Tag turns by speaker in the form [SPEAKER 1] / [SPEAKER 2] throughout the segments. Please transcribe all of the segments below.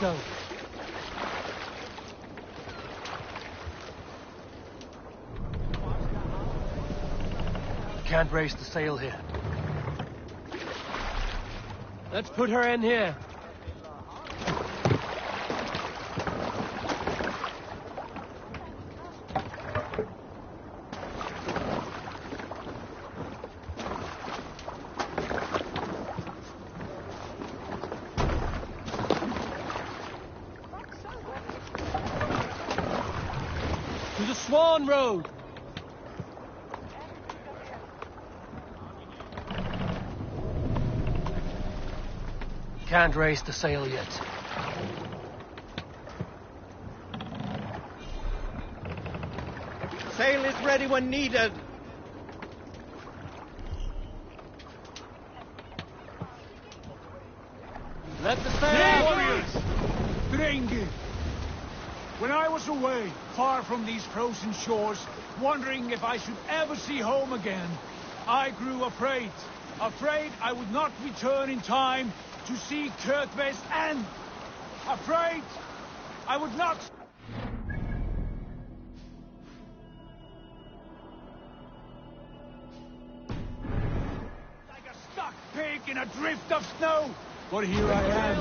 [SPEAKER 1] go.
[SPEAKER 2] Can't raise the sail here.
[SPEAKER 1] Let's put her in here. To the Swan Road.
[SPEAKER 2] Can't raise the sail yet.
[SPEAKER 3] Sail is ready when needed.
[SPEAKER 1] Let the sail out.
[SPEAKER 4] Warriors! Drenge! When I was away, far from these frozen shores, wondering if I should ever see home again, I grew afraid. Afraid I would not return in time to see Kingjayze's end. Afraid I would not... Like a stuck pig in a drift of snow. But here I am,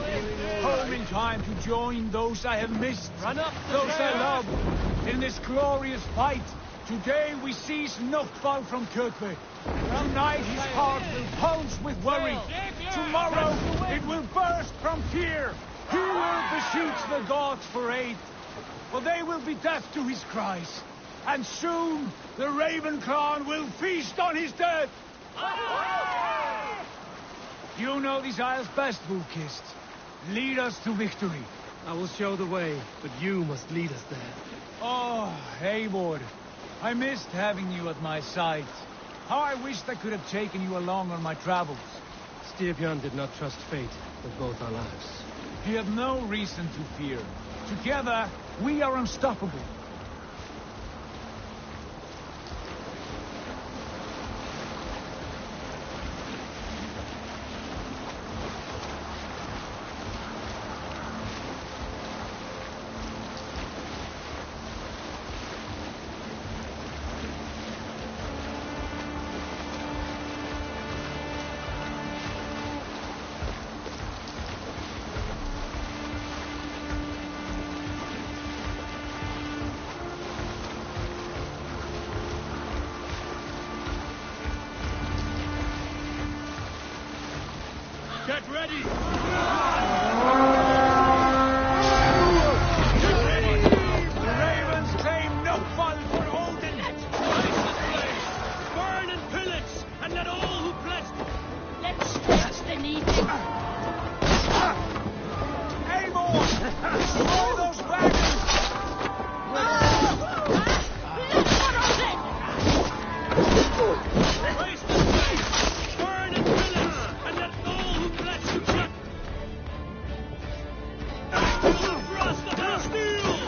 [SPEAKER 4] home in time to join those I have missed,
[SPEAKER 1] Run up the
[SPEAKER 4] those I
[SPEAKER 1] trail.
[SPEAKER 4] love, in this glorious fight. Today we seize Nokval from Kingjayze. Tonight his heart will pulse with worry. Tomorrow it will burst from fear. He will beseech the gods for aid, for they will be deaf to his cries. And soon the Raven clan will feast on his dead. You know these isles best, Vulkist. Lead us to victory.
[SPEAKER 1] I will show the way, but you must lead us there.
[SPEAKER 4] Oh, Eivor. I missed having you at my side. How I wished I could have taken you along on my travels.
[SPEAKER 1] Styrbjörn did not trust fate with both our lives.
[SPEAKER 4] You have no reason to fear. Together, we are unstoppable.
[SPEAKER 1] Get ready!
[SPEAKER 4] Get ready! The Ravens claim Nokval for Odin!
[SPEAKER 1] Raise the flames! Burn and pillage! And let all who pledged...
[SPEAKER 5] Let's stretch the needle.
[SPEAKER 4] Eivor! Destroy those wagons!
[SPEAKER 1] Raise the flames! Burn and pillage! And let all who pledged to cut... To the thrust of our steel!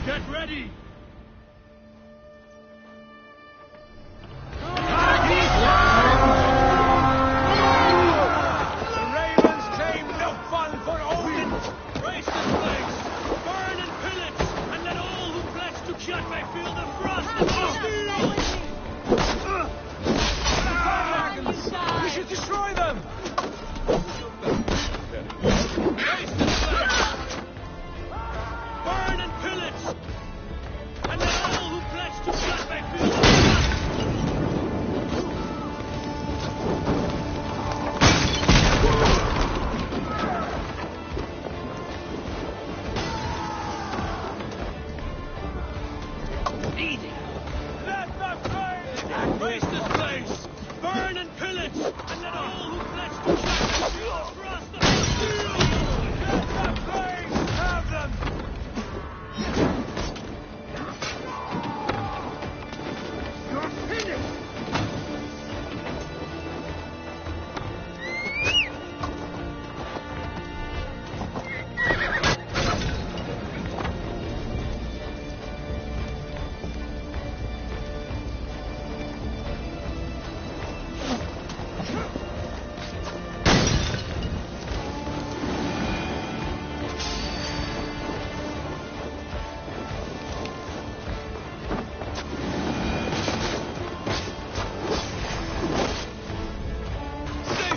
[SPEAKER 1] Get ready!
[SPEAKER 4] The Ravens claim Nokval for Odin!
[SPEAKER 1] Raise the flames! Burn and pillage! And let all who pledged to cut may feel the thrust of our steel!
[SPEAKER 4] The wagons! We should destroy them!
[SPEAKER 1] Raise the flames! Burn and pillage! And let all who pledged to cut may feel the thrust!
[SPEAKER 2] Bleeding.
[SPEAKER 4] Let the flames!
[SPEAKER 1] Waste this place! Burn and pillage! And let all who pledge to fight across the field!
[SPEAKER 4] Let the flames have them!
[SPEAKER 1] You're finished!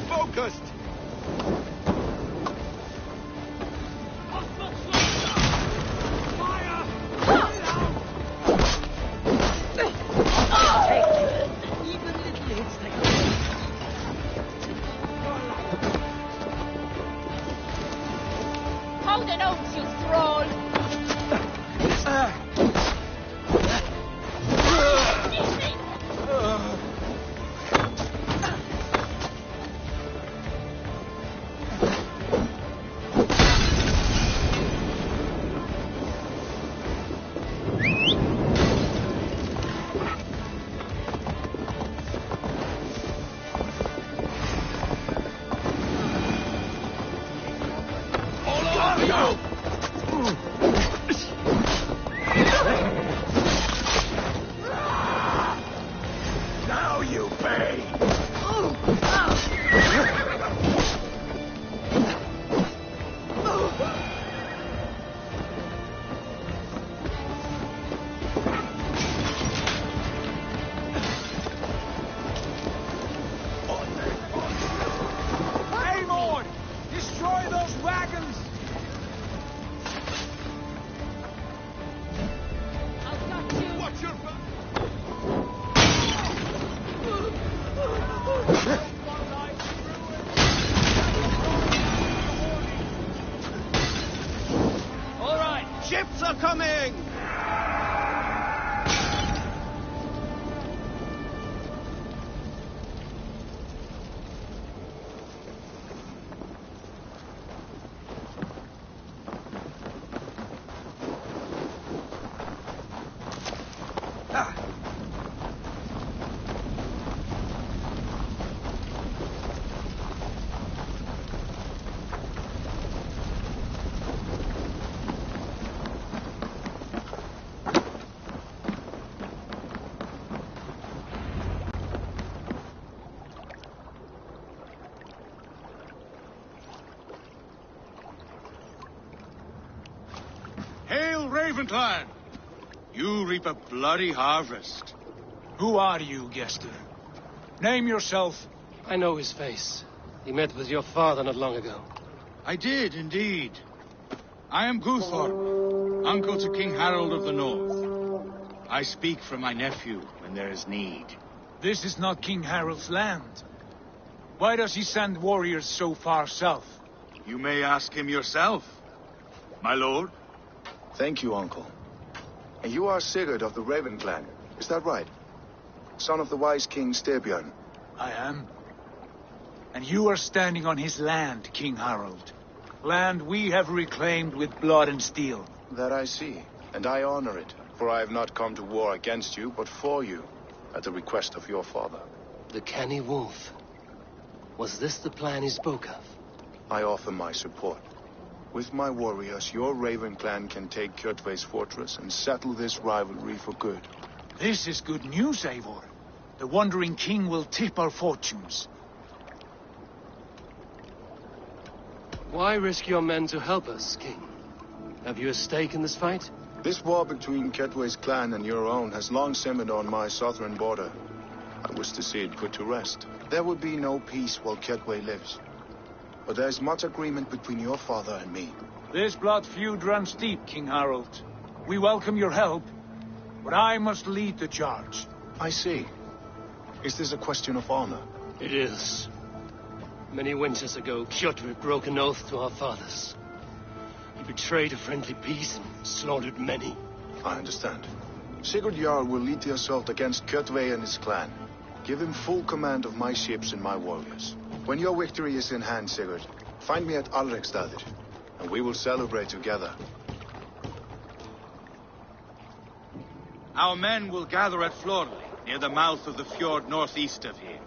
[SPEAKER 1] Focused!
[SPEAKER 5] Hold an oath, you thrall!
[SPEAKER 1] Now you pay!
[SPEAKER 4] Aim on! Destroy those wagons!
[SPEAKER 5] I've got you!
[SPEAKER 1] Watch your back!
[SPEAKER 2] All right, ships are coming!
[SPEAKER 1] Hail, Ravenclan! You reap a bloody harvest.
[SPEAKER 4] Who are you, Gester? Name yourself.
[SPEAKER 2] I know his face. He met with your father not long ago.
[SPEAKER 1] I did, indeed. I am Guthorp, uncle to King Harold of the North. I speak for my nephew when there is need.
[SPEAKER 4] This is not King Harold's land. Why does he send warriors so far south?
[SPEAKER 1] You may ask him yourself, my lord.
[SPEAKER 3] Thank you, Uncle. And you are Sigurd of the Raven clan, is that right? Son of the wise King Styrbjörn.
[SPEAKER 4] I am. And you are standing on his land, King Harold. Land we have reclaimed with blood and steel.
[SPEAKER 3] That I see, and I honor it, for I have not come to war against you, but for you, at the request of your father.
[SPEAKER 2] The canny wolf. Was this the plan he spoke of?
[SPEAKER 3] I offer my support. With my warriors, your Raven clan can take Kjotve's fortress and settle this rivalry for good.
[SPEAKER 4] This is good news, Eivor. The Wandering King will tip our fortunes.
[SPEAKER 2] Why risk your men to help us, King? Have you a stake in this fight?
[SPEAKER 3] This war between Kjotve's clan and your own has long simmered on my southern border. I wish to see it put to rest. There will be no peace while Kjotve lives. But there's much agreement between your father and me.
[SPEAKER 4] This blood feud runs deep, King Harold. We welcome your help, but I must lead the charge.
[SPEAKER 3] I see. Is this a question of honor?
[SPEAKER 2] It is. Many winters ago, Kjotve broke an oath to our fathers. He betrayed a friendly peace and slaughtered many.
[SPEAKER 3] I understand. Sigurd Jarl will lead the assault against Kjotve and his clan. Give him full command of my ships and my warriors. When your victory is in hand, Sigurd, find me at Alrekstadir, and we will celebrate together.
[SPEAKER 1] Our men will gather at Florley, near the mouth of the fjord northeast of here.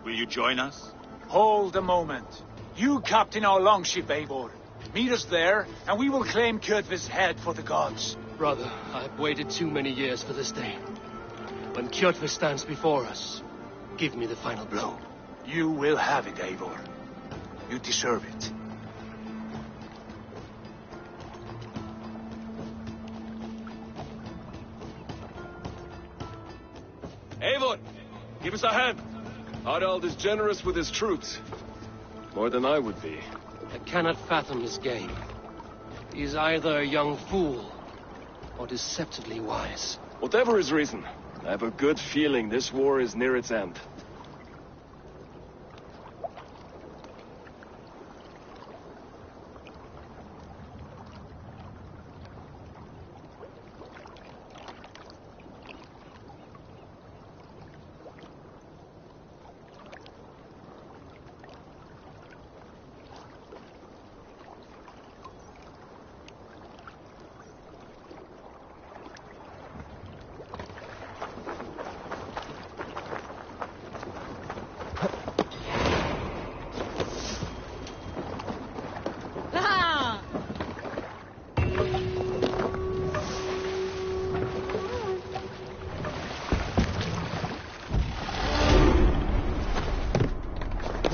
[SPEAKER 1] Will you join us?
[SPEAKER 4] Hold a moment. You captain our longship, Eivor. Meet us there, and we will claim Kjotve's head for the gods.
[SPEAKER 2] Brother, I've waited too many years for this day. When Kjotve stands before us, give me the final blow.
[SPEAKER 4] You will have it, Eivor. You deserve it.
[SPEAKER 6] Eivor, give us a hand. Harald is generous with his troops. More than I would be.
[SPEAKER 2] I cannot fathom his game. He is either a young fool or deceptively wise.
[SPEAKER 6] Whatever his reason, I have a good feeling this war is near its end.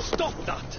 [SPEAKER 6] Stop that!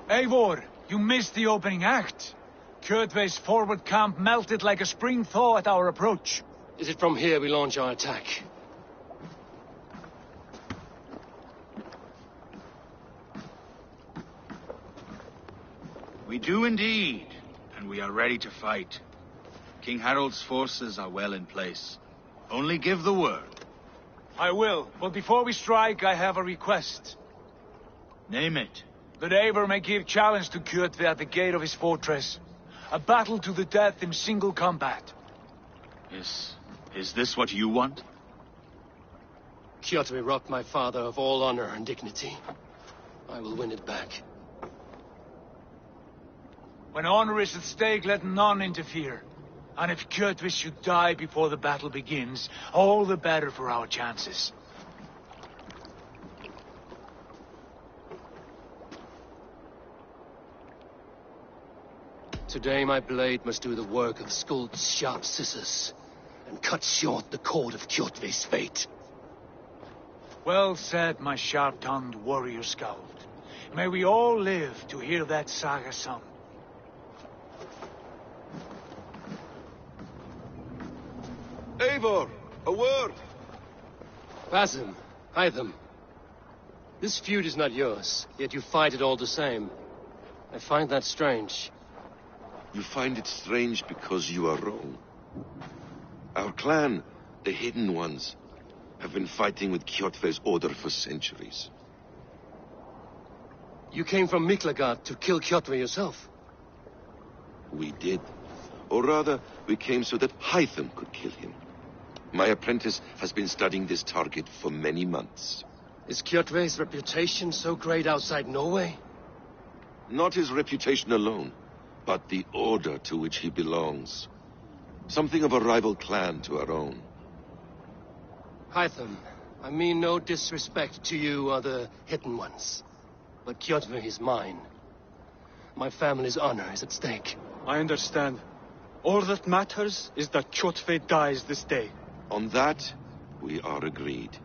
[SPEAKER 4] Eivor, you missed the opening act. Kjotve's forward camp melted like a spring thaw at our approach.
[SPEAKER 2] Is it from here we launch our attack?
[SPEAKER 1] We do indeed, and we are ready to fight. King Harald's forces are well in place. Only give the word.
[SPEAKER 4] I will, but before we strike, I have a request.
[SPEAKER 1] Name it.
[SPEAKER 4] That Eivor may give challenge to Kjotve at the gate of his fortress. A battle to the death in single combat.
[SPEAKER 1] Is this what you want?
[SPEAKER 2] Kjotve robbed my father of all honor and dignity. I will win it back.
[SPEAKER 4] When honor is at stake, let none interfere. And if Kjotve should die before the battle begins, all the better for our chances.
[SPEAKER 2] Today my blade must do the work of Skuld's sharp scissors, and cut short the cord of Kjotve's fate.
[SPEAKER 4] Well said, my sharp-tongued warrior skald. May we all live to hear that saga sung.
[SPEAKER 7] Eivor, a word!
[SPEAKER 2] Basim, Hytham. This feud is not yours, yet you fight it all the same. I find that strange.
[SPEAKER 7] You find it strange because you are wrong. Our clan, the Hidden Ones, have been fighting with Kjotve's order for centuries.
[SPEAKER 2] You came from Miklagard to kill Kjotve yourself.
[SPEAKER 7] We did. Or rather, we came so that Hytham could kill him. My apprentice has been studying this target for many months.
[SPEAKER 2] Is Kjotve's reputation so great outside Norway?
[SPEAKER 7] Not his reputation alone, but the order to which he belongs. Something of a rival clan to our own.
[SPEAKER 2] Hytham, I mean no disrespect to you or the Hidden Ones. But Kjotve is mine. My family's honor is at stake.
[SPEAKER 8] I understand. All that matters is that Kjotve dies this day.
[SPEAKER 7] On that, we are agreed.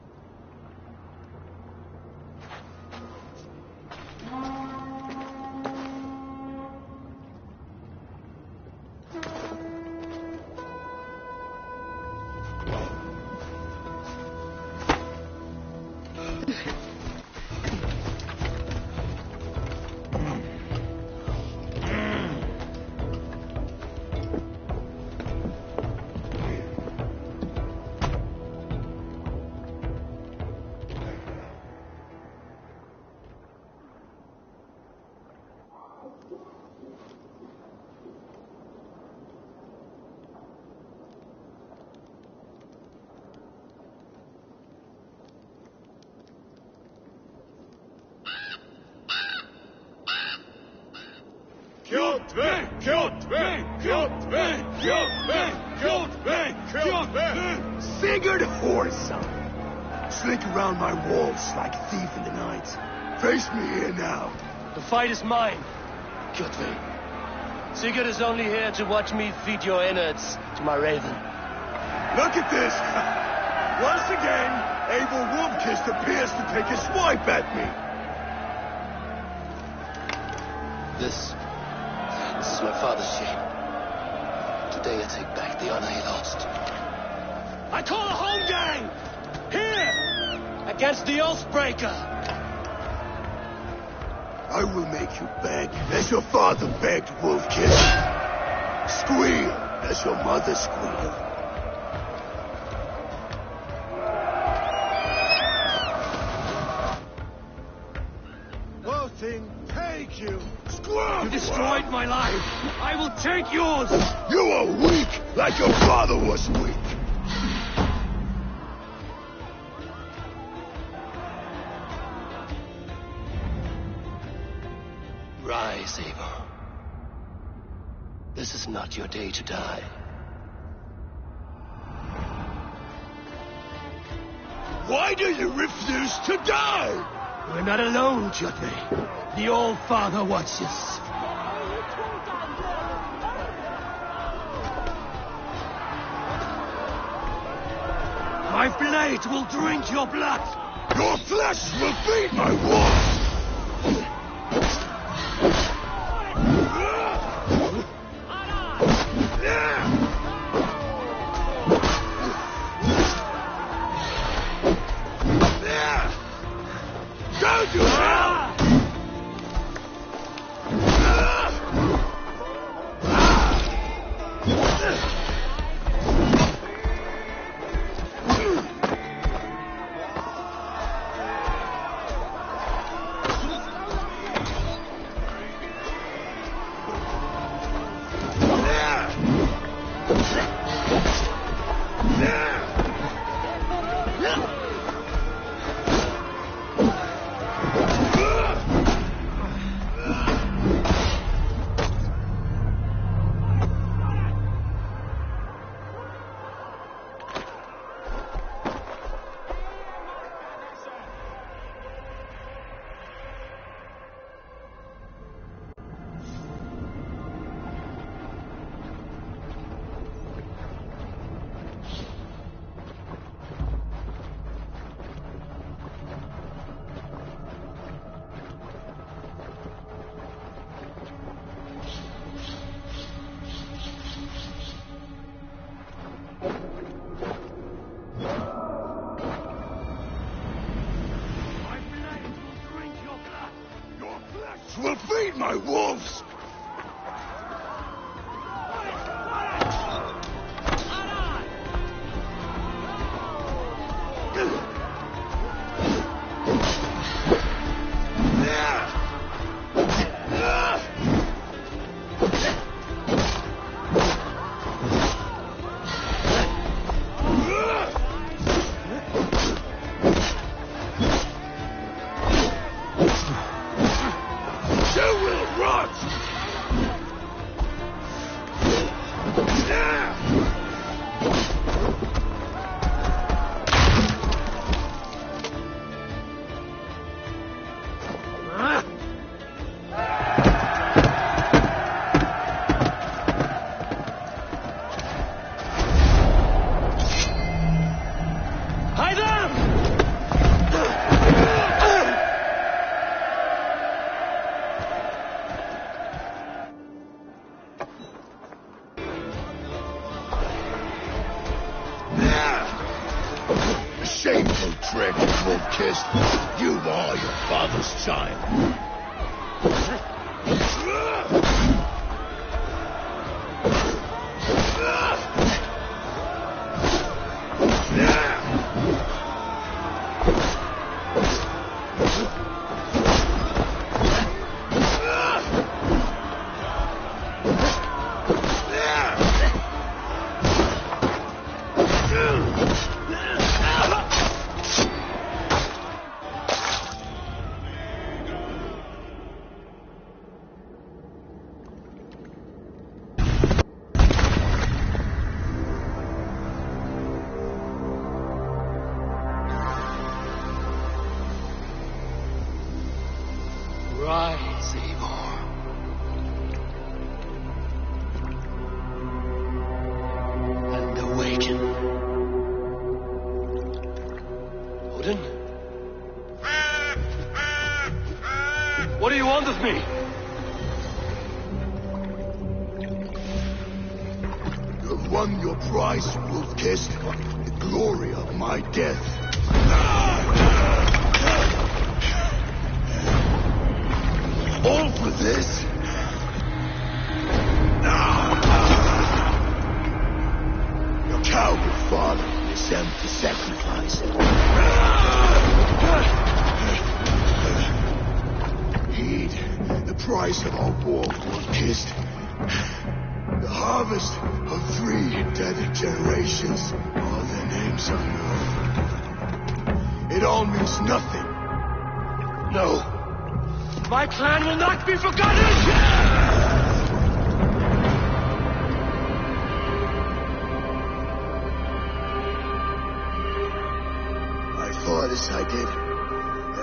[SPEAKER 4] Kjotve! Kjotve! Kjotve! Kjotve! Kjotve! Kjotve!
[SPEAKER 9] Sigurd Whoreson! Slink around my walls like a thief in the night. Face me here now.
[SPEAKER 2] The fight is mine, Kjotve. Sigurd is only here to watch me feed your innards to my raven.
[SPEAKER 9] Look at this! Once again, Abel Wolfkist appears to take a swipe at me.
[SPEAKER 2] This is my father's shame. Today I take back the honor he lost. I call a home gang! Here! Against the Oathbreaker!
[SPEAKER 9] I will make you beg as your father begged, Wolfkist. Squeal as your mother squealed. Nothing take you. Scrub!
[SPEAKER 2] You destroyed my life. I will take yours.
[SPEAKER 9] You are weak, like your father was weak.
[SPEAKER 2] Rise, Abel. This is not your day to die.
[SPEAKER 9] Why do you refuse to die?
[SPEAKER 2] We're not alone, Kjotve. The Old Father watches. My blade will drink your blood.
[SPEAKER 9] Your flesh will feed my wolves. Go to hell! Will feed my wolves! You will rot! Wolf-kissed. You are your father's child.
[SPEAKER 2] Rise, Eivor. And awaken. Odin?
[SPEAKER 6] What do you want of me?
[SPEAKER 9] You have won your prize, Wolf-kissed. The glory of my death. All for this? Your coward father is empty sacrifice. Heed the price of our war, Wolf-kissed. The harvest of 3 dead generations. All their names unknown. It all means nothing. No.
[SPEAKER 6] My clan will not be forgotten!
[SPEAKER 9] I fought as I did,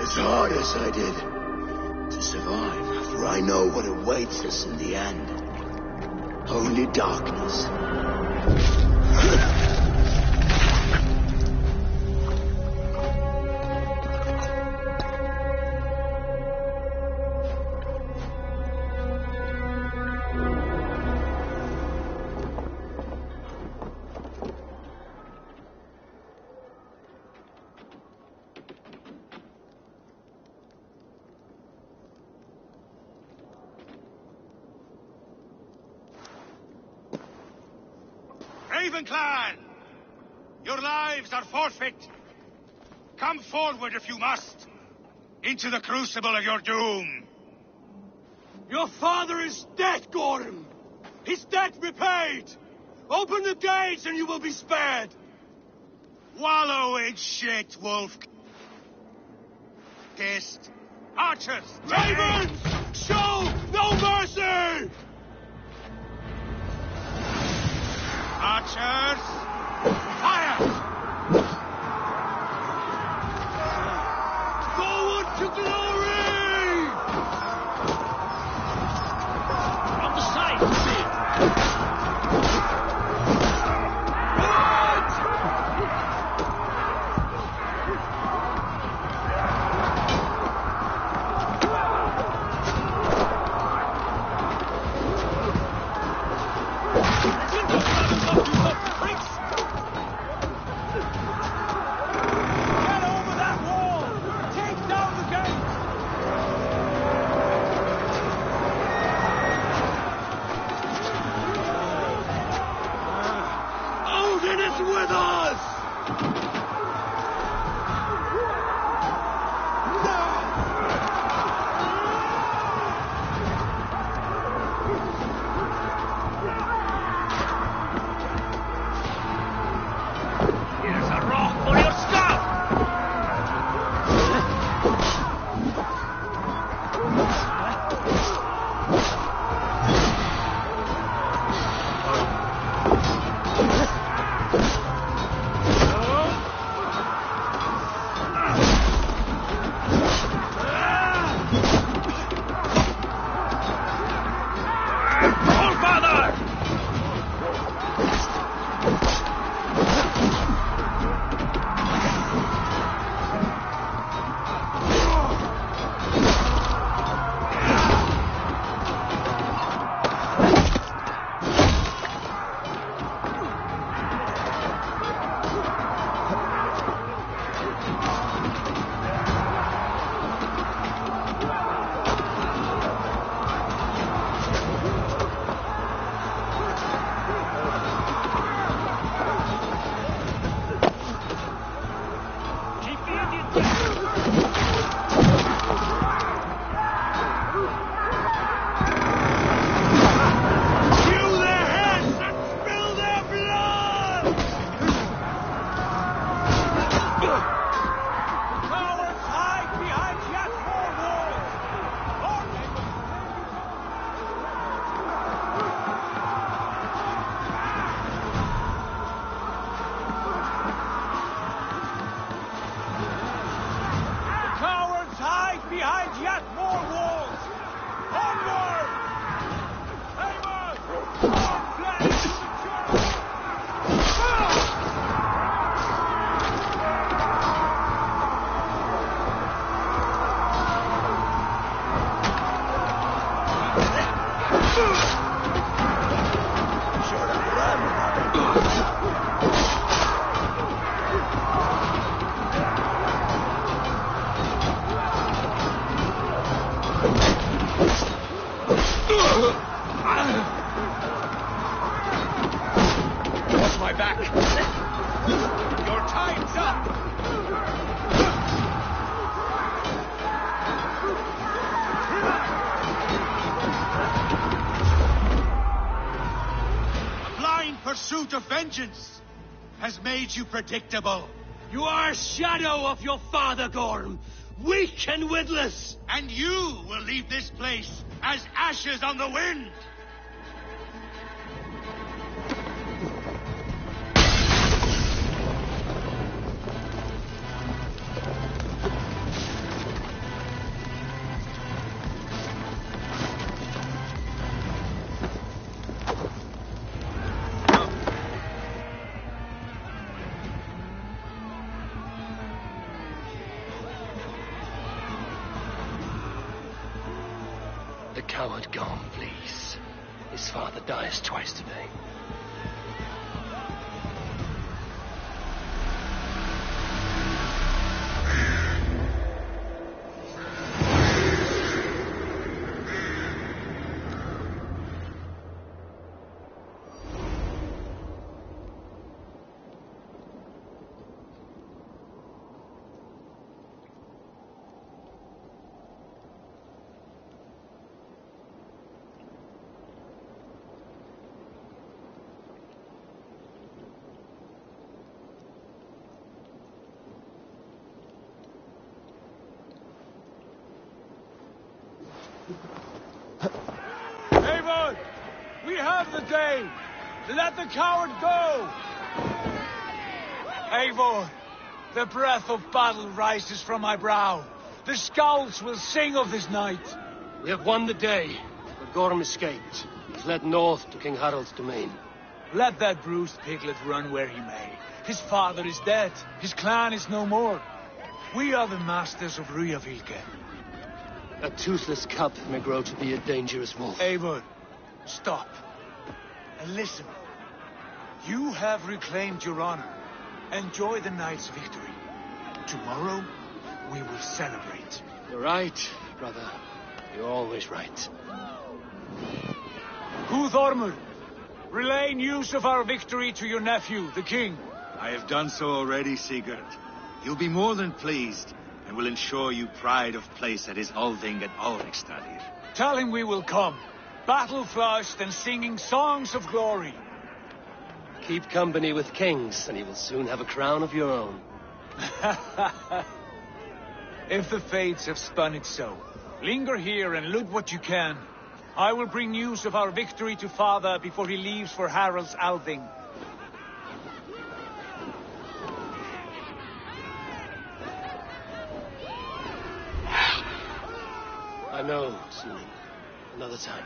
[SPEAKER 9] as hard as I did, to survive, for I know what awaits us in the end. Only darkness.
[SPEAKER 1] Raven Clan! Your lives are forfeit. Come forward if you must, into the crucible of your doom.
[SPEAKER 4] Your father is dead, Gordon! His debt repaid! Open the gates and you will be spared!
[SPEAKER 1] Wallow in shit, Wolf-kissed. Archers!
[SPEAKER 4] Ravens! Show no mercy!
[SPEAKER 1] Archers! Fire!
[SPEAKER 4] Forward to glory!
[SPEAKER 2] From the side, see it.
[SPEAKER 1] Watch my back. Your time's up. A blind pursuit of vengeance has made you predictable.
[SPEAKER 2] You are a shadow of your father, Gorm. Weak and witless.
[SPEAKER 1] And you will leave this place as ashes on the wind.
[SPEAKER 2] The coward Gorm, please. His father dies twice today.
[SPEAKER 4] Eivor! We have the day! Let the coward go! Eivor, the breath of battle rises from my brow. The scouts will sing of this night.
[SPEAKER 2] We have won the day, but Gorm escaped. He's led north to King Harald's domain.
[SPEAKER 4] Let that bruised piglet run where he may. His father is dead. His clan is no more. We are the masters of Ryjavík.
[SPEAKER 2] A toothless cub may grow to be a dangerous wolf.
[SPEAKER 4] Eivor, stop. And listen. You have reclaimed your honor. Enjoy the night's victory. Tomorrow, we will celebrate.
[SPEAKER 2] You're right, brother. You're always right.
[SPEAKER 4] Guthormur, relay news of our victory to your nephew, the king.
[SPEAKER 1] I have done so already, Sigurd. He'll be more than pleased, and will ensure you pride of place at his Althing at Alrikstadir.
[SPEAKER 4] Tell him we will come, battle-flushed and singing songs of glory.
[SPEAKER 2] Keep company with kings, and you will soon have a crown of your own.
[SPEAKER 4] If the fates have spun it so, linger here and loot what you can. I will bring news of our victory to father before he leaves for Harald's Althing.
[SPEAKER 2] I know, soon. Another time.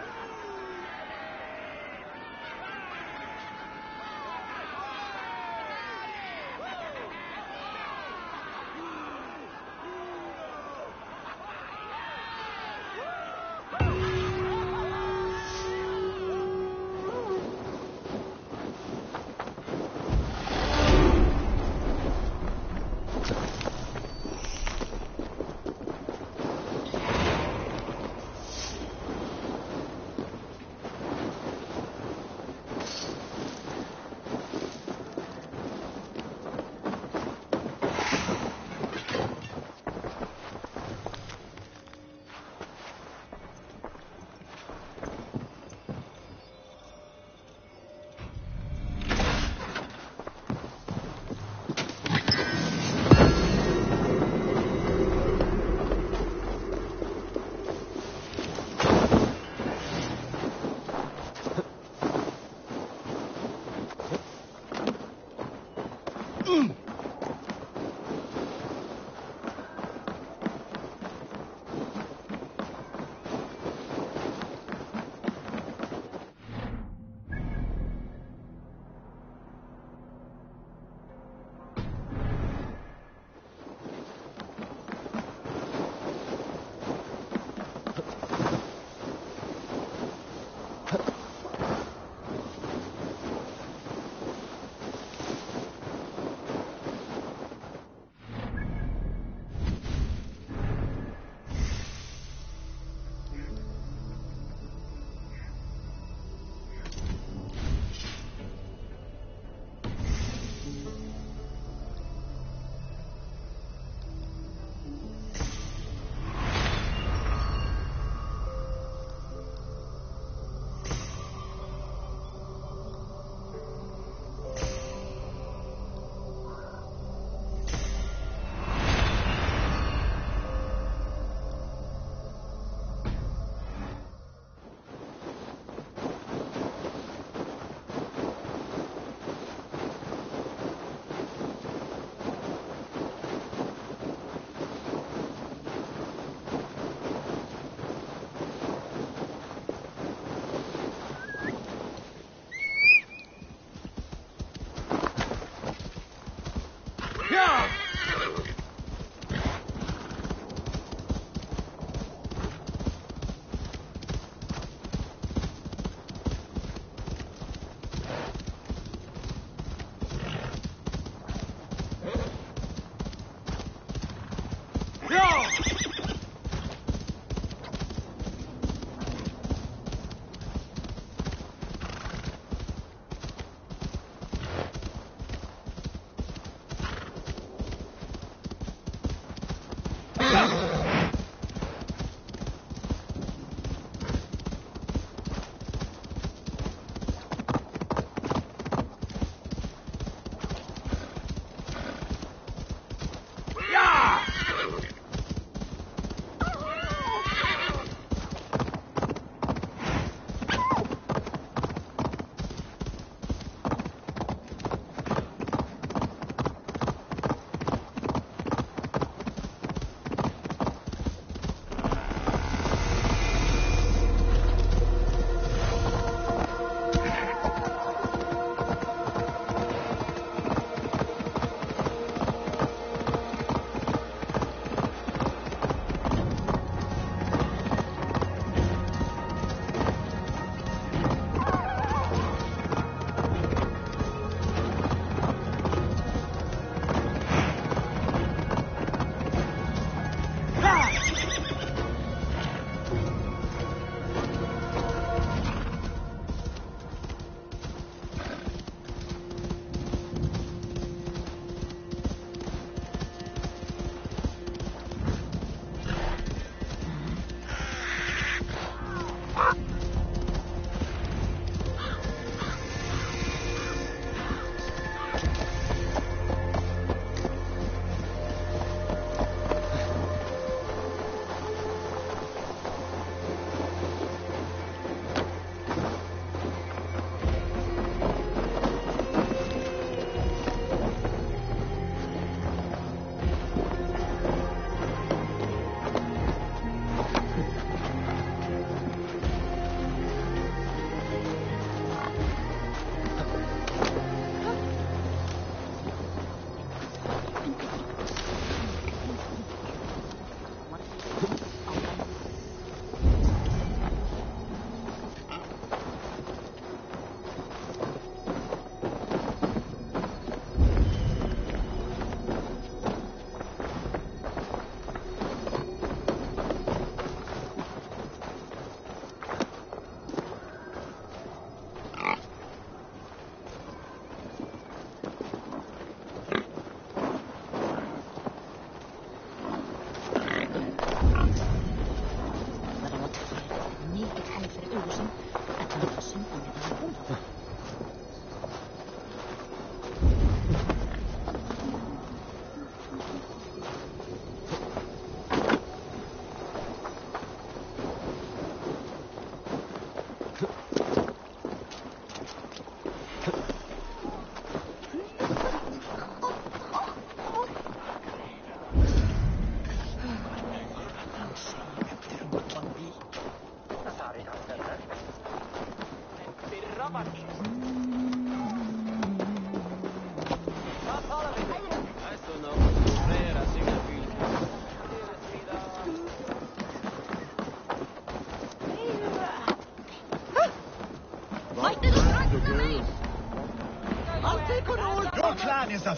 [SPEAKER 4] Your clan is a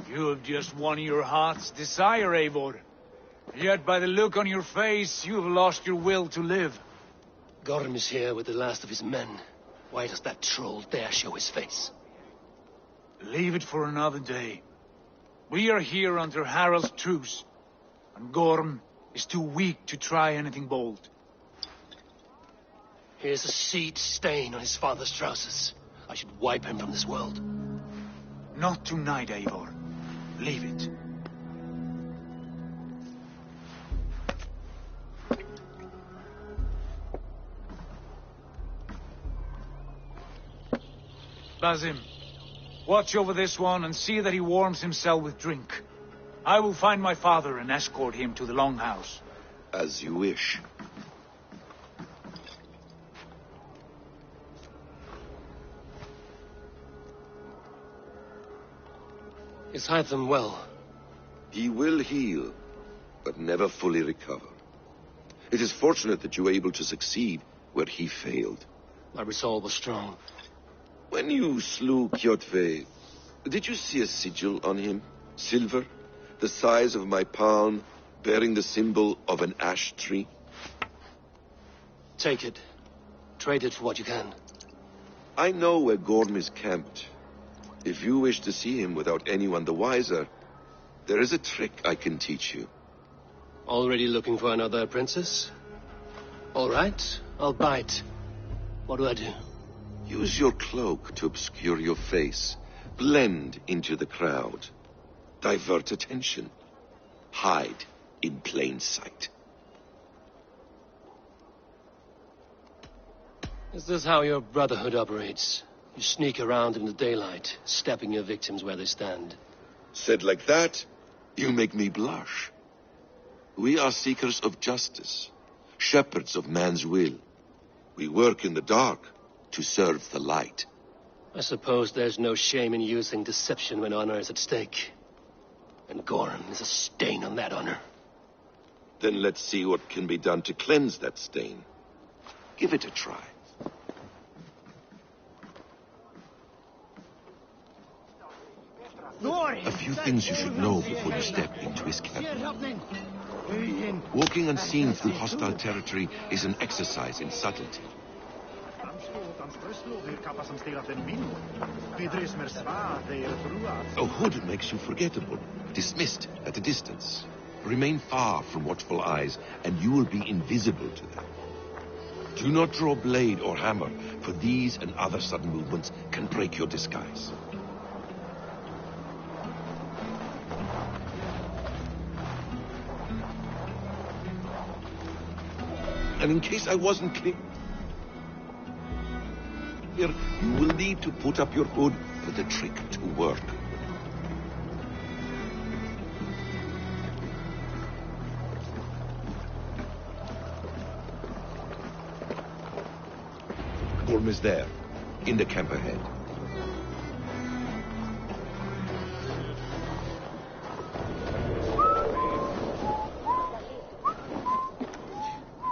[SPEAKER 4] You have just won your heart's desire, Eivor. Yet by the look on your face, you have lost your will to live.
[SPEAKER 2] Gorm is here with the last of his men. Why does that troll dare show his face?
[SPEAKER 4] Leave it for another day. We are here under Harald's truce, and Gorm is too weak to try anything bold.
[SPEAKER 2] Here's a seed stain on his father's trousers. I should wipe him from this world.
[SPEAKER 4] Not tonight, Eivor. Leave it. Basim, watch over this one and see that he warms himself with drink. I will find my father and escort him to the Longhouse.
[SPEAKER 7] As you wish.
[SPEAKER 2] Is Hytham well?
[SPEAKER 7] He will heal, but never fully recover. It is fortunate that you were able to succeed where he failed.
[SPEAKER 2] My resolve was strong.
[SPEAKER 7] When you slew Kjotve, did you see a sigil on him? Silver, the size of my palm, bearing the symbol of an ash tree?
[SPEAKER 2] Take it. Trade it for what you can.
[SPEAKER 7] I know where Gorm is camped. If you wish to see him without anyone the wiser, there is a trick I can teach you.
[SPEAKER 2] Already looking for another princess? All right, I'll bite. What do I do?
[SPEAKER 7] Use your cloak to obscure your face. Blend into the crowd. Divert attention. Hide in plain sight.
[SPEAKER 2] Is this how your brotherhood operates? You sneak around in the daylight, stabbing your victims where they stand.
[SPEAKER 7] Said like that, you make me blush. We are seekers of justice, shepherds of man's will. We work in the dark to serve the light.
[SPEAKER 2] I suppose there's no shame in using deception when honor is at stake. And Gorm is a stain on that honor.
[SPEAKER 7] Then let's see what can be done to cleanse that stain. Give it a try. A few things you should know before you step into his camp. Walking unseen through hostile territory is an exercise in subtlety. A hood makes you forgettable, dismissed at a distance. Remain far from watchful eyes, and you will be invisible to them. Do not draw blade or hammer, for these and other sudden movements can break your disguise. And in case I wasn't clear, you will need to put up your hood for the trick to work. Gorm is there, in the camp ahead.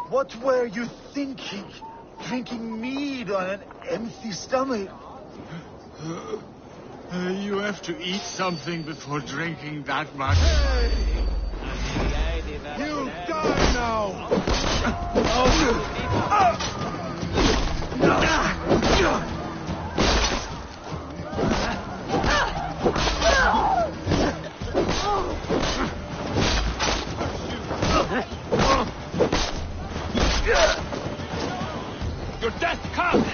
[SPEAKER 4] What were you thinking? Drinking mead on an empty stomach? You have to eat something before drinking that much. Hey! You die now! Your death comes!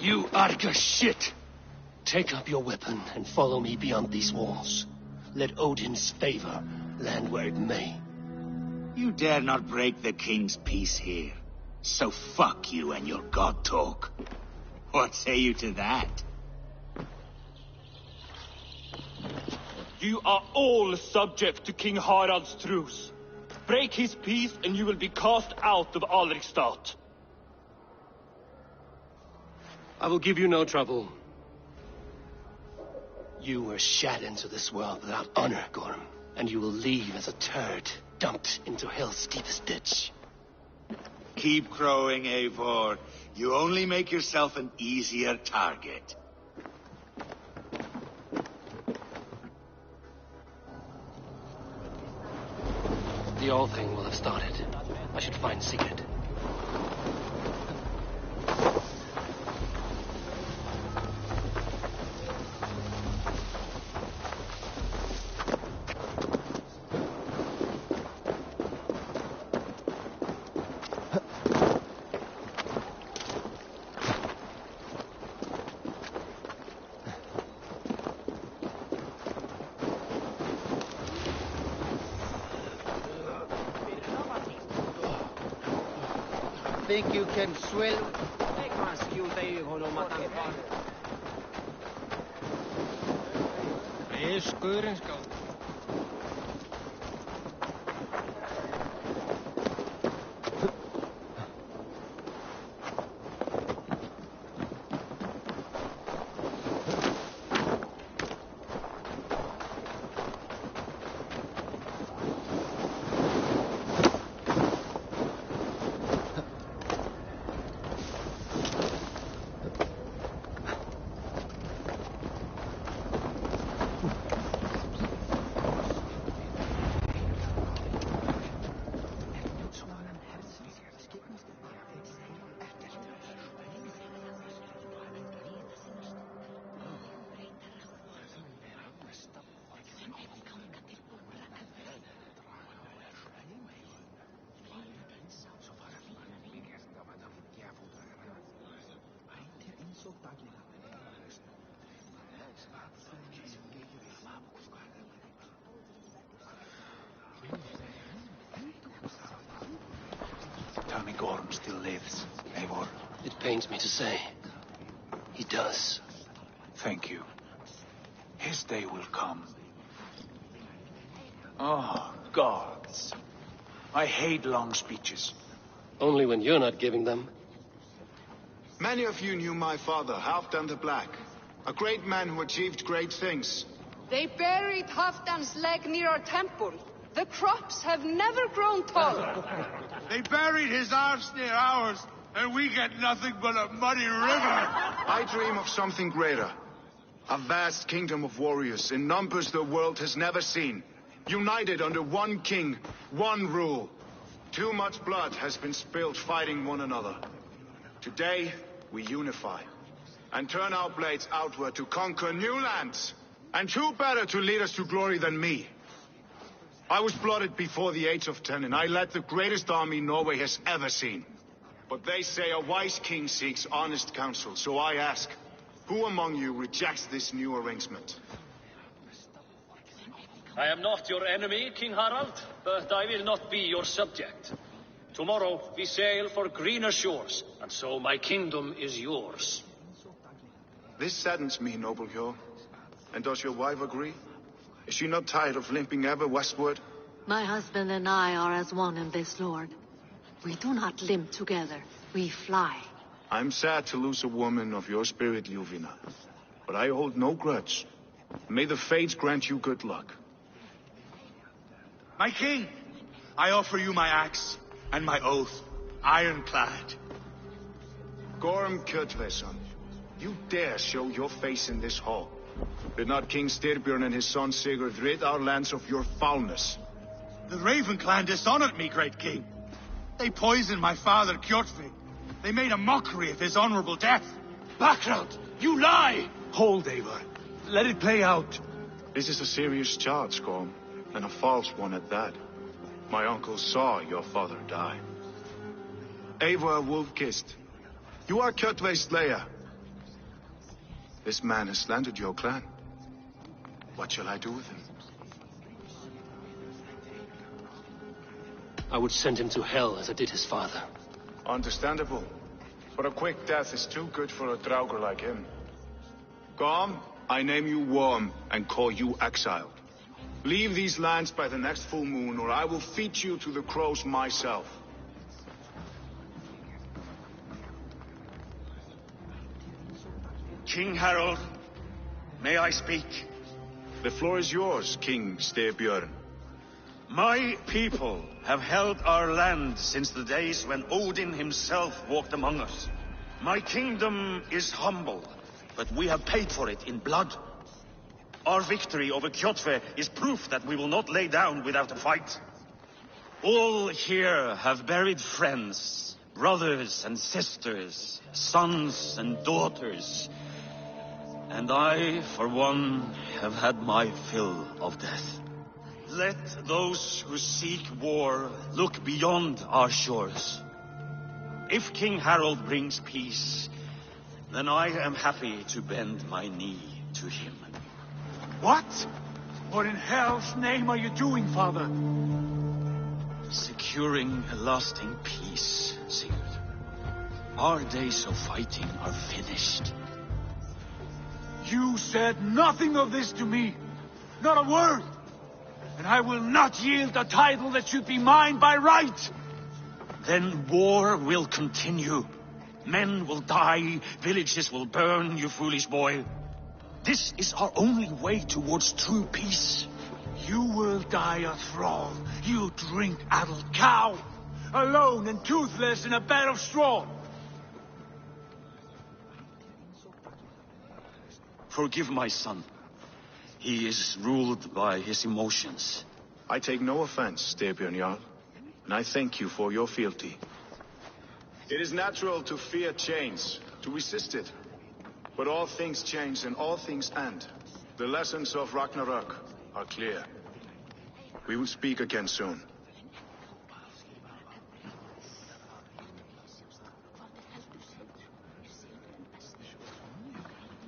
[SPEAKER 2] You Arga shit! Take up your weapon and follow me beyond these walls. Let Odin's favor land where it may.
[SPEAKER 1] You dare not break the king's peace here. So fuck you and your god talk. What say you to that?
[SPEAKER 8] You are all subject to King Harald's truce. Break his peace and you will be cast out of Alrikstad.
[SPEAKER 2] I will give you no trouble. You were shat into this world without honor, Gorm, and you will leave as a turd, dumped into hell's deepest ditch.
[SPEAKER 1] Keep crowing, Eivor. You only make yourself an easier target.
[SPEAKER 2] The old thing will have started. I should find Sigurd.
[SPEAKER 10] Think you can swim?
[SPEAKER 4] Tell me Gorm still lives, Eivor.
[SPEAKER 2] It pains me to say. He does.
[SPEAKER 4] Thank you. His day will come. Oh, gods. I hate long speeches.
[SPEAKER 2] Only when you're not giving them.
[SPEAKER 3] Many of you knew my father, Halfdan the Black. A great man who achieved great things.
[SPEAKER 5] They buried Halfdan's leg near our temple. The crops have never grown tall.
[SPEAKER 1] They buried his arse near ours, and we get nothing but a muddy river.
[SPEAKER 3] I dream of something greater. A vast kingdom of warriors in numbers the world has never seen. United under one king, one rule. Too much blood has been spilled fighting one another. Today, we unify. And turn our blades outward to conquer new lands. And who better to lead us to glory than me? I was blooded before the age of 10, and I led the greatest army Norway has ever seen. But they say a wise king seeks honest counsel, so I ask, who among you rejects this new arrangement?
[SPEAKER 11] I am not your enemy, King Harald, but I will not be your subject. Tomorrow we sail for greener shores, and so my kingdom is yours.
[SPEAKER 3] This saddens me, noble Hjor. And does your wife agree? Is she not tired of limping ever westward?
[SPEAKER 12] My husband and I are as one in this, Lord. We do not limp together. We fly.
[SPEAKER 3] I'm sad to lose a woman of your spirit, Ljuvina. But I hold no grudge. May the fates grant you good luck.
[SPEAKER 1] My king, I offer you my axe and my oath, ironclad.
[SPEAKER 3] Gorm Kjotveson, you dare show your face in this hall. Did not King Styrbjörn and his son Sigurd rid our lands of your foulness?
[SPEAKER 1] The Raven clan dishonored me, great king. They poisoned my father, Kjotve. They made a mockery of his honorable death.
[SPEAKER 4] Background! You lie! Hold, Eivor. Let it play out.
[SPEAKER 3] This is a serious charge, Gorm, and a false one at that. My uncle saw your father die. Eivor Wolf-Kissed, you are Kjotve's slayer. This man has slandered your clan. What shall I do with him?
[SPEAKER 13] I would send him to hell as I did his father.
[SPEAKER 3] Understandable. But a quick death is too good for a Draugr like him. Gorm, I name you Worm and call you exiled. Leave these lands by the next full moon, or I will feed you to the crows myself.
[SPEAKER 14] King Harold, may I speak?
[SPEAKER 3] The floor is yours, King Styrbjörn.
[SPEAKER 14] My people have held our land since the days when Odin himself walked among us. My kingdom is humble, but we have paid for it in blood. Our victory over Kjotve is proof that we will not lay down without a fight. All here have buried friends, brothers and sisters, sons and daughters. And I, for one, have had my fill of death. Let those who seek war look beyond our shores. If King Harold brings peace, then I am happy to bend my knee to him.
[SPEAKER 4] What? What in hell's name are you doing, Father?
[SPEAKER 14] Securing a lasting peace, Sigurd. Our days of fighting are finished.
[SPEAKER 4] You said nothing of this to me. Not a word. And I will not yield a title that should be mine by right.
[SPEAKER 14] Then war will continue. Men will die, villages will burn, you foolish boy. This is our only way towards true peace.
[SPEAKER 4] You will die a thrall. You drink-addled cow. Alone and toothless in a bed of straw.
[SPEAKER 14] Forgive my son. He is ruled by his emotions.
[SPEAKER 3] I take no offense, Styrbjörn Jarl, and I thank you for your fealty. It is natural to fear change, to resist it. But all things change and all things end. The lessons of Ragnarök are clear. We will speak again soon.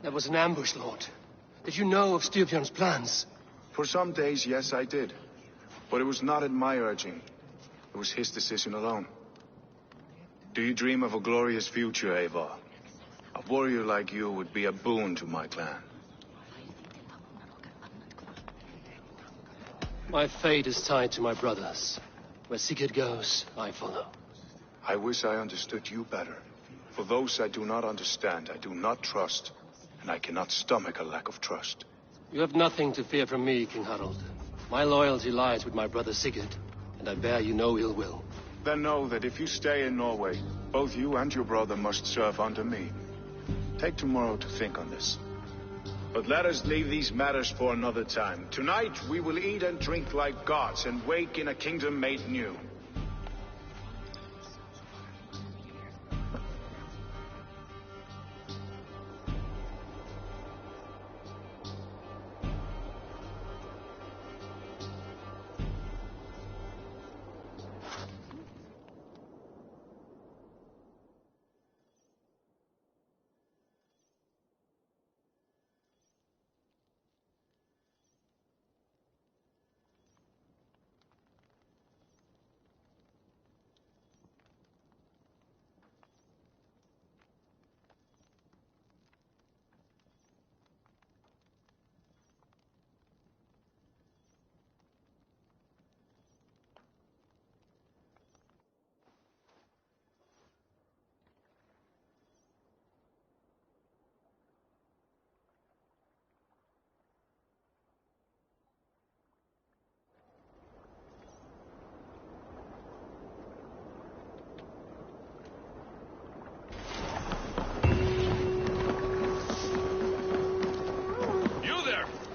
[SPEAKER 13] That was an ambush, Lord. Did you know of Styrbjörn's plans?
[SPEAKER 3] For some days, yes, I did. But it was not at my urging. It was his decision alone. Do you dream of a glorious future, Eivor? A warrior like you would be a boon to my clan.
[SPEAKER 13] My fate is tied to my brothers. Where Sigurd goes, I follow.
[SPEAKER 3] I wish I understood you better. For those I do not understand, I do not trust. And I cannot stomach a lack of trust.
[SPEAKER 13] You have nothing to fear from me, King Harald. My loyalty lies with my brother Sigurd, and I bear you no ill will.
[SPEAKER 3] Then know that if you stay in Norway, both you and your brother must serve under me. Take tomorrow to think on this. But let us leave these matters for another time. Tonight we will eat and drink like gods and wake in a kingdom made new.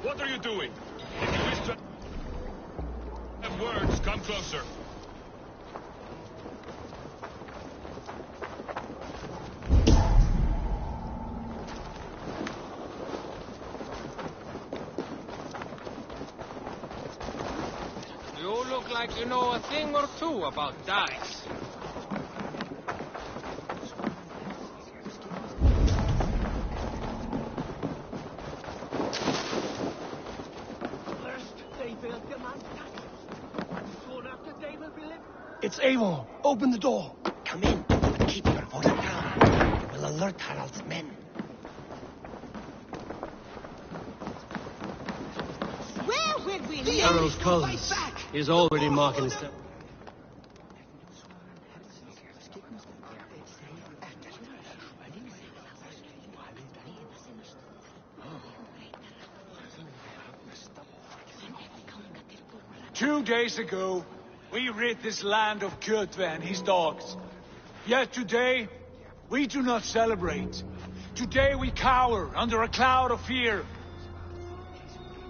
[SPEAKER 6] What are you doing? If you wish to have words, come closer.
[SPEAKER 15] You look like you know a thing or two about dice.
[SPEAKER 13] It's Eivor. Open the door.
[SPEAKER 16] Come in, but keep your voice down. You will alert Harald's men.
[SPEAKER 17] Where will we live?
[SPEAKER 13] Harold Collins is already marking his...
[SPEAKER 4] 2 days ago, we rid this land of Kjotve and his dogs. Yet today, we do not celebrate. Today we cower under a cloud of fear.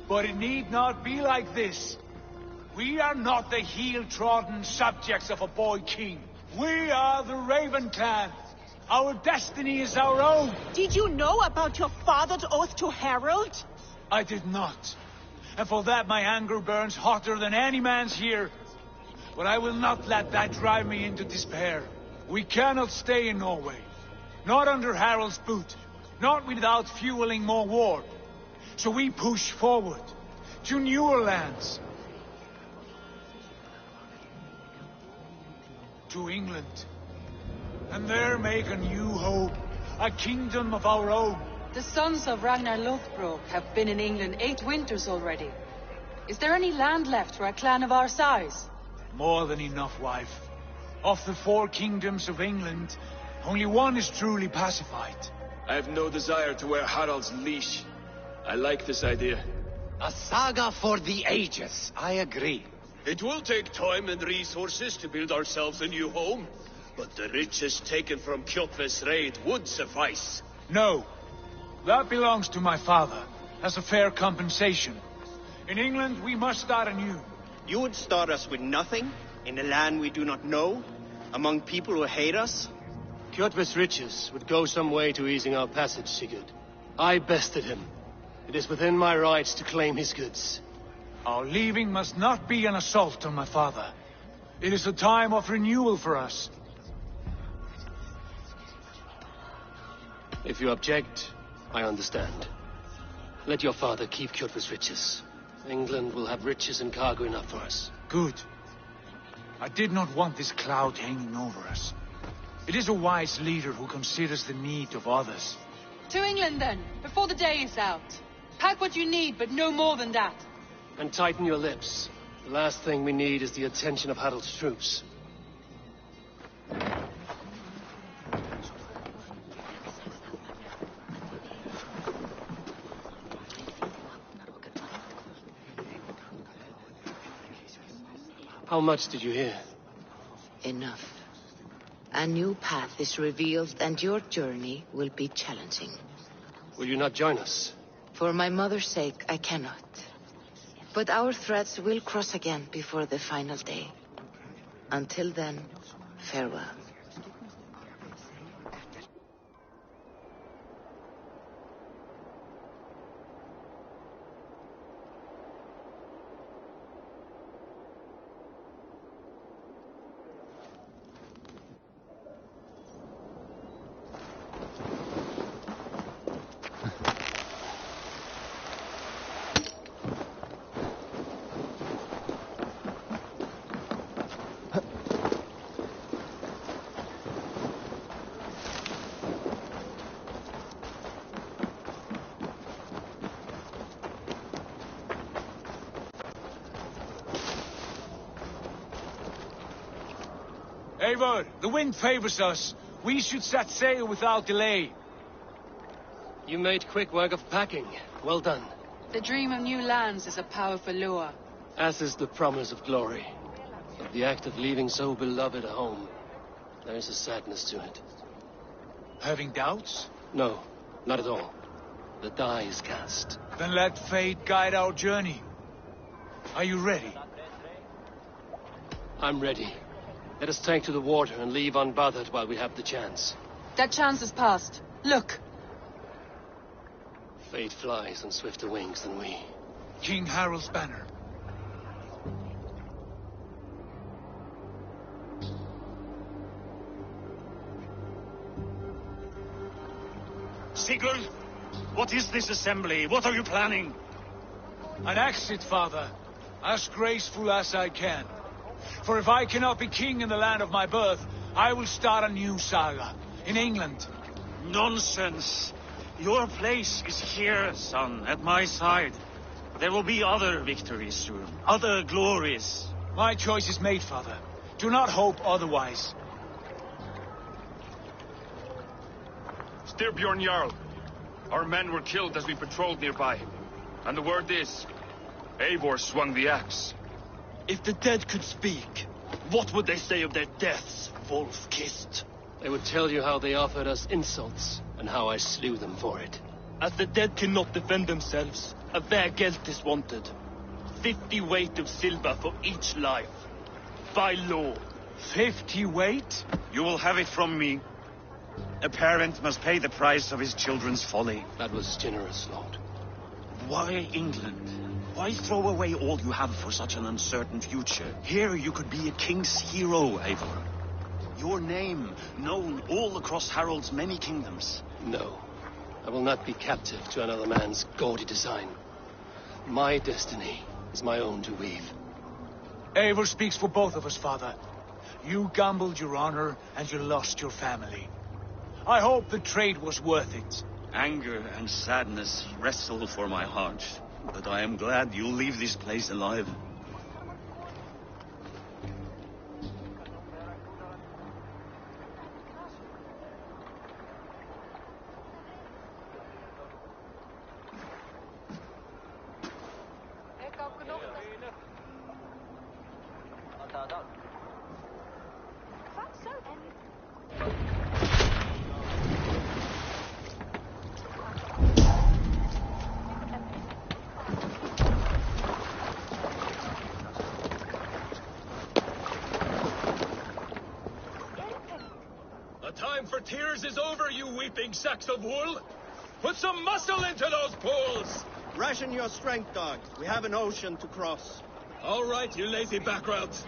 [SPEAKER 4] But it need not be like this. We are not the heel-trodden subjects of a boy king. We are the Raven clan. Our destiny is our own.
[SPEAKER 17] Did you know about your father's oath to Harold?
[SPEAKER 4] I did not. And for that my anger burns hotter than any man's here. But I will not let that drive me into despair. We cannot stay in Norway. Not under Harald's boot. Not without fueling more war. So we push forward to newer lands. To England. And there make a new home. A kingdom of our own.
[SPEAKER 18] The sons of Ragnar Lothbrok have been in England 8 winters already. Is there any land left for a clan of our size?
[SPEAKER 4] More than enough, wife. Of the 4 kingdoms of England, only one is truly pacified.
[SPEAKER 6] I have no desire to wear Harald's leash. I like this idea.
[SPEAKER 16] A saga for the ages, I agree.
[SPEAKER 19] It will take time and resources to build ourselves a new home, but the riches taken from Kjotve's raid would suffice.
[SPEAKER 4] No. That belongs to my father, as a fair compensation. In England, we must start anew.
[SPEAKER 10] You would start us with nothing, in a land we do not know, among people who hate us?
[SPEAKER 13] Kjotve's riches would go some way to easing our passage, Sigurd. I bested him. It is within my rights to claim his goods.
[SPEAKER 4] Our leaving must not be an assault on my father. It is a time of renewal for us.
[SPEAKER 13] If you object, I understand. Let your father keep Kjotve's riches. England will have riches and cargo enough for us.
[SPEAKER 4] Good. I did not want this cloud hanging over us. It is a wise leader who considers the need of others.
[SPEAKER 18] To England then, before the day is out. Pack what you need, but no more than that.
[SPEAKER 13] And tighten your lips. The last thing we need is the attention of Harald's troops. How much did you hear?
[SPEAKER 20] Enough. A new path is revealed, and your journey will be challenging.
[SPEAKER 13] Will you not join us?
[SPEAKER 20] For my mother's sake, I cannot. But our threads will cross again before the final day. Until then, farewell.
[SPEAKER 4] Eivor, the wind favors us. We should set sail without delay.
[SPEAKER 13] You made quick work of packing. Well done.
[SPEAKER 18] The dream of new lands is a powerful lure.
[SPEAKER 13] As is the promise of glory. But the act of leaving so beloved a home, there is a sadness to it.
[SPEAKER 4] Having doubts?
[SPEAKER 13] No, not at all. The die is cast.
[SPEAKER 4] Then let fate guide our journey. Are you ready?
[SPEAKER 13] I'm ready. Let us take to the water and leave unbothered while we have the chance.
[SPEAKER 18] That chance is past. Look.
[SPEAKER 13] Fate flies on swifter wings than we.
[SPEAKER 4] King Harald's banner.
[SPEAKER 14] Sigurd, what is this assembly? What are you planning?
[SPEAKER 4] An exit, father. As graceful as I can. For if I cannot be king in the land of my birth, I will start a new saga in England.
[SPEAKER 14] Nonsense. Your place is here, son, at my side. There will be other victories soon, other glories.
[SPEAKER 4] My choice is made, father. Do not hope otherwise.
[SPEAKER 6] Styrbjorn Jarl. Our men were killed as we patrolled nearby. And the word is, Eivor swung the axe.
[SPEAKER 13] If the dead could speak, what would they say of their deaths, wolf-kissed? They would tell you how they offered us insults, and how I slew them for it.
[SPEAKER 8] As the dead cannot defend themselves, a vergelt is wanted. 50 weight of silver for each life. By law.
[SPEAKER 4] 50 weight?
[SPEAKER 14] You will have it from me. A parent must pay the price of his children's folly.
[SPEAKER 13] That was generous, Lord.
[SPEAKER 14] Why England? Why throw away all you have for such an uncertain future? Here you could be a king's hero, Eivor. Your name known all across Harold's many kingdoms.
[SPEAKER 13] No. I will not be captive to another man's gaudy design. My destiny is my own to weave.
[SPEAKER 4] Eivor speaks for both of us, father. You gambled your honor, and you lost your family. I hope the trade was worth it.
[SPEAKER 14] Anger and sadness wrestle for my heart, but I am glad you'll leave this place alive.
[SPEAKER 19] Tears is over, you weeping sacks of wool! Put some muscle into those pulls!
[SPEAKER 10] Ration your strength, dog. We have an ocean to cross.
[SPEAKER 19] All right, you lazy backroutes.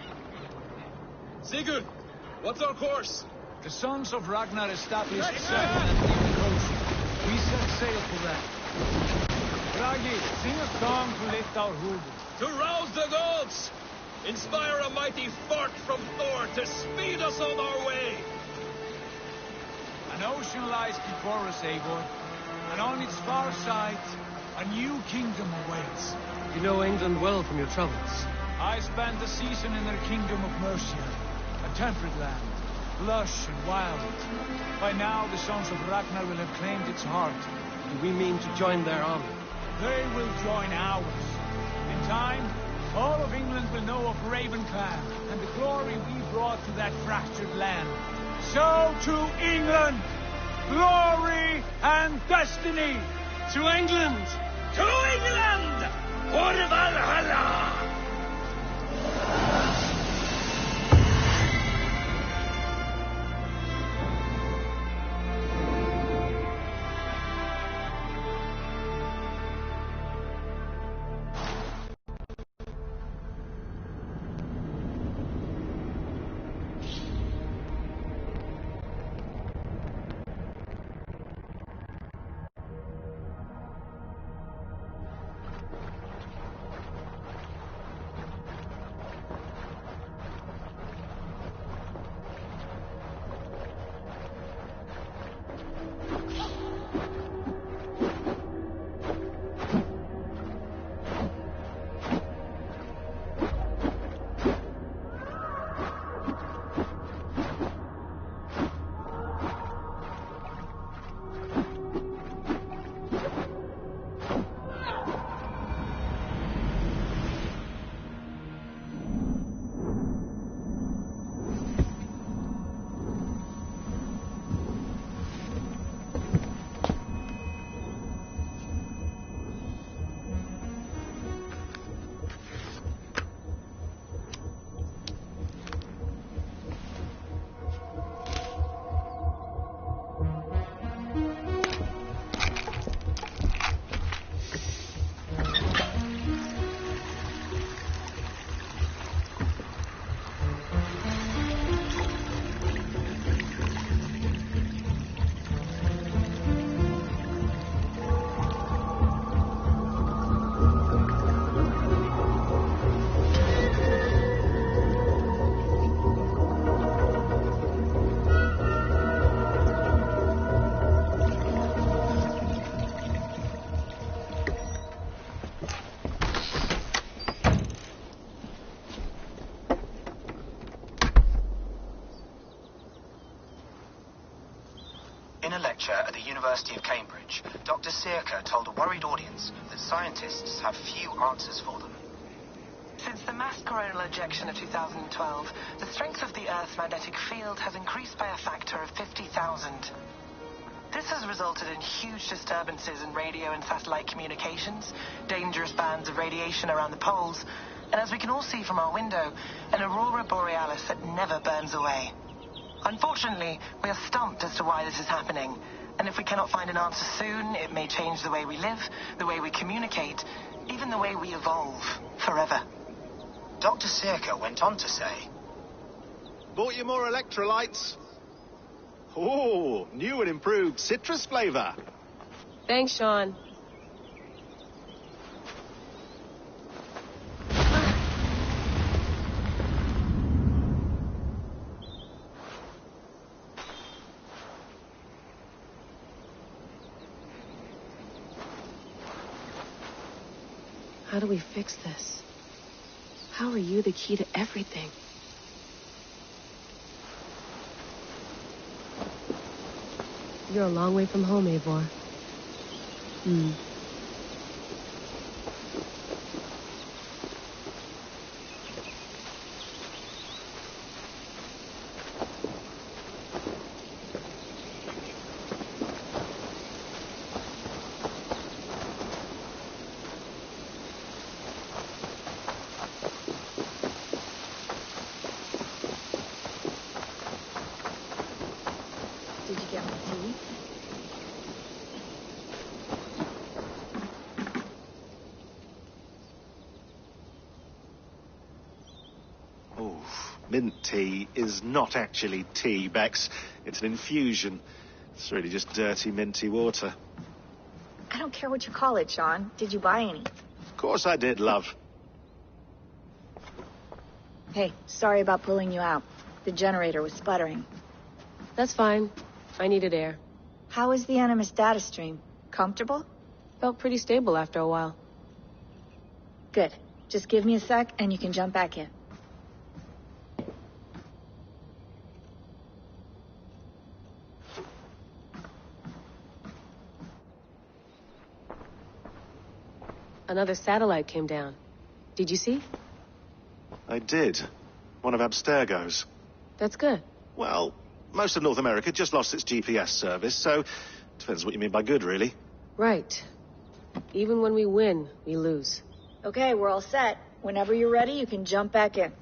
[SPEAKER 19] Sigurd, what's our course?
[SPEAKER 4] The sons of Ragnar established settlement in the coast. We set sail for that. Ragi, sing a song to lift our hood.
[SPEAKER 19] To rouse the gods! Inspire a mighty fart from Thor to speed us on our way!
[SPEAKER 4] An ocean lies before us, Eivor, and on its far side, a new kingdom awaits.
[SPEAKER 13] You know England well from your travels.
[SPEAKER 4] I spent a season in their kingdom of Mercia, a temperate land, lush and wild. By now, the sons of Ragnar will have claimed its heart.
[SPEAKER 13] Do we mean to join their army?
[SPEAKER 4] They will join ours. In time, all of England will know of Ravenclan and the glory we brought to that fractured land. So to England, glory and destiny.
[SPEAKER 13] To England!
[SPEAKER 19] To England! For Valhalla!
[SPEAKER 21] a lecture at the University of Cambridge, Dr. Sirka told a worried audience that scientists have few answers for them.
[SPEAKER 22] Since the mass coronal ejection of 2012, the strength of the Earth's magnetic field has increased by a factor of 50,000. This has resulted in huge disturbances in radio and satellite communications, dangerous bands of radiation around the poles, and as we can all see from our window, an aurora borealis that never burns away. Unfortunately, we are stumped as to why this is happening, and if we cannot find an answer soon, it may change the way we live, the way we communicate, even the way we evolve forever.
[SPEAKER 21] Dr. Sirka went on to say,
[SPEAKER 23] Bought you more electrolytes? Oh, new and improved citrus flavor.
[SPEAKER 24] Thanks, Sean. How do we fix this? How are you the key to everything? You're a long way from home, Eivor.
[SPEAKER 5] Did you get my tea?
[SPEAKER 23] Oh, mint tea is not actually tea, Bex. It's an infusion. It's really just dirty, minty water.
[SPEAKER 5] I don't care what you call it, Sean. Did you buy any?
[SPEAKER 23] Of course I did, love.
[SPEAKER 5] Hey, sorry about pulling you out. The generator was sputtering.
[SPEAKER 24] That's fine. I needed air.
[SPEAKER 5] How is the Animus data stream? Comfortable?
[SPEAKER 24] Felt pretty stable after a while.
[SPEAKER 5] Good. Just give me a sec and you can jump back in.
[SPEAKER 24] Another satellite came down. Did you see?
[SPEAKER 23] I did. One of Abstergo's.
[SPEAKER 24] That's good.
[SPEAKER 23] Well, most of North America just lost its GPS service, so depends what you mean by good, really.
[SPEAKER 24] Right. Even when we win, we lose.
[SPEAKER 5] Okay, we're all set. Whenever you're ready, you can jump back in.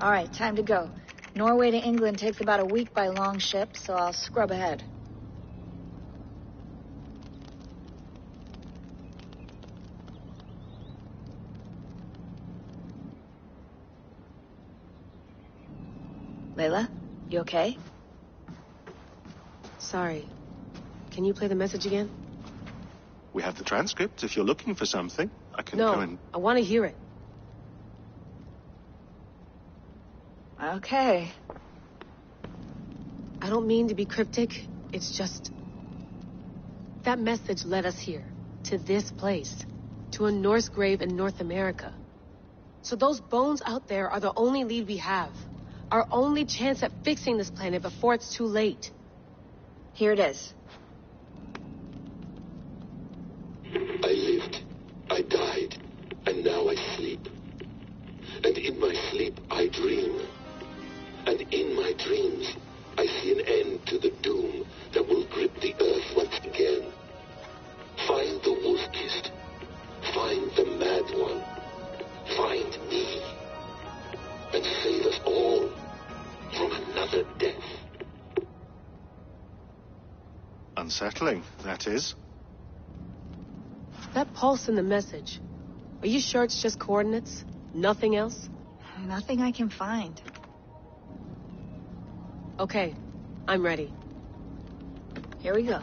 [SPEAKER 5] All right, time to go. Norway to England takes about a week by long ship, so I'll scrub ahead. Layla, you okay?
[SPEAKER 24] Sorry. Can you play the message again?
[SPEAKER 23] We have the transcript. If you're looking for something, I can
[SPEAKER 24] No,
[SPEAKER 23] go and...
[SPEAKER 24] I want to hear it.
[SPEAKER 5] Okay.
[SPEAKER 24] I don't mean to be cryptic. It's just... that message led us here. To this place. To a Norse grave in North America. So those bones out there are the only lead we have. Our only chance at fixing this planet before it's too late.
[SPEAKER 5] Here it is.
[SPEAKER 25] I lived, I died, and now I sleep. And in my sleep I dream. And in my dreams I see an end to the doom that will grip the earth once again. Find the wolf-kissed. Find the mad one. Find me. And save us all from another death.
[SPEAKER 23] Unsettling, that is.
[SPEAKER 24] That pulse in the message. Are you sure it's just coordinates? Nothing else?
[SPEAKER 5] Nothing I can find.
[SPEAKER 24] Okay, I'm ready.
[SPEAKER 5] Here we go.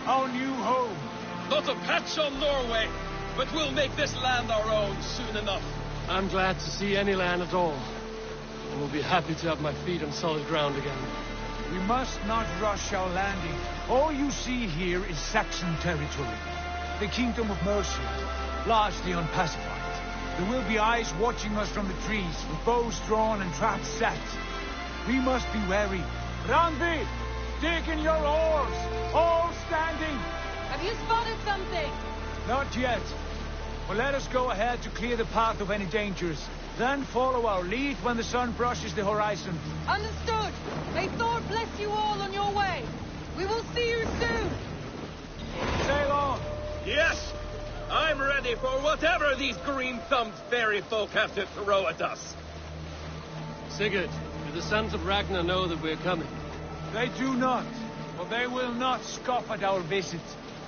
[SPEAKER 4] our new home.
[SPEAKER 6] Not a patch on Norway, but we'll make this land our own soon enough.
[SPEAKER 13] I'm glad to see any land at all. And will be happy to have my feet on solid ground again.
[SPEAKER 4] We must not rush our landing. All you see here is Saxon territory. The Kingdom of Mercia, largely unpacified. There will be eyes watching us from the trees, with bows drawn and traps set. We must be wary. Randvi, dig in your oars, all standing.
[SPEAKER 18] Have you spotted something?
[SPEAKER 4] Not yet. But let us go ahead to clear the path of any dangers. Then follow our lead when the sun brushes the horizon.
[SPEAKER 18] Understood. May Thor bless you all on your way. We will see you soon.
[SPEAKER 4] Sail on.
[SPEAKER 6] Yes! I'm ready for whatever these green-thumbed fairy folk have to throw at us.
[SPEAKER 13] Sigurd, do the sons of Ragnar know that we're coming?
[SPEAKER 4] They do not, but they will not scoff at our visit.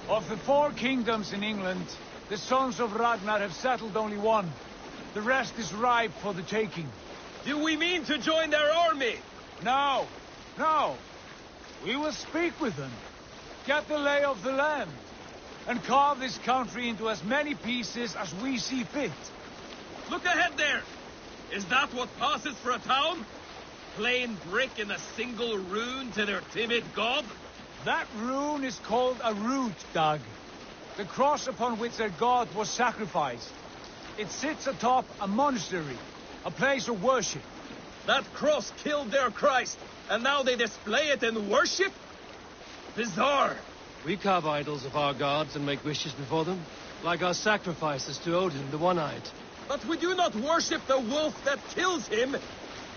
[SPEAKER 4] Of the 4 kingdoms in England, the sons of Ragnar have settled only one. The rest is ripe for the taking.
[SPEAKER 6] Do we mean to join their army?
[SPEAKER 4] No, no. We will speak with them, get the lay of the land, and carve this country into as many pieces as we see fit.
[SPEAKER 6] Look ahead there! Is that what passes for a town? Plain brick and a single rune to their timid god?
[SPEAKER 4] That rune is called a root, Dag. The cross upon which their god was sacrificed. It sits atop a monastery, a place of worship.
[SPEAKER 6] That cross killed their Christ, and now they display it in worship? Bizarre.
[SPEAKER 13] We carve idols of our gods and make wishes before them, like our sacrifices to Odin, the One-Eyed.
[SPEAKER 6] But we do not worship the wolf that kills him.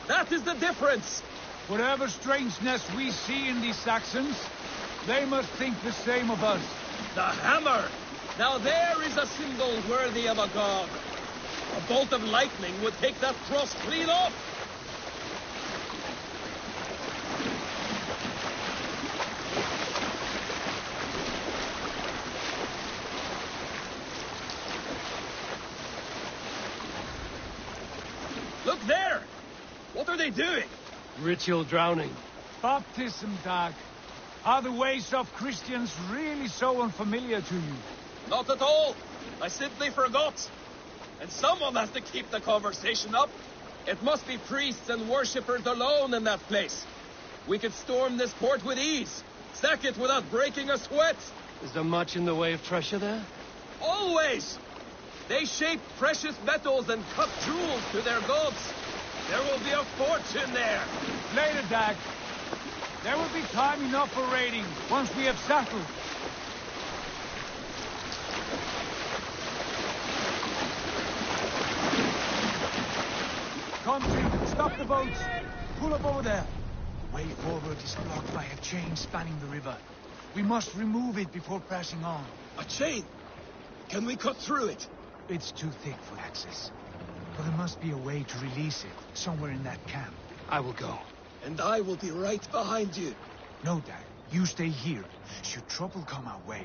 [SPEAKER 6] That is the difference.
[SPEAKER 4] Whatever strangeness we see in these Saxons, they must think the same of us.
[SPEAKER 6] The hammer! Now there is a symbol worthy of a god. A bolt of lightning would take that cross clean off. Look there! What are they doing?
[SPEAKER 13] Ritual drowning.
[SPEAKER 4] Baptism, Dag. Are the ways of Christians really so unfamiliar to you?
[SPEAKER 6] Not at all. I simply forgot. And someone has to keep the conversation up. It must be priests and worshippers alone in that place. We could storm this port with ease. Sack it without breaking a sweat.
[SPEAKER 13] Is there much in the way of treasure there?
[SPEAKER 6] Always! They shape precious metals and cut jewels to their gods. There will be a fortune there.
[SPEAKER 4] Later, Dag. There will be time enough for raiding once we have settled. Come, stop the boats. Pull up over there. The way forward is blocked by a chain spanning the river. We must remove it before pressing on.
[SPEAKER 6] A chain? Can we cut through it?
[SPEAKER 4] It's too thick for access. But there must be a way to release it, somewhere in that camp.
[SPEAKER 13] I will go.
[SPEAKER 6] And I will be right behind you.
[SPEAKER 4] No, Dad. You stay here. Should trouble come our way,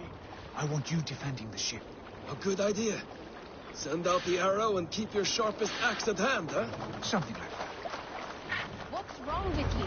[SPEAKER 4] I want you defending the ship.
[SPEAKER 6] A good idea. Send out the arrow and keep your sharpest axe at hand, huh?
[SPEAKER 4] Something like that.
[SPEAKER 18] What's wrong with you?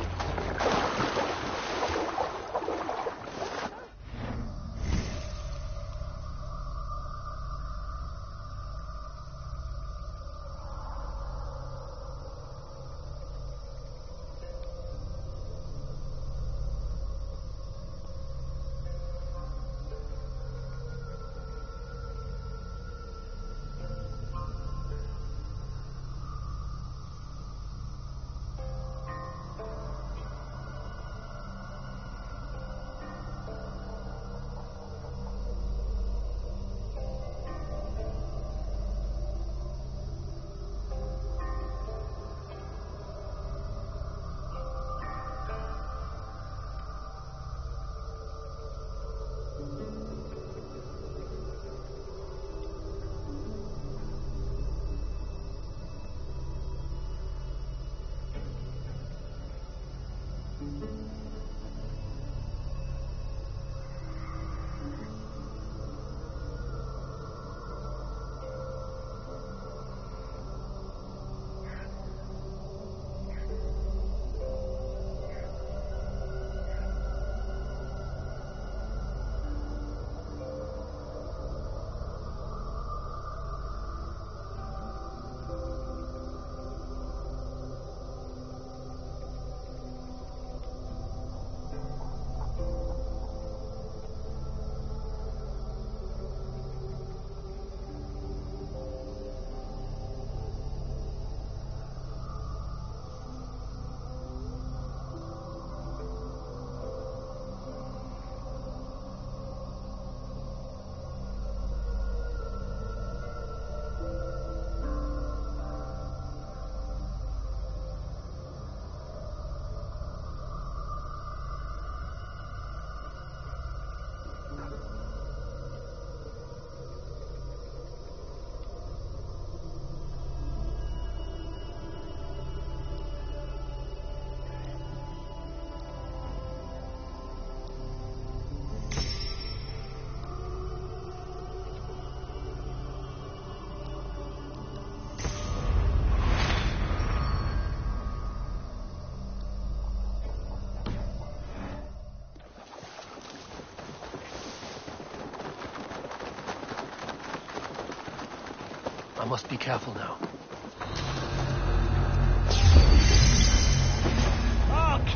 [SPEAKER 13] must be careful now.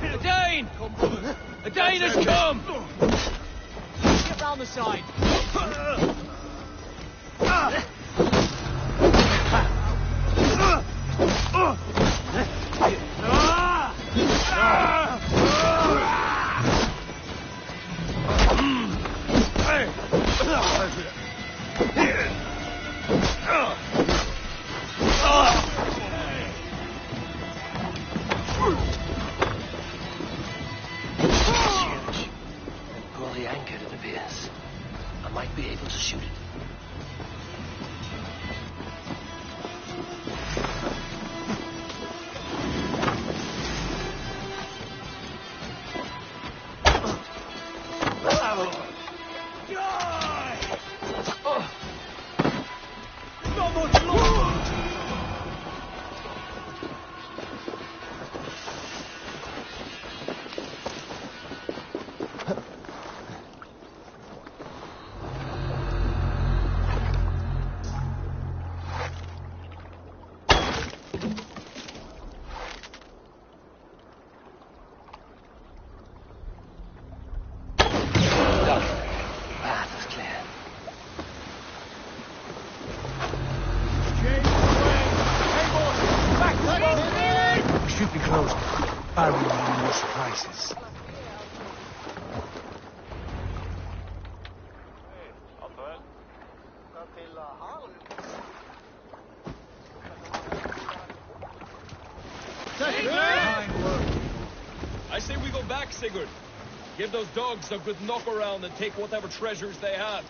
[SPEAKER 4] A Dane! A Dane has come! Get round the side.
[SPEAKER 13] Poorly anchored, it appears. I might be able to shoot it.
[SPEAKER 4] Should be closed. Barry will have more surprises.
[SPEAKER 6] I say we go back, Sigurd. Give those dogs a good knock around and take whatever treasures they have.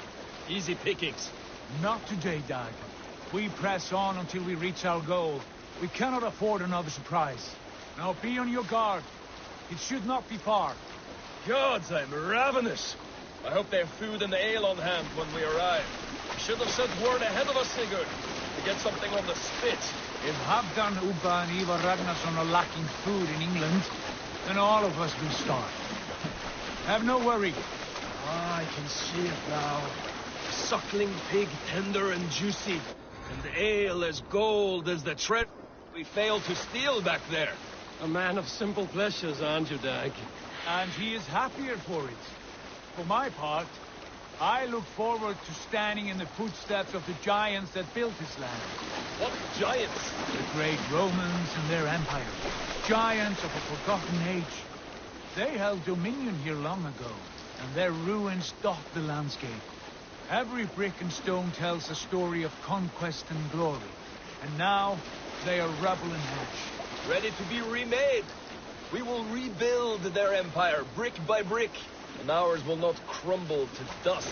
[SPEAKER 6] Easy pickings.
[SPEAKER 4] Not today, Dag. We press on until we reach our goal. We cannot afford another surprise. Now be on your guard. It should not be far.
[SPEAKER 6] Gods, I'm ravenous. I hope they have food and ale on hand when we arrive. We should have sent word ahead of us, Sigurd, to get something on the spit.
[SPEAKER 4] If Halfdan, Ubba, and Ivar Ragnarsson are lacking food in England, then all of us will starve. Have no worry.
[SPEAKER 6] I can see it now. A suckling pig, tender and juicy, and ale as gold as the treasure we failed to steal back there.
[SPEAKER 13] A man of simple pleasures, aren't you, Dag?
[SPEAKER 4] And he is happier for it. For my part, I look forward to standing in the footsteps of the giants that built this land.
[SPEAKER 6] What giants?
[SPEAKER 4] The great Romans and their empire. Giants of a forgotten age. They held dominion here long ago, and their ruins dot the landscape. Every brick and stone tells a story of conquest and glory. And now, they are rubble and ash.
[SPEAKER 6] Ready to be remade. We will rebuild their empire, brick by brick, and ours will not crumble to dust.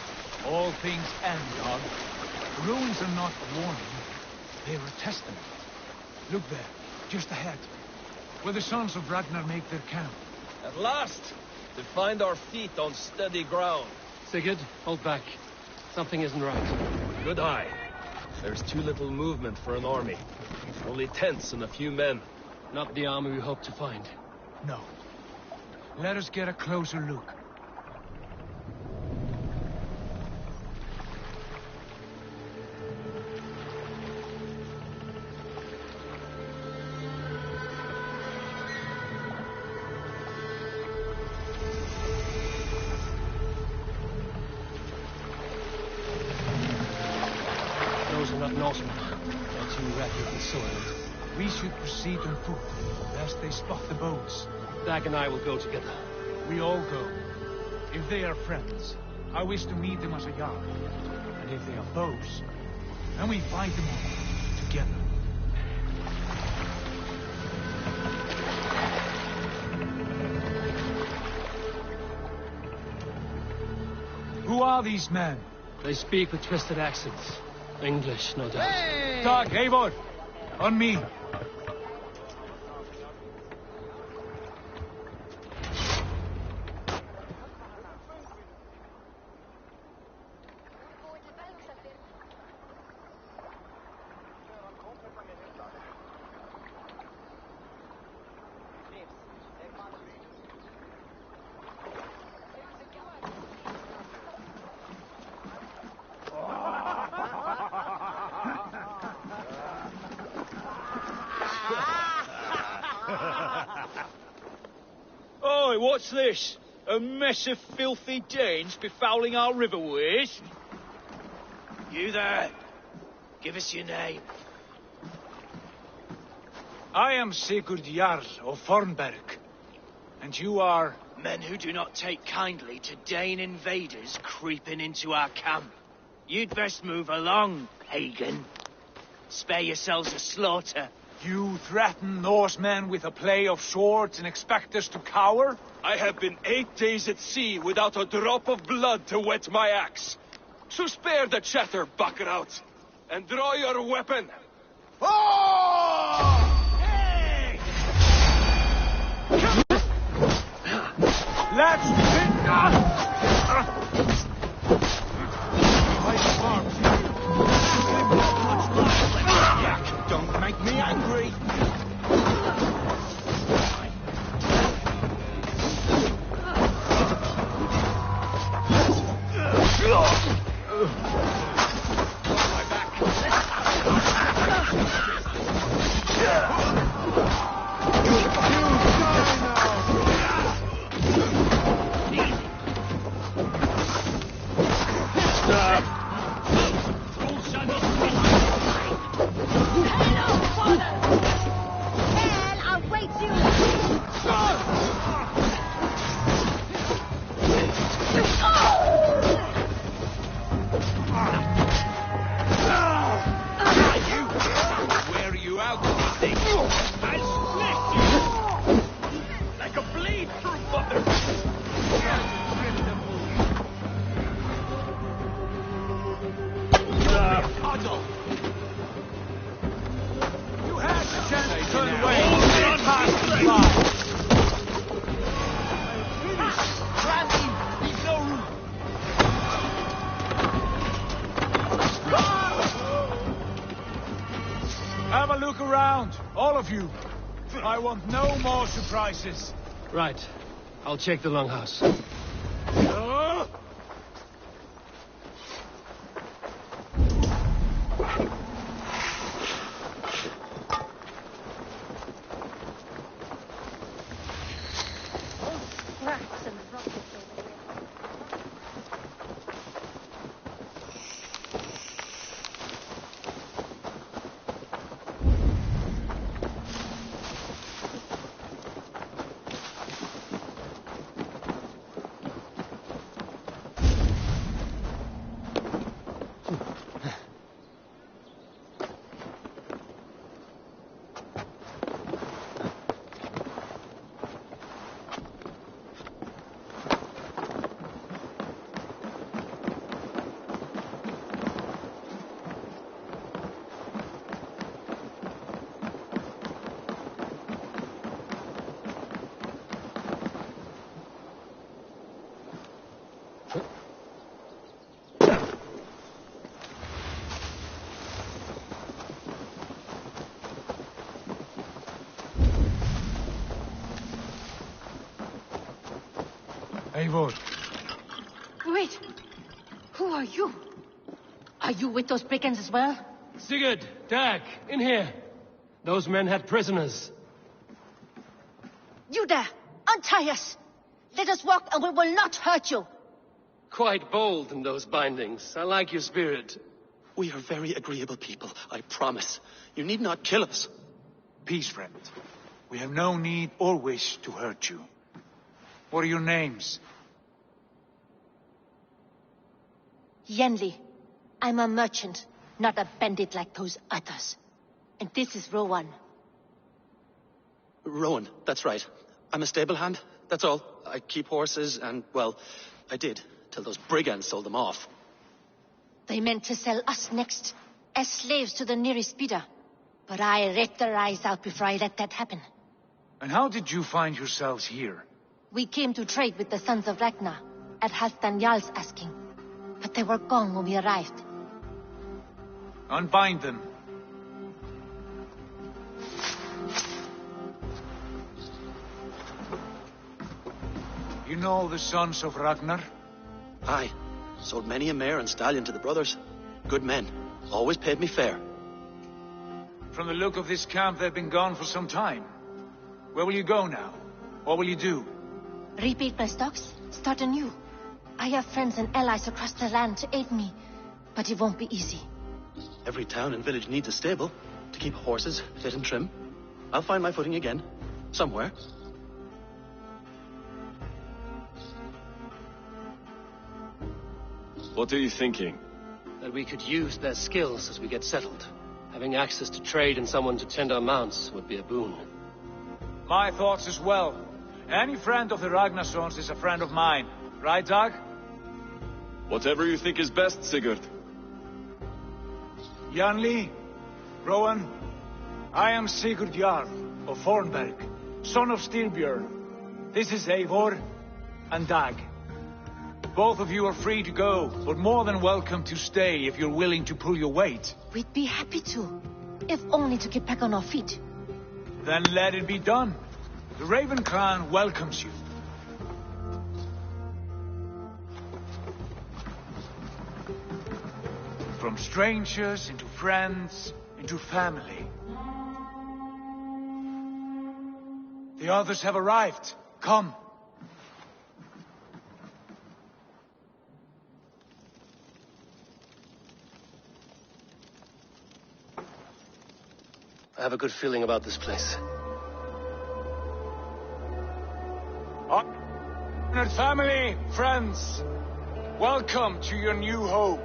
[SPEAKER 4] All things end, Dog. The ruins are not a warning. They are a testament. Look there, just ahead, where the sons of Ragnar make their camp.
[SPEAKER 6] At last, to find our feet on steady ground.
[SPEAKER 13] Sigurd, hold back. Something isn't right.
[SPEAKER 6] Good eye. There's too little movement for an army. Only tents and a few men.
[SPEAKER 13] Not the army we hope to find.
[SPEAKER 4] No. Let us get a closer look.
[SPEAKER 13] Those are not Norsemen. They're too ragged and soiled.
[SPEAKER 4] We should proceed on foot, lest they spot the boats.
[SPEAKER 13] Dag and I will go together.
[SPEAKER 4] We all go. If they are friends, I wish to meet them as a yard. And if they are foes, then we fight them all together. Who are these men?
[SPEAKER 13] They speak with twisted accents. English, no doubt.
[SPEAKER 4] Hey! Dag, Eivor! On me!
[SPEAKER 8] What's this? A mess of filthy Danes befouling our riverways?
[SPEAKER 2] You there. Give us your name.
[SPEAKER 4] I am Sigurd Jarl of Fornberg. And you are...
[SPEAKER 2] Men who do not take kindly to Dane invaders creeping into our camp. You'd best move along, pagan. Spare yourselves a slaughter.
[SPEAKER 4] You threaten Norsemen with a play of swords and expect us to cower?
[SPEAKER 6] I have been 8 days at sea without a drop of blood to wet my axe. So spare the chatter, Buckerout, and draw your weapon.
[SPEAKER 4] Oh! Hey! Let's don't make me angry. Have a look around, all of you. I want no more surprises.
[SPEAKER 13] Right. I'll check the longhouse.
[SPEAKER 4] Eivor.
[SPEAKER 18] Wait. Who are you? Are you with those brigands as well?
[SPEAKER 13] Sigurd, Dag, in here. Those men had prisoners.
[SPEAKER 17] You there! Untie us! Let us walk and we will not hurt you!
[SPEAKER 13] Quite bold in those bindings. I like your spirit.
[SPEAKER 7] We are very agreeable people, I promise. You need not kill us.
[SPEAKER 4] Peace, friend. We have no need or wish to hurt you. What are your names?
[SPEAKER 17] Yenli. I'm a merchant, not a bandit like those others. And this is Rowan.
[SPEAKER 7] Rowan, that's right. I'm a stable hand, that's all. I keep horses and, well, I did, till those brigands sold them off.
[SPEAKER 17] They meant to sell us next, as slaves to the nearest bidder. But I ripped their eyes out before I let that happen.
[SPEAKER 4] And how did you find yourselves here?
[SPEAKER 17] We came to trade with the Sons of Ragnar, at Halfdan Jarl's asking. But they were gone when we arrived.
[SPEAKER 4] Unbind them. You know the Sons of Ragnar?
[SPEAKER 7] Aye. Sold many a mare and stallion to the brothers. Good men. Always paid me fair.
[SPEAKER 4] From the look of this camp, they've been gone for some time. Where will you go now? What will you do?
[SPEAKER 17] Rebuild my stocks, start anew. I have friends and allies across the land to aid me, but it won't be easy.
[SPEAKER 7] Every town and village needs a stable to keep horses fit and trim. I'll find my footing again, somewhere.
[SPEAKER 1] What are you thinking?
[SPEAKER 13] That we could use their skills as we get settled. Having access to trade and someone to tend our mounts would be a boon.
[SPEAKER 4] My thoughts as well. Any friend of the Ragnarsons is a friend of mine. Right, Dag?
[SPEAKER 1] Whatever you think is best, Sigurd.
[SPEAKER 4] Janli, Rowan, I am Sigurd Jarl of Fornberg, son of Styrbjörn. This is Eivor and Dag. Both of you are free to go, but more than welcome to stay if you're willing to pull your weight.
[SPEAKER 17] We'd be happy to, if only to get back on our feet.
[SPEAKER 4] Then let it be done. The Raven clan welcomes you. From strangers into friends, into family. The others have arrived. Come.
[SPEAKER 13] I have a good feeling about this place.
[SPEAKER 4] Honored family, friends, welcome to your new home.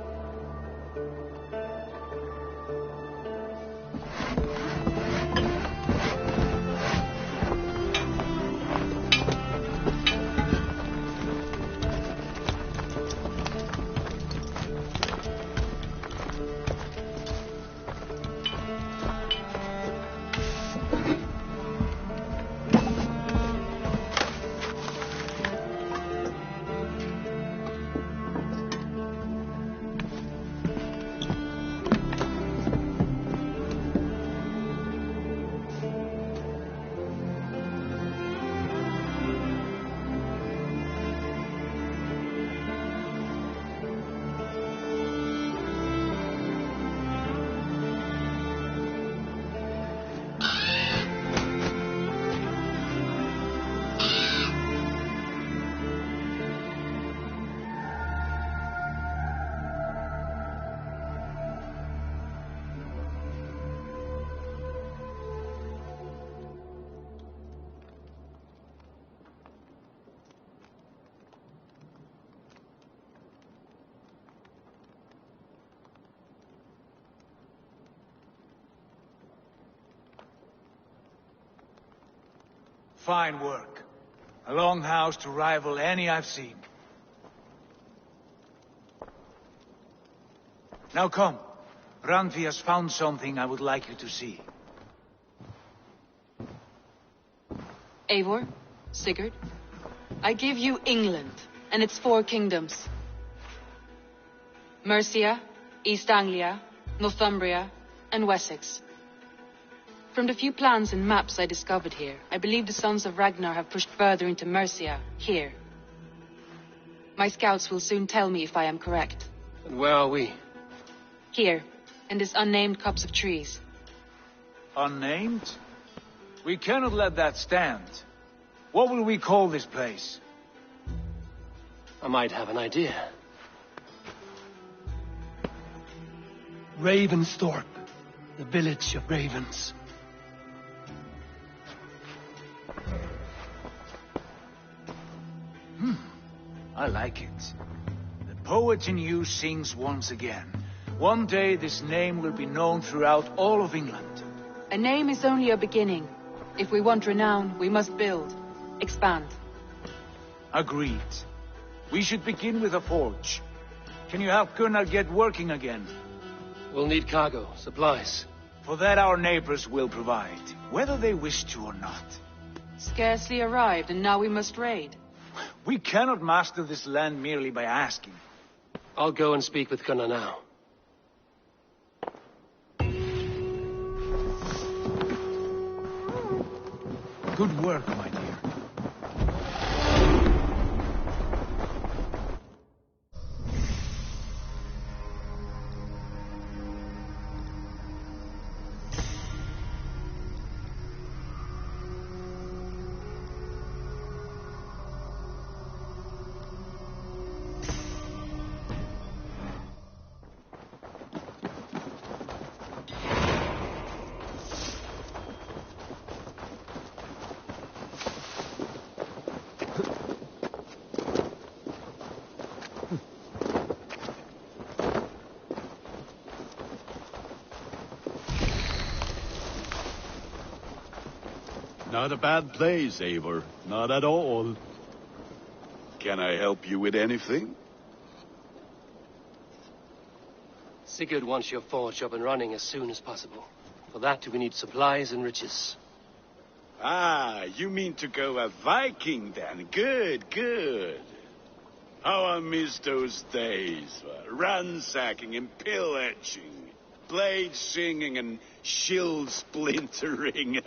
[SPEAKER 4] Fine work. A longhouse to rival any I've seen. Now come. Randvi has found something I would like you to see.
[SPEAKER 18] Eivor, Sigurd, I give you England and its 4 kingdoms. Mercia, East Anglia, Northumbria, and Wessex. From the few plans and maps I discovered here, I believe the Sons of Ragnar have pushed further into Mercia, here. My scouts will soon tell me if I am correct.
[SPEAKER 13] And where are we?
[SPEAKER 18] Here, in this unnamed copse of trees.
[SPEAKER 4] Unnamed? We cannot let that stand. What will we call this place?
[SPEAKER 13] I might have an idea.
[SPEAKER 3] Ravensthorpe, the village of ravens.
[SPEAKER 4] I like it. The poet in you sings once again. One day this name will be known throughout all of England.
[SPEAKER 18] A name is only a beginning. If we want renown, we must build, expand.
[SPEAKER 4] Agreed. We should begin with a forge. Can you help Gunnar get working again?
[SPEAKER 13] We'll need cargo, supplies.
[SPEAKER 4] For that our neighbors will provide, whether they wish to or not.
[SPEAKER 18] Scarcely arrived, and now we must raid.
[SPEAKER 4] We cannot master this land merely by asking.
[SPEAKER 13] I'll go and speak with Gunnar now.
[SPEAKER 4] Good work, my dear.
[SPEAKER 9] Not a bad place, Eivor. Not at all. Can I help you with anything?
[SPEAKER 13] Sigurd wants your forge up and running as soon as possible. For that, we need supplies and riches.
[SPEAKER 9] Ah, you mean to go a Viking then? Good, good. How I miss those days. Ransacking and pillaging. Blade singing and shield splintering.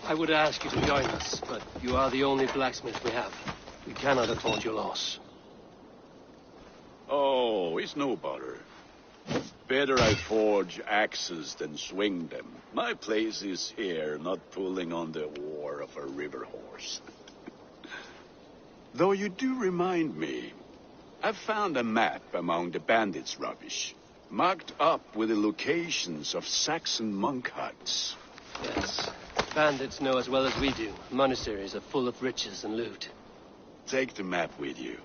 [SPEAKER 13] I would ask you to join us, but you are the only blacksmith we have. We cannot afford your loss.
[SPEAKER 9] Oh, it's no bother. Better I forge axes than swing them. My place is here, not pulling on the oar of a river horse. Though you do remind me, I found a map among the bandits' rubbish, marked up with the locations of Saxon monk huts.
[SPEAKER 13] Yes, bandits know as well as we do. Monasteries are full of riches and loot.
[SPEAKER 9] Take the map with you,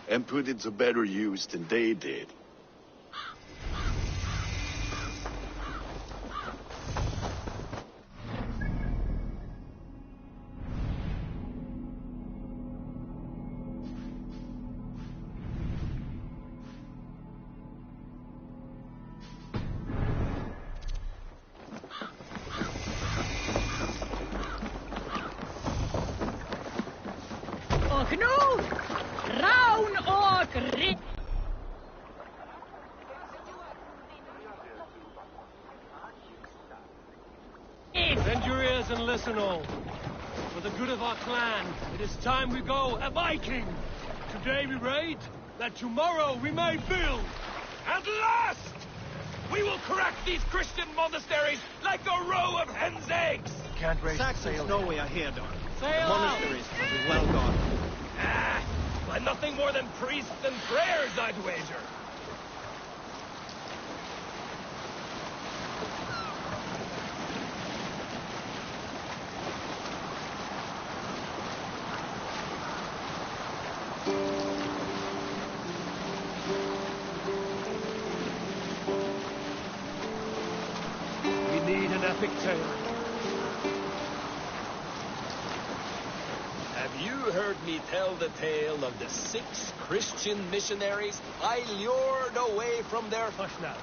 [SPEAKER 9] and put it to better use than they did.
[SPEAKER 13] Bend your ears and listen all. For the good of our clan, it is time we go a Viking. Today we raid, that tomorrow we may build.
[SPEAKER 6] At last! We will crack these Christian monasteries like a row of hen's eggs!
[SPEAKER 3] Can't raise
[SPEAKER 10] Saxons know we are here, Don.
[SPEAKER 6] Sail
[SPEAKER 10] Monasteries will be well guarded.
[SPEAKER 6] By nothing more than priests and prayers, I'd wager.
[SPEAKER 13] We need an epic tale.
[SPEAKER 6] Have you heard me tell the tale of the 6 Christian missionaries I lured away from their...
[SPEAKER 13] Hush now.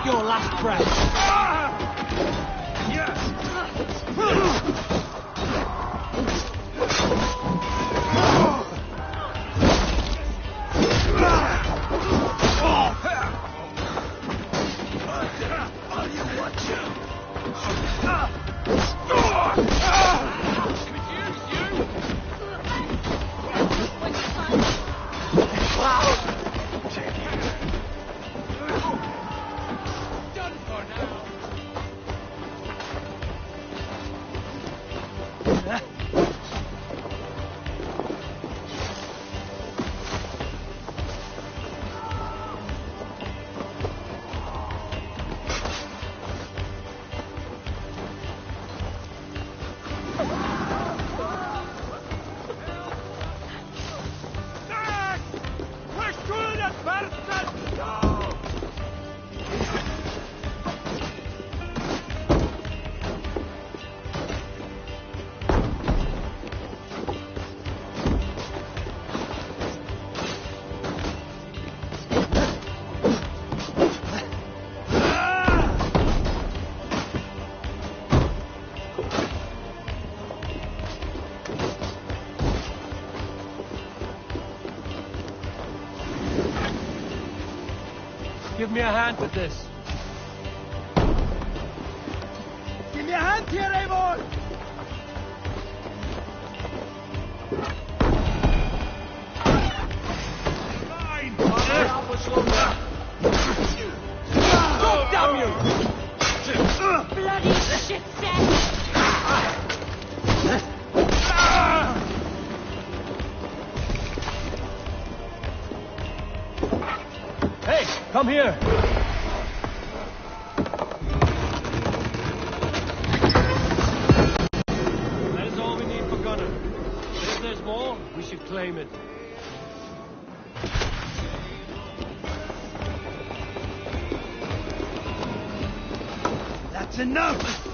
[SPEAKER 2] Your last breath.
[SPEAKER 13] Give me a hand with this.
[SPEAKER 3] Give
[SPEAKER 4] me a hand here, Eivor! Go, damn you!
[SPEAKER 17] Bloody shit sack!
[SPEAKER 3] Hey, come here! That is all we need for Gunner. But if there's more, we should claim it.
[SPEAKER 4] That's enough!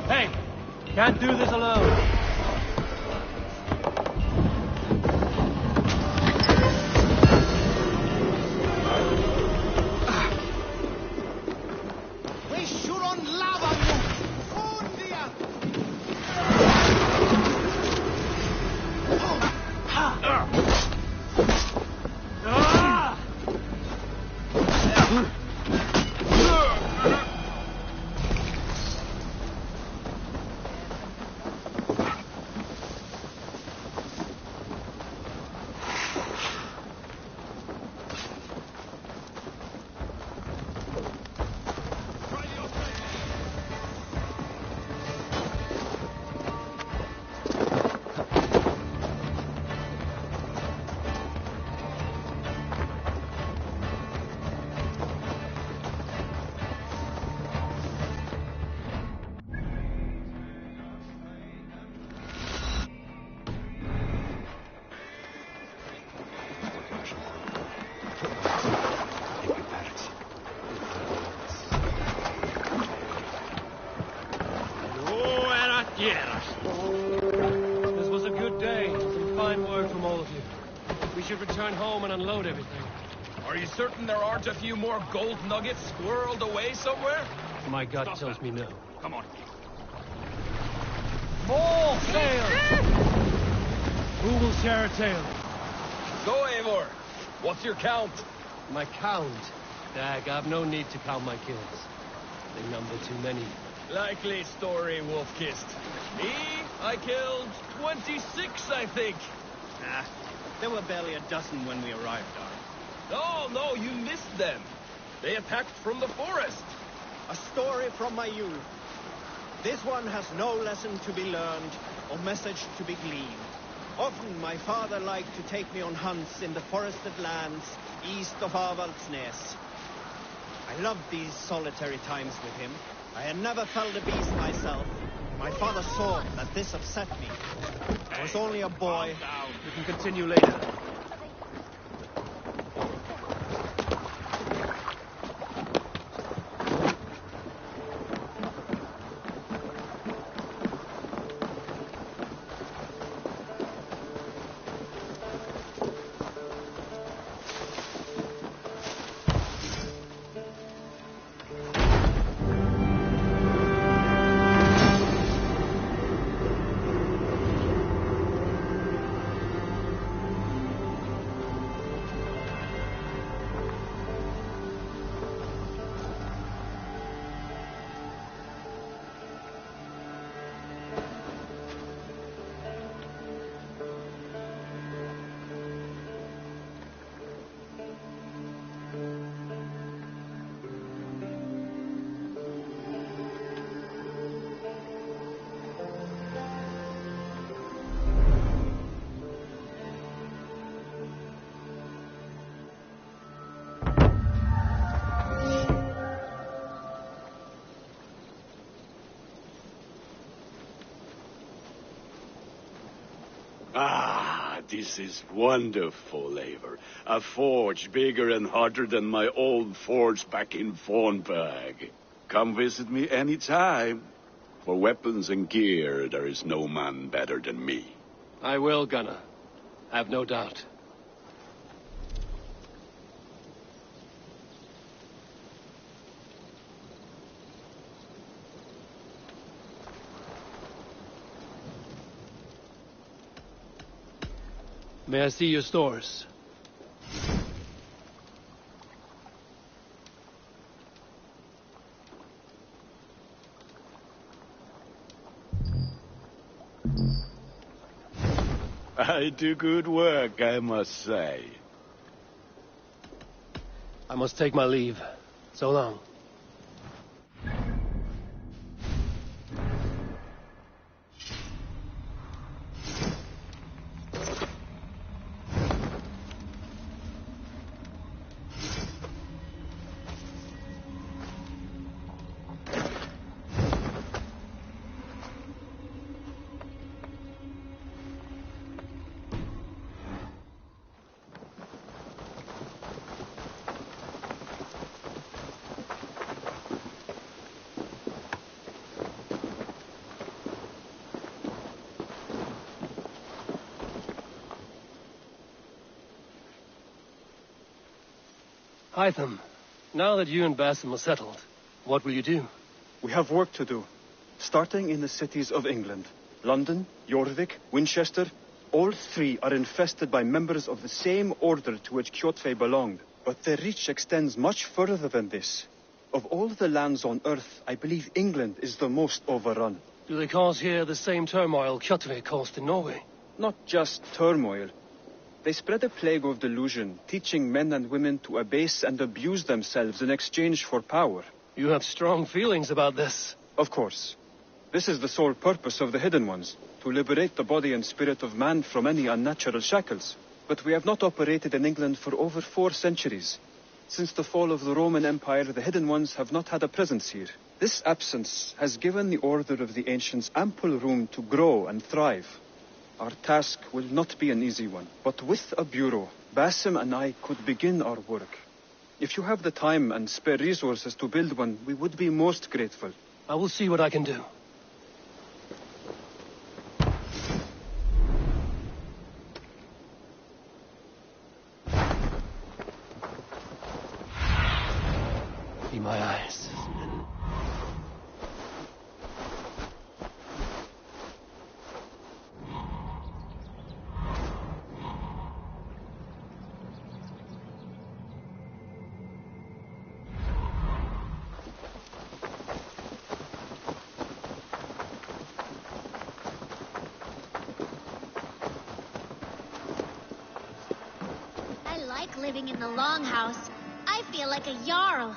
[SPEAKER 3] Hey, can't do this alone.
[SPEAKER 4] We shoot on lava, you! Undia!
[SPEAKER 3] This was a good day. Some fine work from all of you. We should return home and unload everything.
[SPEAKER 6] Are you certain there aren't a few more gold nuggets squirreled away somewhere?
[SPEAKER 3] My gut tells me no.
[SPEAKER 6] Come on.
[SPEAKER 4] More sail! Who will share a tale?
[SPEAKER 6] Go, Eivor. What's your count?
[SPEAKER 3] My count? Dag, I've no need to count my kills. They number too many.
[SPEAKER 6] Likely story, Wolf-Kissed. Me? I killed 26, I think.
[SPEAKER 10] Nah, there were barely a dozen when we arrived, Dar.
[SPEAKER 6] No, you missed them. They attacked from the forest.
[SPEAKER 10] A story from my youth. This one has no lesson to be learned or message to be gleaned. Often my father liked to take me on hunts in the forested lands east of Avaldsnes. I loved these solitary times with him. I had never felled a beast myself. My father saw that this upset me. I was only a boy.
[SPEAKER 3] We can continue later.
[SPEAKER 9] Ah, this is wonderful, Eivor. A forge bigger and harder than my old forge back in Fornburg. Come visit me any time. For weapons and gear, there is no man better than me.
[SPEAKER 13] I will, Gunnar. Have no doubt. May I see your stores?
[SPEAKER 9] I do good work, I must say.
[SPEAKER 13] I must take my leave. So long. Hytham, now that you and Basim are settled, what will you do?
[SPEAKER 11] We have work to do, starting in the cities of England. London, Jorvik, Winchester, all three are infested by members of the same order to which Kjotve belonged. But their reach extends much further than this. Of all the lands on Earth, I believe England is the most overrun.
[SPEAKER 13] Do they cause here the same turmoil Kjotve caused in Norway?
[SPEAKER 11] Not just turmoil. They spread a plague of delusion, teaching men and women to abase and abuse themselves in exchange for power.
[SPEAKER 13] You have strong feelings about this.
[SPEAKER 11] Of course. This is the sole purpose of the Hidden Ones, to liberate the body and spirit of man from any unnatural shackles. But we have not operated in England for over 4 centuries. Since the fall of the Roman Empire, the Hidden Ones have not had a presence here. This absence has given the Order of the Ancients ample room to grow and thrive. Our task will not be an easy one, but with a bureau, Basim and I could begin our work. If you have the time and spare resources to build one, we would be most grateful.
[SPEAKER 13] I will see what I can do. Be my eyes.
[SPEAKER 12] Living in the Longhouse. I feel like a Jarl.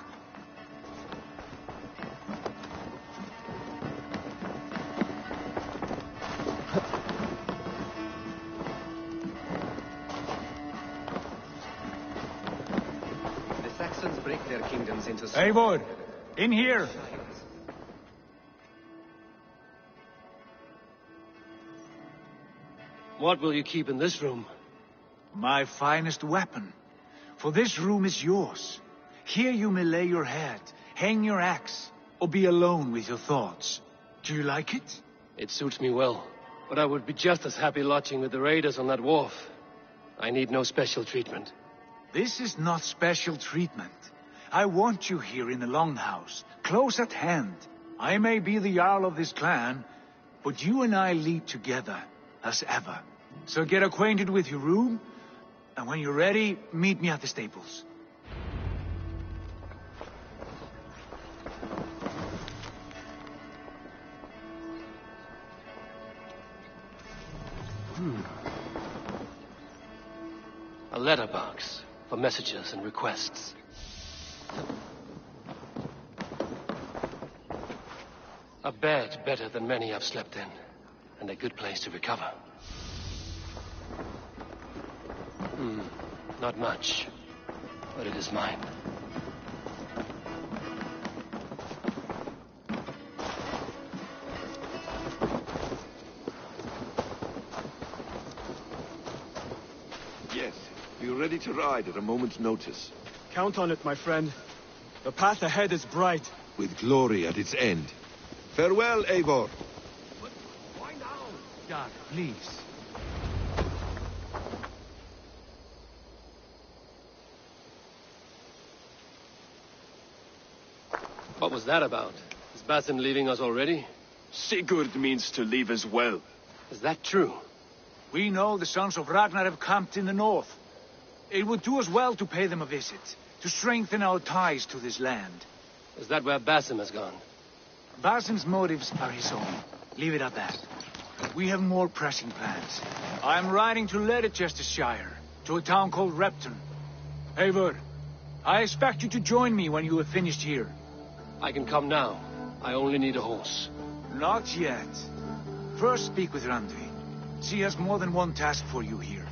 [SPEAKER 15] The Saxons break their kingdoms into...
[SPEAKER 4] Eivor, in here!
[SPEAKER 13] What will you keep in this room?
[SPEAKER 4] My finest weapon. For this room is yours. Here you may lay your head, hang your axe, or be alone with your thoughts. Do you like it?
[SPEAKER 13] It suits me well, but I would be just as happy lodging with the raiders on that wharf. I need no special treatment.
[SPEAKER 4] This is not special treatment. I want you here in the Longhouse, close at hand. I may be the Jarl of this clan, but you and I lead together, as ever. So get acquainted with your room, and when you're ready, meet me at the stables.
[SPEAKER 13] A letterbox for messages and requests. A bed better than many I've slept in, and a good place to recover. Not much, but it is mine.
[SPEAKER 14] ready to ride at a moment's notice.
[SPEAKER 11] Count on it, my friend. The path ahead is bright.
[SPEAKER 14] With glory at its end. Farewell, Eivor.
[SPEAKER 4] Why now? Dag, please.
[SPEAKER 13] What was that about? Is Basim leaving us already?
[SPEAKER 1] Sigurd means to leave as well.
[SPEAKER 13] Is that true?
[SPEAKER 4] We know the sons of Ragnar have camped in the north. It would do us well to pay them a visit, to strengthen our ties to this land.
[SPEAKER 13] Is that where Basim has gone?
[SPEAKER 4] Basim's motives are his own. Leave it at that. We have more pressing plans. I am riding to Leicestershire, to a town called Repton. Eivor, I expect you to join me when you have finished here.
[SPEAKER 13] I can come now. I only need a horse.
[SPEAKER 4] Not yet. First speak with Randvi. She has more than one task for you here.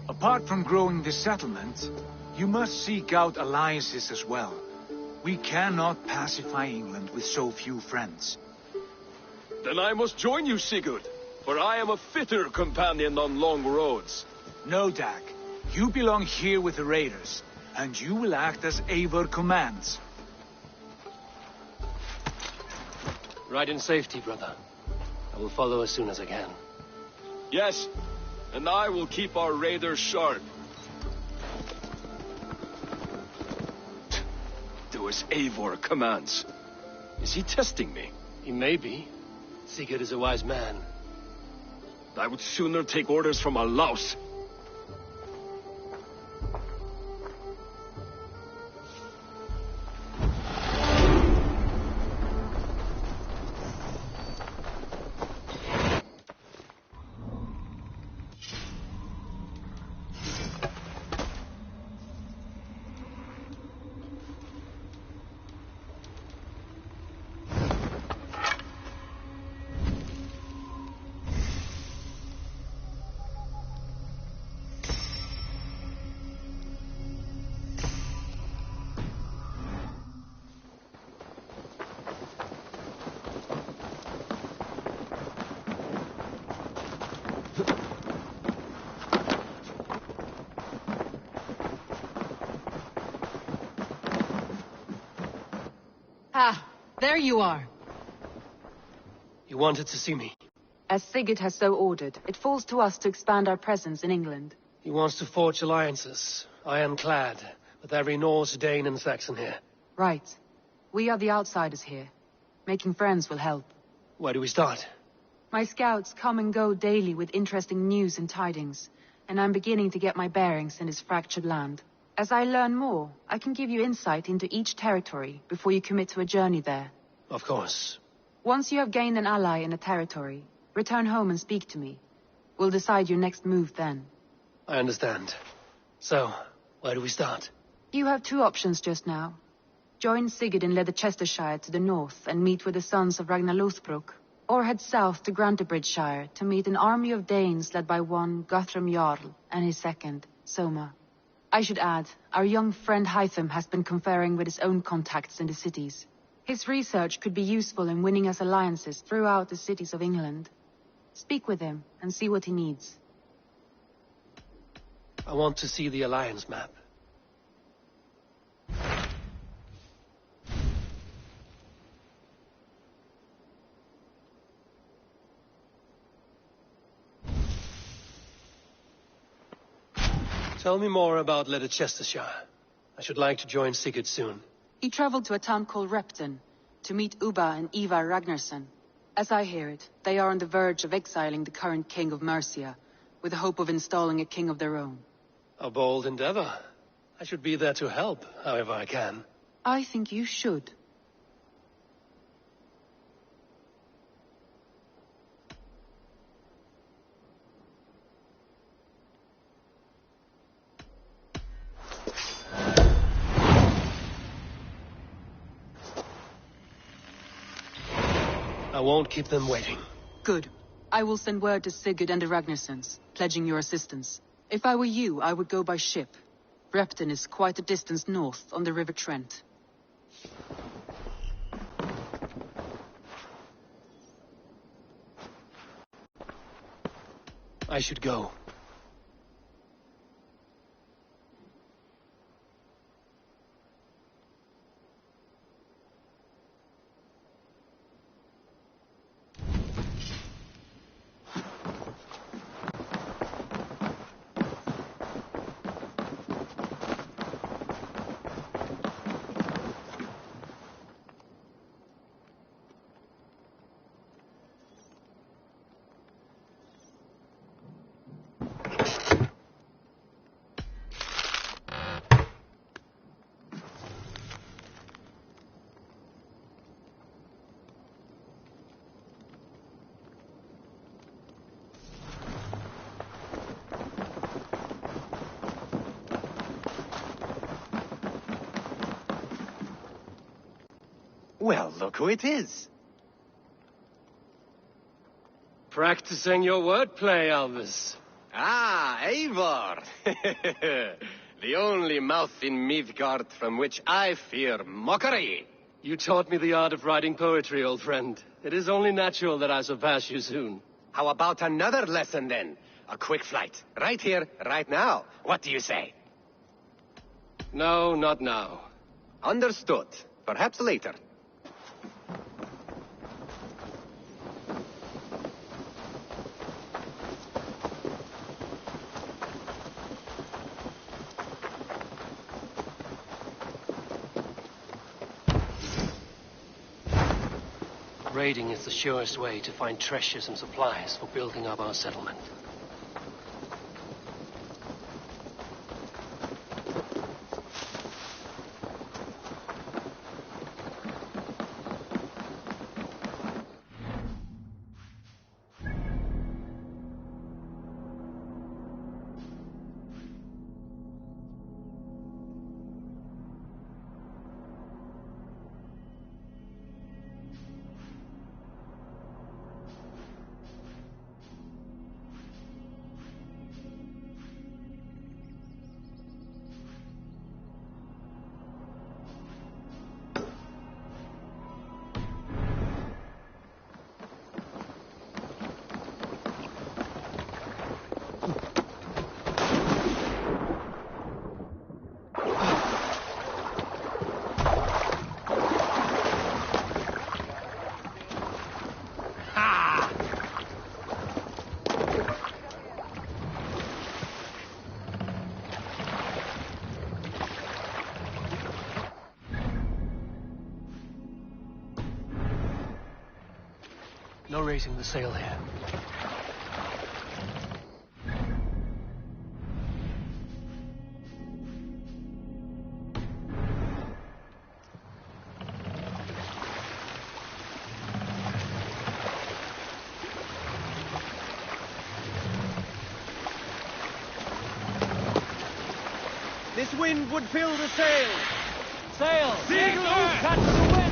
[SPEAKER 4] Apart from growing this settlement, you must seek out alliances as well. We cannot pacify England with so few friends.
[SPEAKER 1] Then I must join you, Sigurd, for I am a fitter companion on long roads.
[SPEAKER 4] No, Dag. You belong here with the raiders, and you will act as Eivor commands.
[SPEAKER 13] Ride in safety, brother. I will follow as soon as I can.
[SPEAKER 1] Yes, and I will keep our raiders sharp. Do as Eivor commands. Is he testing me?
[SPEAKER 13] He may be. Sigurd is a wise man.
[SPEAKER 1] I would sooner take orders from a louse.
[SPEAKER 18] Ah, there you are.
[SPEAKER 13] You wanted to see me?
[SPEAKER 18] As Sigurd has so ordered, it falls to us to expand our presence in England.
[SPEAKER 13] He wants to forge alliances, ironclad, with every Norse, Dane, and Saxon here.
[SPEAKER 18] Right. We are the outsiders here. Making friends will help.
[SPEAKER 13] Where do we start?
[SPEAKER 18] My scouts come and go daily with interesting news and tidings, and I'm beginning to get my bearings in this fractured land. As I learn more, I can give you insight into each territory before you commit to a journey there.
[SPEAKER 13] Of course.
[SPEAKER 18] Once you have gained an ally in a territory, return home and speak to me. We'll decide your next move then.
[SPEAKER 13] I understand. So, where do we start?
[SPEAKER 18] You have two options just now. Join Sigurd in Leicestershire to the north and meet with the sons of Ragnar Lothbrok, or head south to Grantebridgeshire to meet an army of Danes led by one Guthrum Jarl and his second, Soma. I should add, our young friend Hytham has been conferring with his own contacts in the cities. His research could be useful in winning us alliances throughout the cities of England. Speak with him and see what he needs.
[SPEAKER 13] I want to see the alliance map. Tell me more about Leicestershire. I should like to join Sigurd soon.
[SPEAKER 18] He traveled to a town called Repton to meet Ubba and Ivar Ragnarsson. As I hear it, they are on the verge of exiling the current king of Mercia, with the hope of installing a king of their own.
[SPEAKER 13] A bold endeavor. I should be there to help, however I can.
[SPEAKER 18] I think you should.
[SPEAKER 13] I won't keep them waiting.
[SPEAKER 18] Good. I will send word to Sigurd and the Ragnarssons, pledging your assistance. If I were you, I would go by ship. Repton is quite a distance north on the River Trent.
[SPEAKER 13] I should go.
[SPEAKER 16] Well, look who it is.
[SPEAKER 13] Practicing your wordplay, Albus.
[SPEAKER 19] Ah, Eivor! The only mouth in Midgard from which I fear mockery.
[SPEAKER 13] You taught me the art of writing poetry, old friend. It is only natural that I surpass you soon.
[SPEAKER 19] How about another lesson, then? A quick flight. Right here, right now. What do you say?
[SPEAKER 13] No, not now.
[SPEAKER 19] Understood. Perhaps later.
[SPEAKER 13] Raiding is the surest way to find treasures and supplies for building up our settlement. No raising the sail here.
[SPEAKER 10] This wind would fill the sail. Sail!
[SPEAKER 3] Seagull!
[SPEAKER 10] Catch the wind!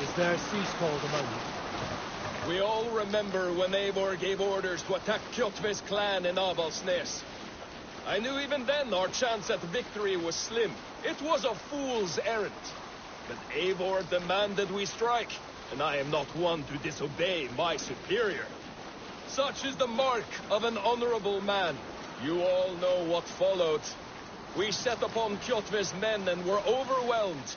[SPEAKER 3] Is there a sea scold among you?
[SPEAKER 1] We all remember when Eivor gave orders to attack Kjotve's clan in Avaldsnes. I knew even then our chance at victory was slim. It was a fool's errand. But Eivor demanded we strike, and I am not one to disobey my superior. Such is the mark of an honorable man. You all know what followed. We set upon Kjotve's men and were overwhelmed.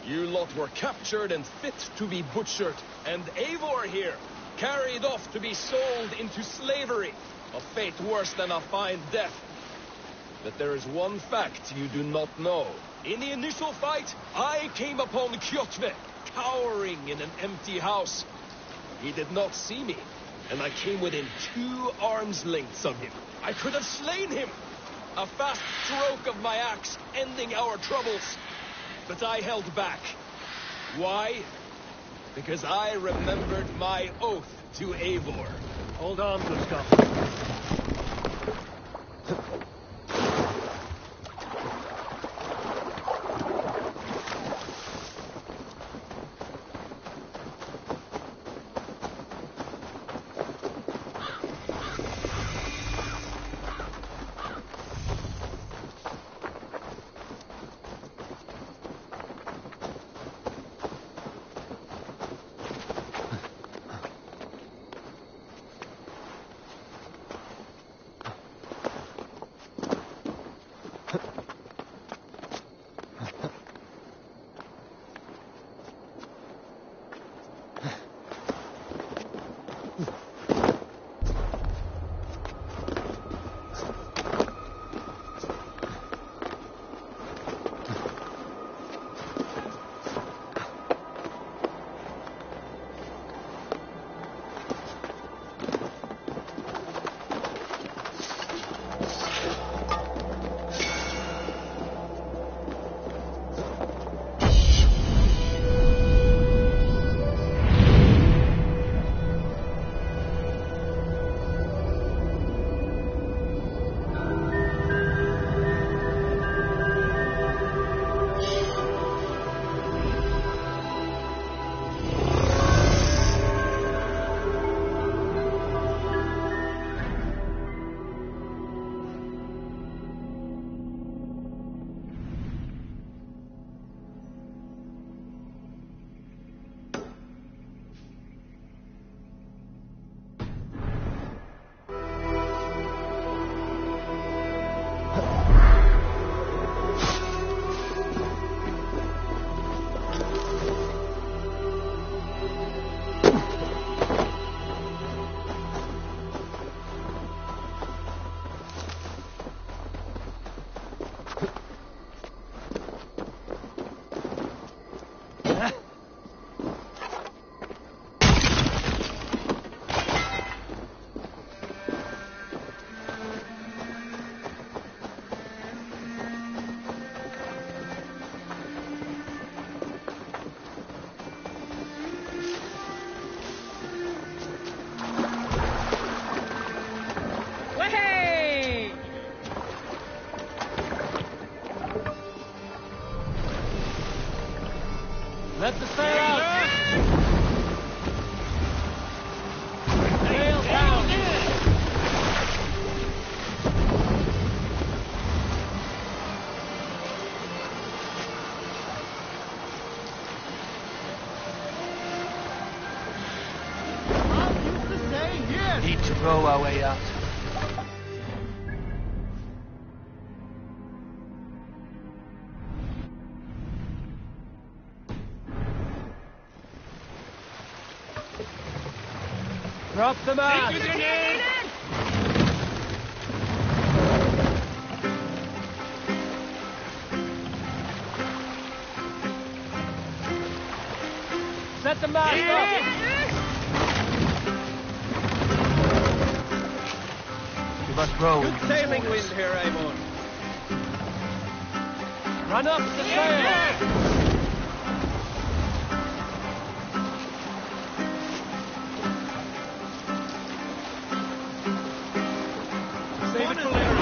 [SPEAKER 1] You lot were captured and fit to be butchered, and Eivor here, carried off to be sold into slavery, a fate worse than a fine death. But there is one fact you do not know. In the initial fight, I came upon Kjotve, cowering in an empty house. He did not see me, and I came within 2 arms lengths of him. I could have slain him. A fast stroke of my axe, ending our troubles. But I held back. Why? Because I remembered my oath to Eivor.
[SPEAKER 3] Hold on, Gustav.
[SPEAKER 2] Need to blow our way out.
[SPEAKER 3] Drop the mask! Set the mask up!
[SPEAKER 2] We must row.
[SPEAKER 10] Good sailing wind here, Eivor.
[SPEAKER 3] Run up the sail! Save it for later.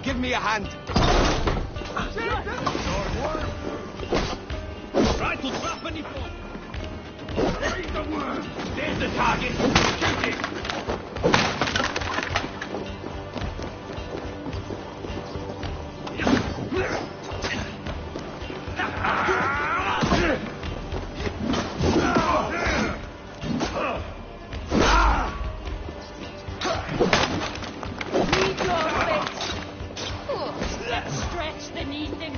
[SPEAKER 6] Give me a hand.
[SPEAKER 8] Try to trap any foe. Raise the worm. There's the target. Shoot it.
[SPEAKER 12] Stretch beneath him.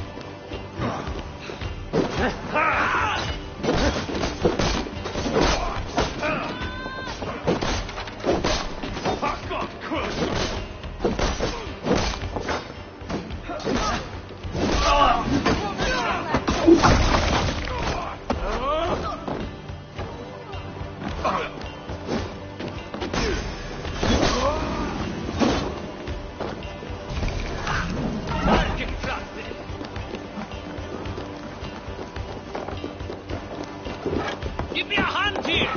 [SPEAKER 8] Give me a hand here!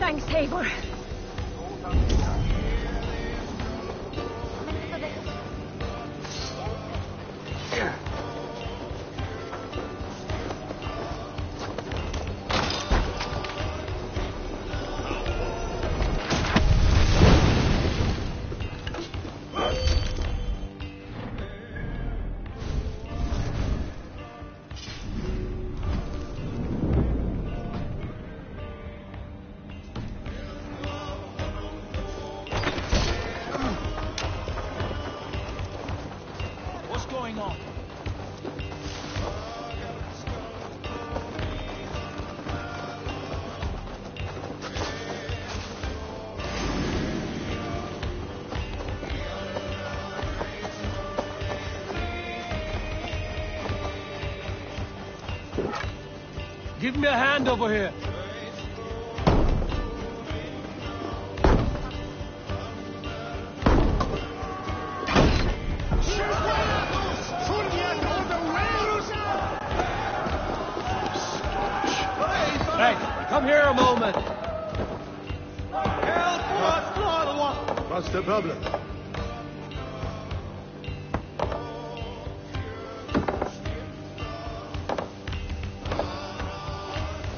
[SPEAKER 17] Thanks, Eivor.
[SPEAKER 3] Give me a hand over here. Hey, come here a moment.
[SPEAKER 16] What's the problem?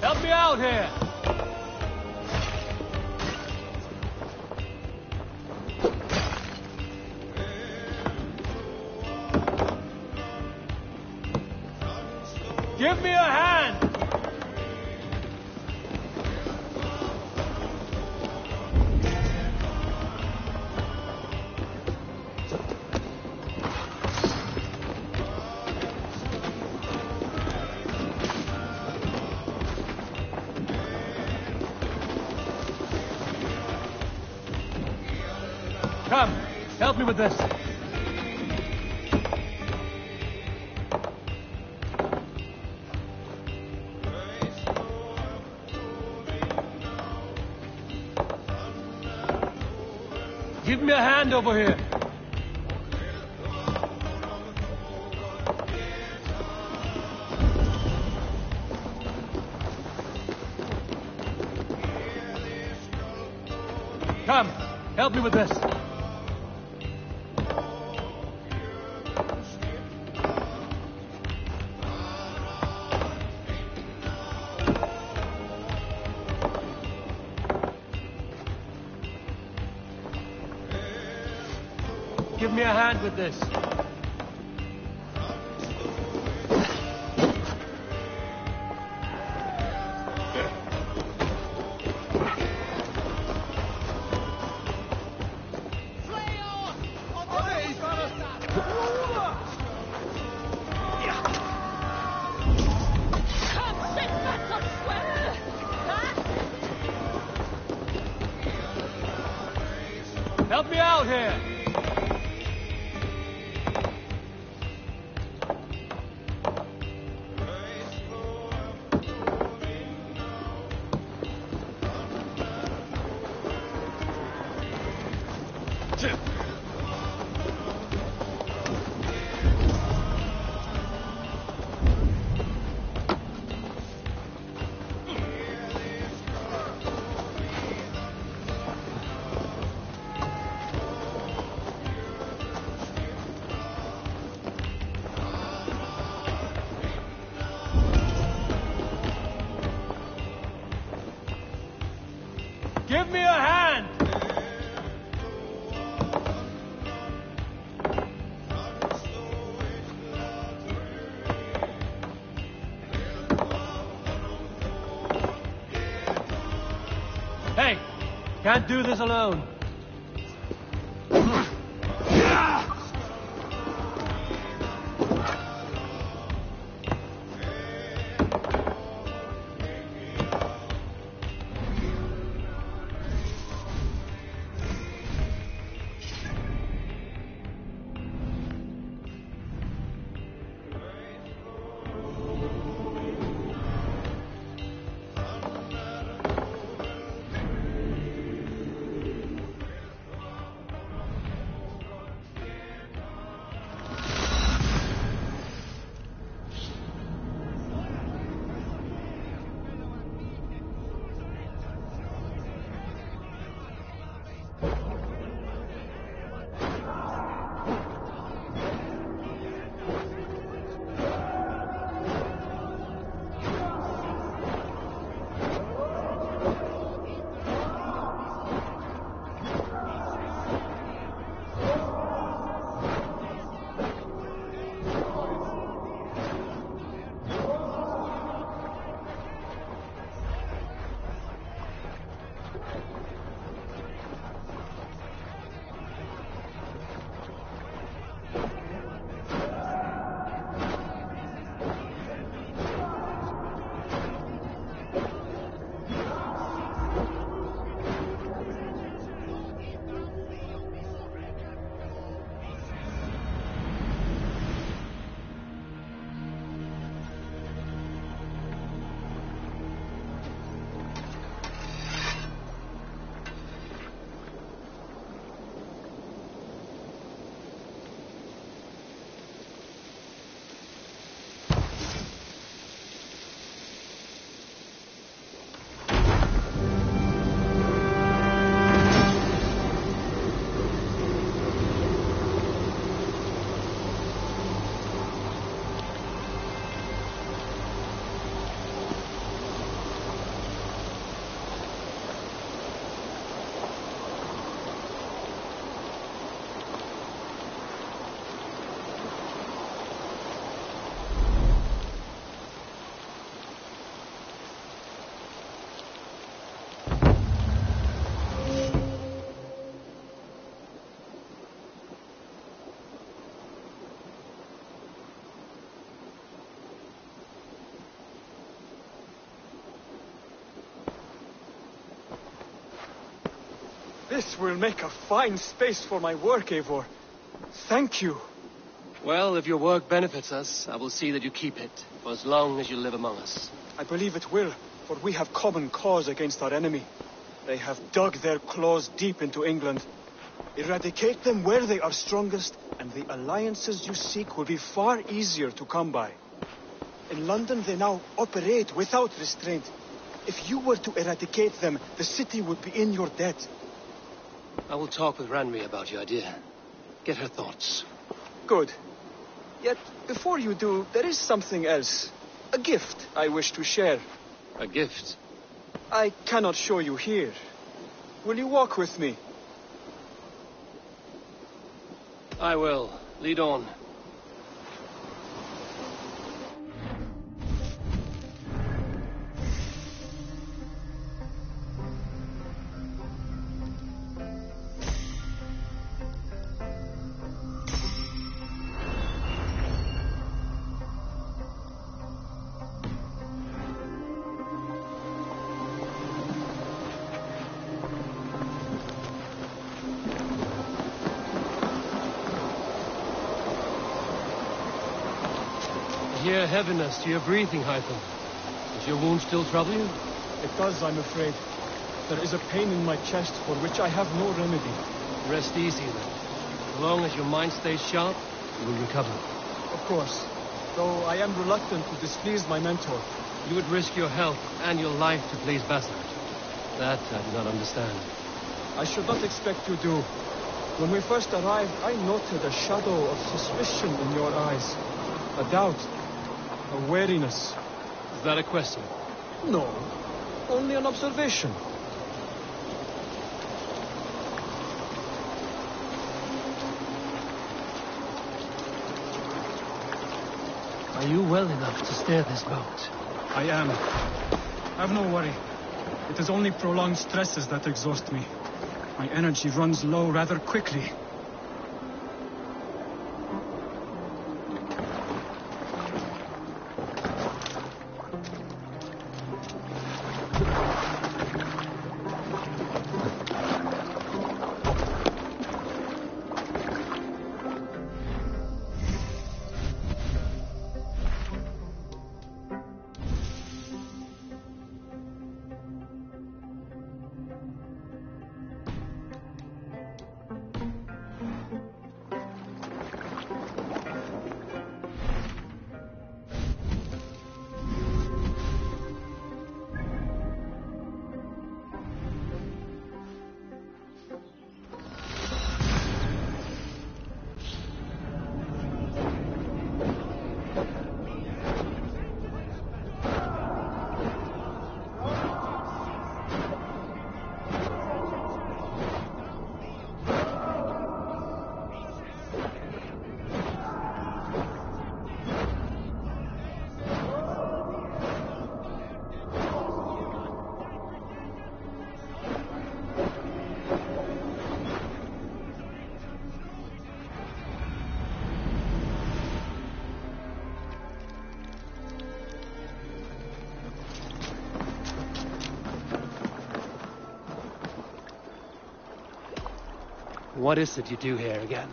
[SPEAKER 3] Help me out here. Give me a hand. Come, help me with this. Give me a hand over here. Come, help me with this. Give me a hand with this. here! Give me a hand! Hey! Can't do this alone.
[SPEAKER 11] This will make a fine space for my work, Eivor. Thank you.
[SPEAKER 13] Well, if your work benefits us, I will see that you keep it, for as long as you live among us.
[SPEAKER 11] I believe it will, for we have common cause against our enemy. They have dug their claws deep into England. Eradicate them where they are strongest, and the alliances you seek will be far easier to come by. In London, they now operate without restraint. If you were to eradicate them, the city would be in your debt.
[SPEAKER 13] I will talk with Ranri about your idea. Get her thoughts.
[SPEAKER 11] Good. Yet, before you do, there is something else. A gift I wish to share.
[SPEAKER 13] A gift?
[SPEAKER 11] I cannot show you here. Will you walk with me?
[SPEAKER 13] I will. Lead on.
[SPEAKER 3] hear heaviness to your breathing, Hytham. Does your wound still trouble you?
[SPEAKER 4] It does, I'm afraid. There is a pain in my chest for which I have no remedy.
[SPEAKER 3] Rest easy, then. As long as your mind stays sharp, you will recover.
[SPEAKER 4] Of course. Though I am reluctant to displease my mentor.
[SPEAKER 3] You would risk your health and your life to please Bassett. That I do not understand.
[SPEAKER 4] I should not expect you to. When we first arrived, I noted a shadow of suspicion in your eyes. A doubt. A wariness.
[SPEAKER 3] Is that a question?
[SPEAKER 4] No. Only an observation.
[SPEAKER 3] Are you well enough to steer this boat?
[SPEAKER 4] I am. Have no worry. It is only prolonged stresses that exhaust me. My energy runs low rather quickly.
[SPEAKER 3] What is it you do here again?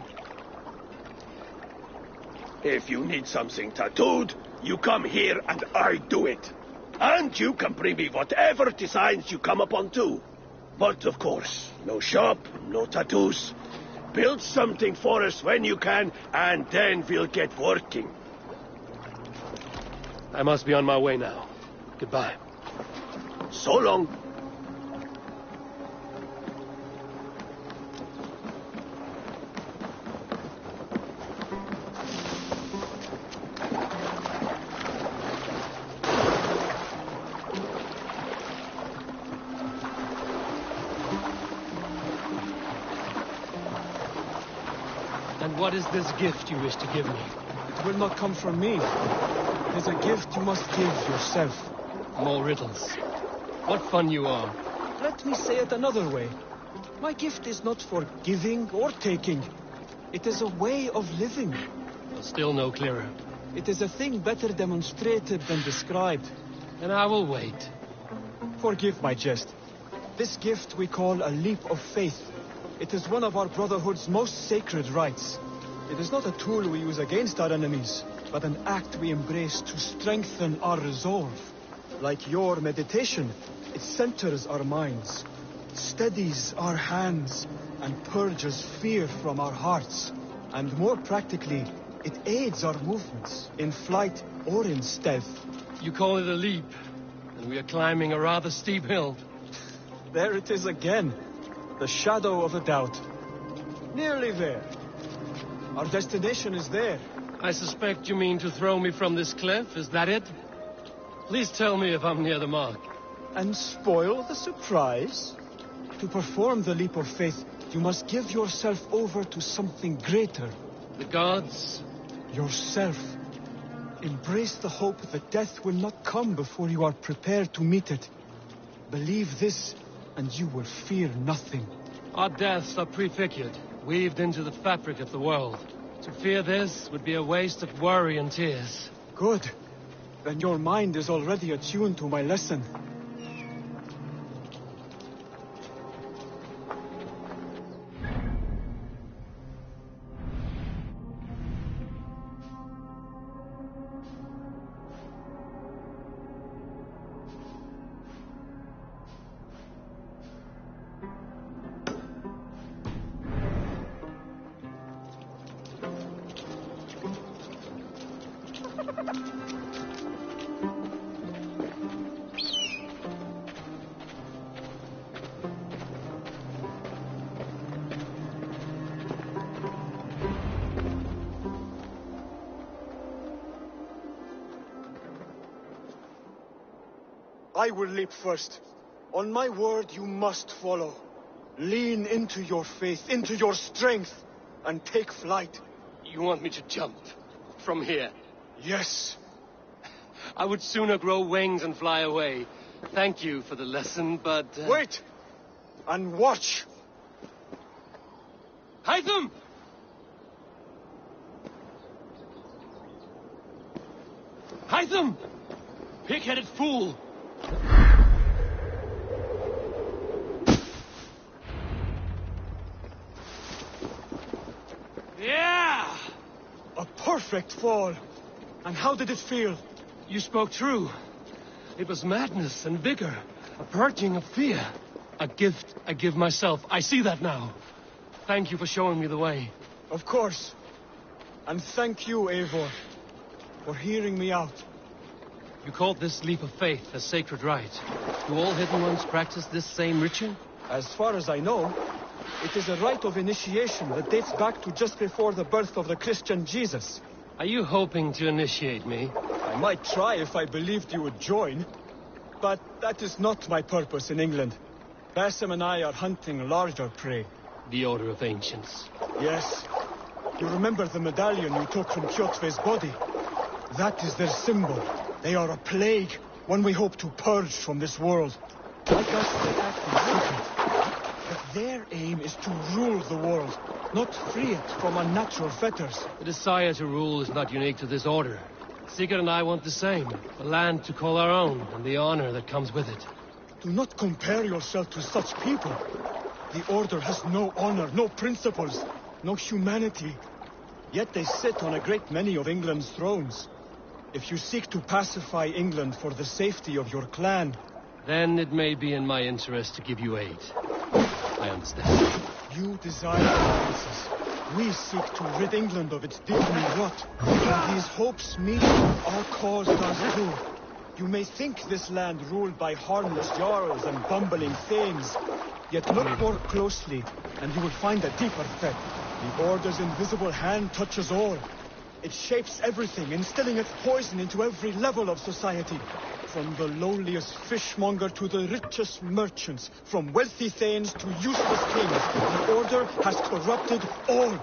[SPEAKER 20] If you need something tattooed, you come here and I do it. And you can bring me whatever designs you come upon too. But of course, no shop, no tattoos. Build something for us when you can, and then we'll get working.
[SPEAKER 3] I must be on my way now. Goodbye.
[SPEAKER 20] So long.
[SPEAKER 3] And what is this gift you wish to give me?
[SPEAKER 4] It will not come from me. It is a gift you must give yourself.
[SPEAKER 3] More riddles. What fun you are.
[SPEAKER 4] Let me say it another way. My gift is not for giving or taking. It is a way of living.
[SPEAKER 3] Still no clearer.
[SPEAKER 4] It is a thing better demonstrated than described.
[SPEAKER 3] And I will wait.
[SPEAKER 4] Forgive my jest. This gift we call a leap of faith. It is one of our Brotherhood's most sacred rites. It is not a tool we use against our enemies, but an act we embrace to strengthen our resolve. Like your meditation, it centers our minds, steadies our hands, and purges fear from our hearts. And more practically, it aids our movements, in flight or in stealth.
[SPEAKER 3] You call it a leap, and we are climbing a rather steep hill.
[SPEAKER 4] There it is again. The shadow of a doubt. Nearly there. Our destination is there.
[SPEAKER 3] I suspect you mean to throw me from this cliff, is that it? Please tell me if I'm near the mark.
[SPEAKER 4] And spoil the surprise? To perform the leap of faith, you must give yourself over to something greater.
[SPEAKER 3] The gods?
[SPEAKER 4] Yourself. Embrace the hope that death will not come before you are prepared to meet it. Believe this, and you will fear nothing.
[SPEAKER 3] Our deaths are prefigured, weaved into the fabric of the world. To fear this would be a waste of worry and tears.
[SPEAKER 4] Good. Then your mind is already attuned to my lesson.
[SPEAKER 16] I will leap first. On my word, you must follow. Lean into your faith, into your strength, and take flight.
[SPEAKER 13] You want me to jump? From here?
[SPEAKER 16] Yes.
[SPEAKER 13] I would sooner grow wings and fly away. Thank you for the lesson, but...
[SPEAKER 16] Wait! And watch!
[SPEAKER 13] Hytham! Hytham! Pig-headed fool! Yeah!
[SPEAKER 16] A perfect fall! And how did it feel?
[SPEAKER 3] You spoke true. It was madness and vigor, a purging of fear. A gift I give myself. I see that now. Thank you for showing me the way.
[SPEAKER 16] Of course. And thank you, Eivor, for hearing me out.
[SPEAKER 3] You called this leap of faith a sacred rite. Do all Hidden Ones practice this same ritual?
[SPEAKER 16] As far as I know, it is a rite of initiation that dates back to just before the birth of the Christian Jesus.
[SPEAKER 3] Are you hoping to initiate me?
[SPEAKER 16] I might try if I believed you would join. But that is not my purpose in England. Basim and I are hunting larger prey.
[SPEAKER 3] The Order of Ancients.
[SPEAKER 16] Yes. You remember the medallion you took from Kjotve's body? That is their symbol. They are a plague, one we hope to purge from this world. Like us, they act in secret. But their aim is to rule the world, not free it from unnatural fetters.
[SPEAKER 3] The desire to rule is not unique to this order. Sigurd and I want the same. A land to call our own, and the honor that comes with it.
[SPEAKER 16] Do not compare yourself to such people. The Order has no honor, no principles, no humanity. Yet they sit on a great many of England's thrones. If you seek to pacify England for the safety of your clan...
[SPEAKER 3] Then it may be in my interest to give you aid. I understand.
[SPEAKER 16] You desire alliances. We seek to rid England of its deepening rot. When these hopes meet, our cause does too. You may think this land ruled by harmless jarls and bumbling thanes. Yet look more closely, and you will find a deeper threat. The Order's invisible hand touches all. It shapes everything, instilling its poison into every level of society. From the lowliest fishmonger to the richest merchants, from wealthy thanes to useless kings, the Order has corrupted all.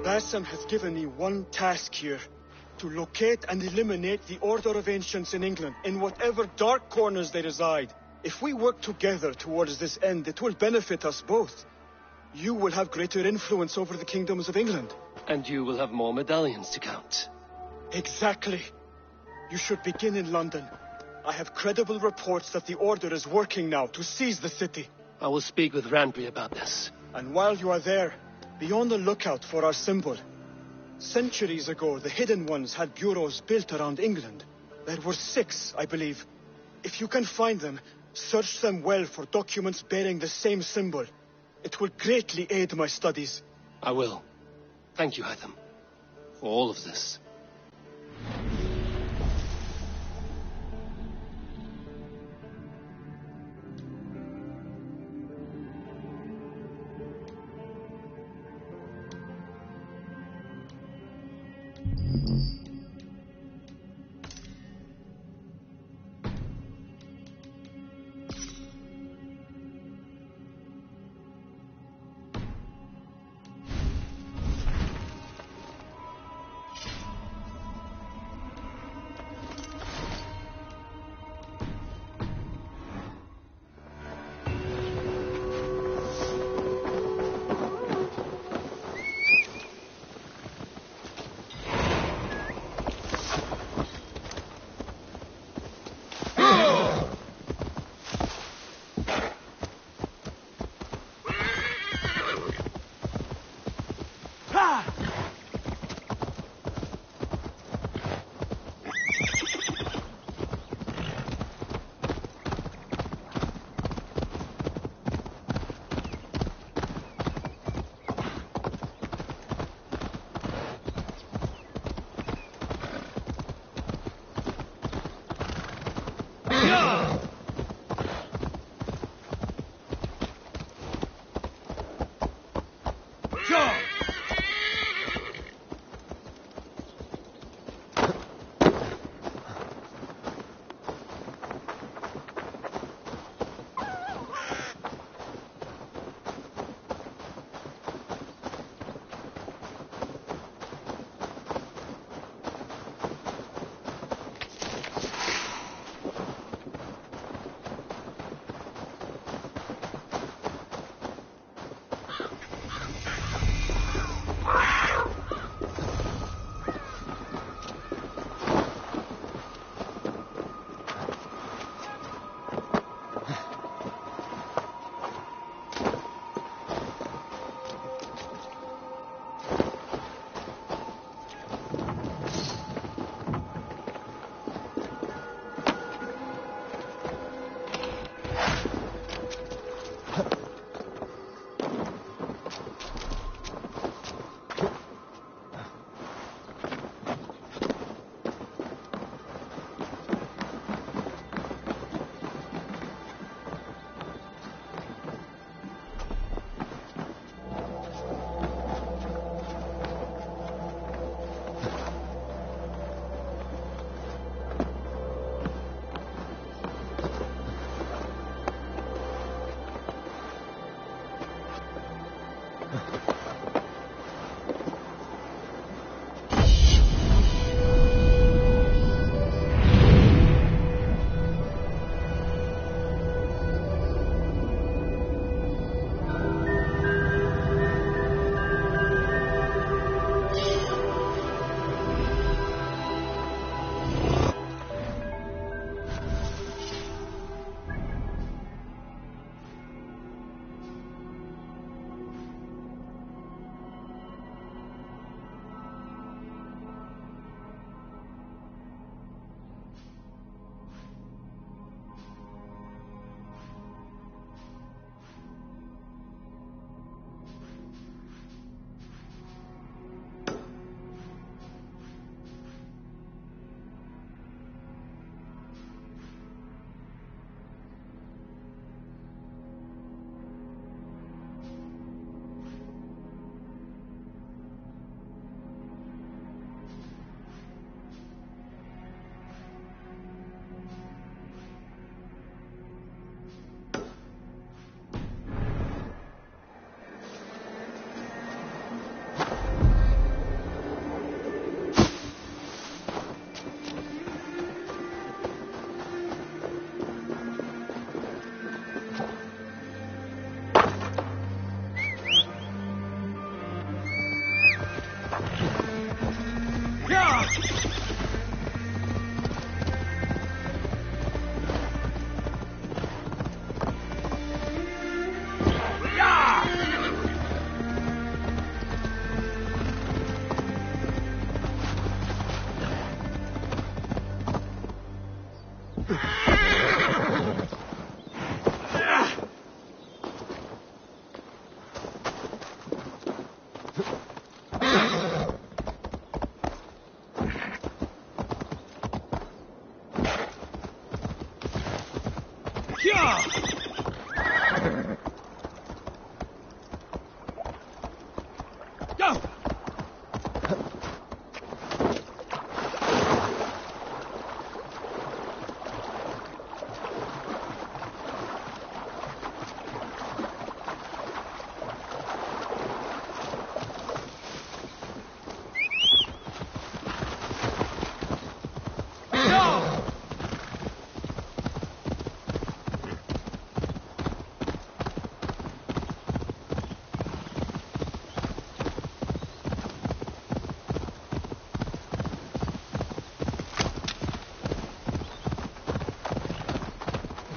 [SPEAKER 16] Basim has given me one task here. To locate and eliminate the Order of Ancients in England, in whatever dark corners they reside. If we work together towards this end, it will benefit us both. You will have greater influence over the kingdoms of England.
[SPEAKER 3] And you will have more medallions to count.
[SPEAKER 16] Exactly. You should begin in London. I have credible reports that the Order is working now to seize the city.
[SPEAKER 3] I will speak with Randby about this.
[SPEAKER 16] And while you are there, be on the lookout for our symbol. Centuries ago, the Hidden Ones had bureaus built around England. There were 6, I believe. If you can find them, search them well for documents bearing the same symbol. It will greatly aid my studies.
[SPEAKER 3] I will. Thank you, Hytham, for all of this.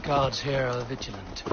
[SPEAKER 13] Guards here are vigilant.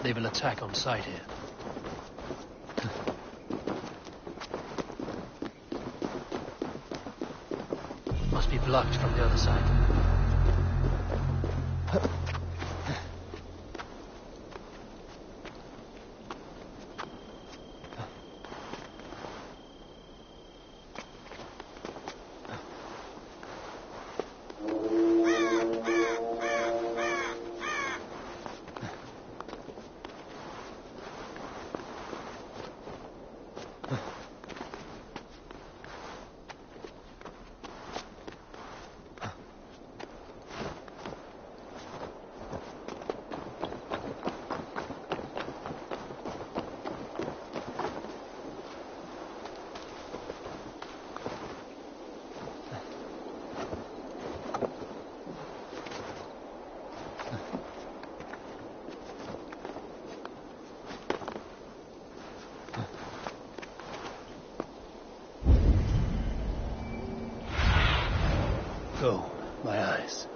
[SPEAKER 13] They will attack on sight here. Must be blocked from the other side. Go, my eyes.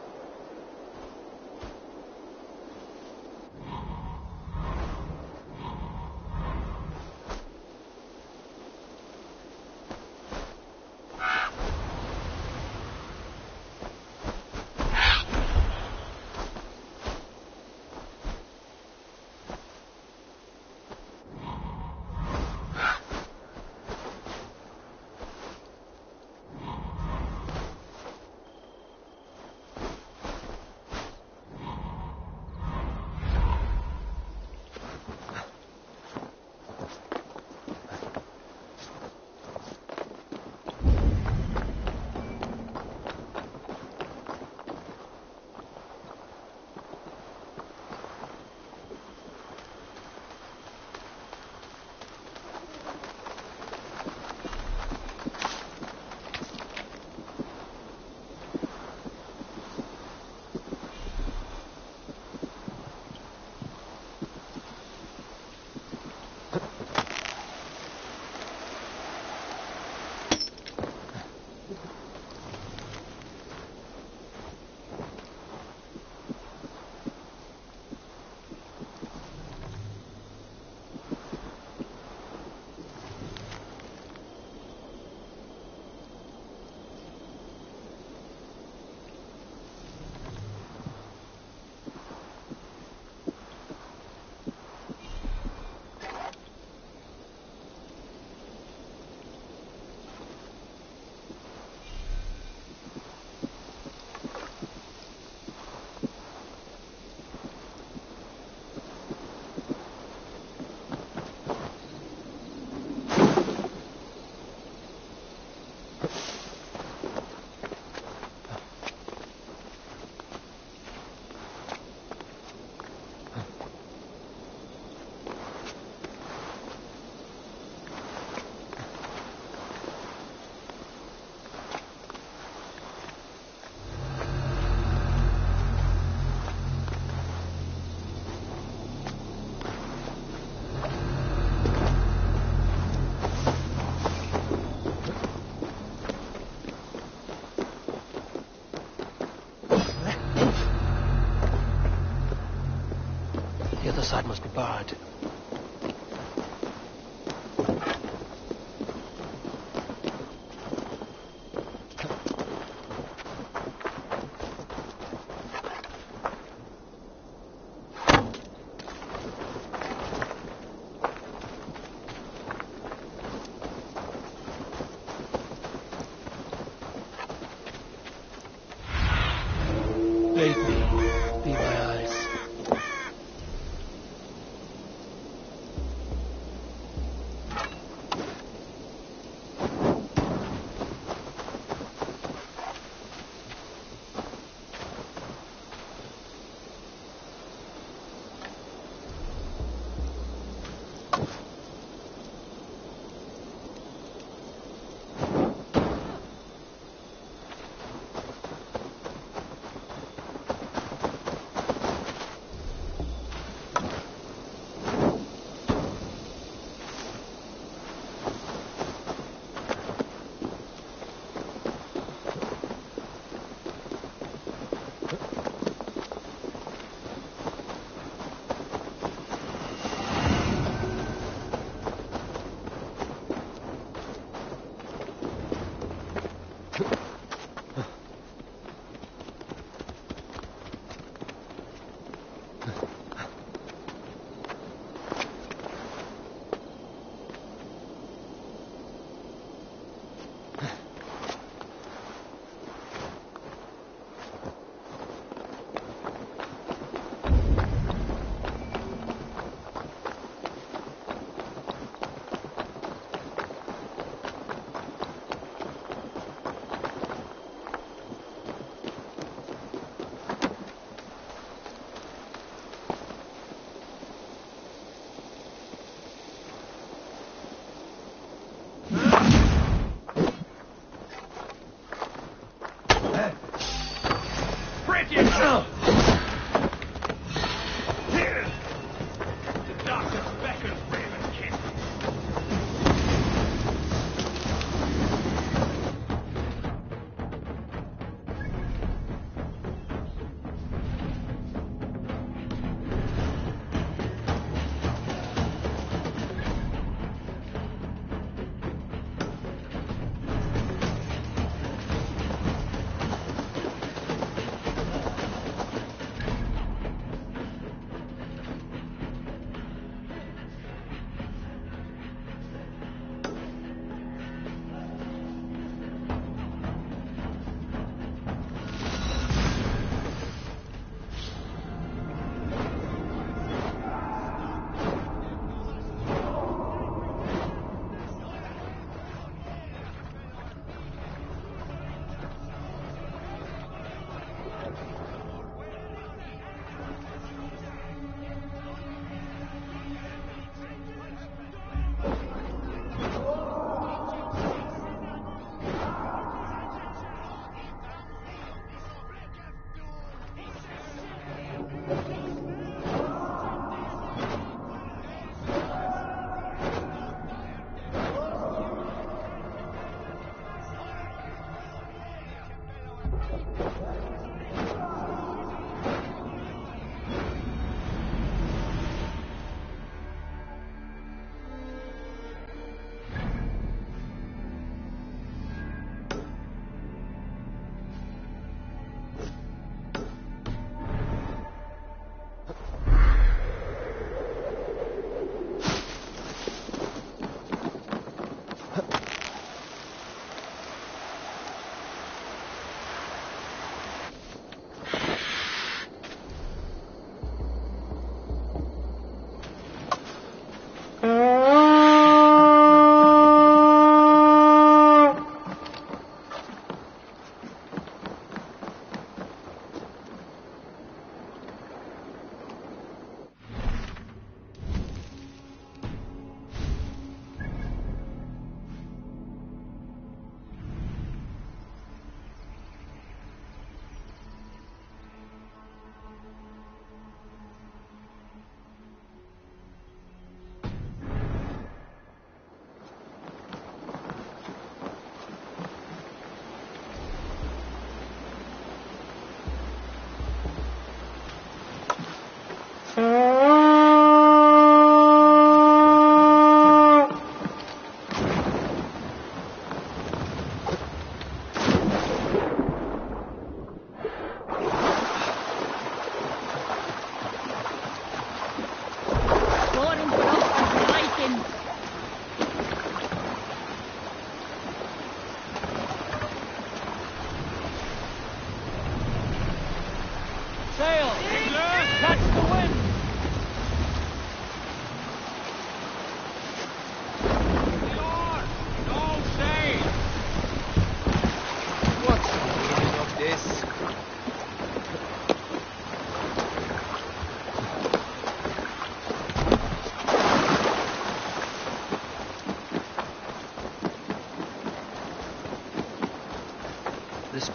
[SPEAKER 13] The other side must be barred. Lead me. Be my eyes.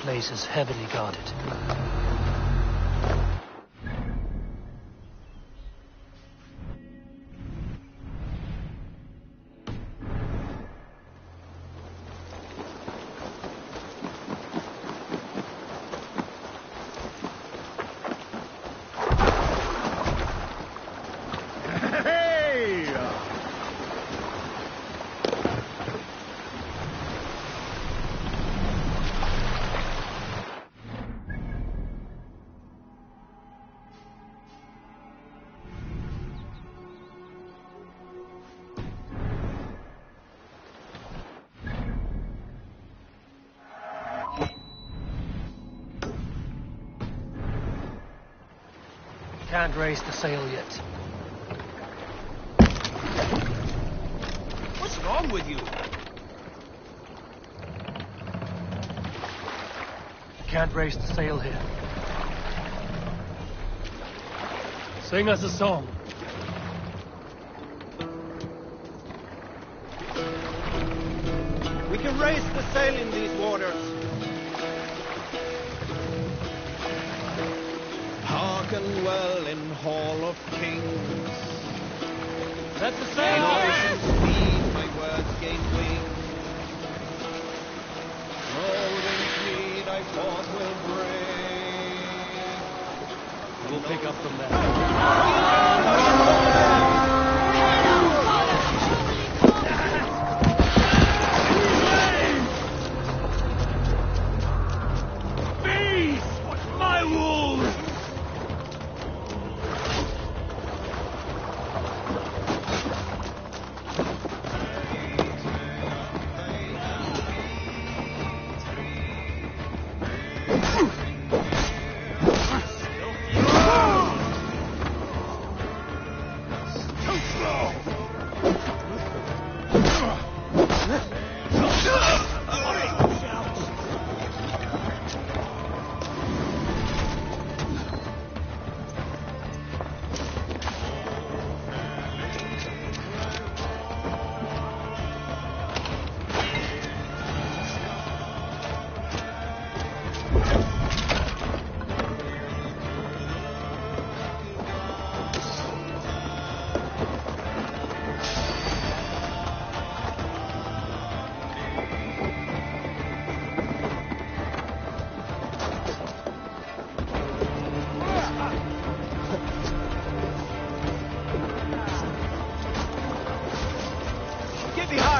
[SPEAKER 13] place is heavily guarded. Can't raise the sail yet.
[SPEAKER 6] What's wrong with you?
[SPEAKER 3] Can't raise the sail here. Sing us a song.
[SPEAKER 10] We can raise the sail in these waters. Hearken well in Hall of Kings.
[SPEAKER 3] Let the
[SPEAKER 10] In
[SPEAKER 3] sail
[SPEAKER 10] ocean speed my words gain wing. Rolling speed I forth will bring.
[SPEAKER 3] We'll pick up from there.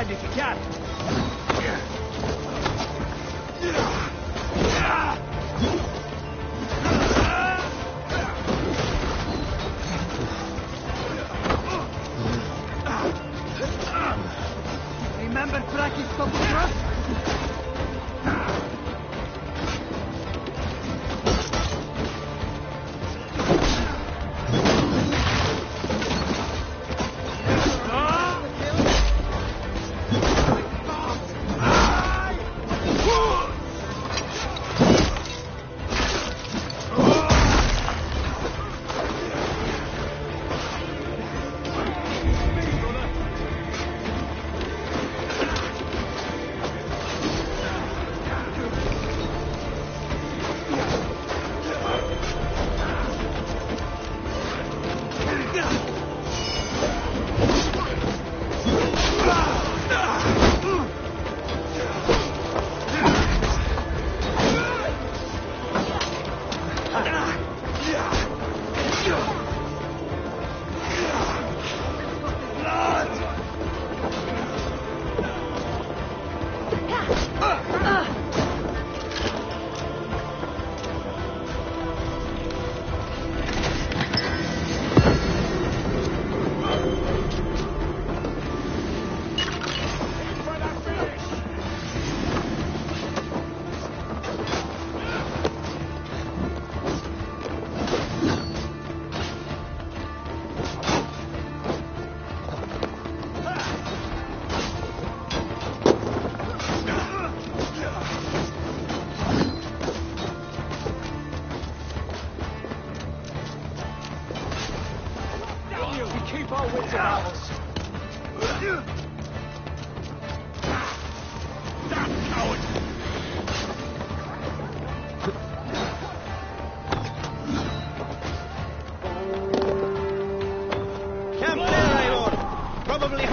[SPEAKER 4] If you can. Remember Kraken's thrust?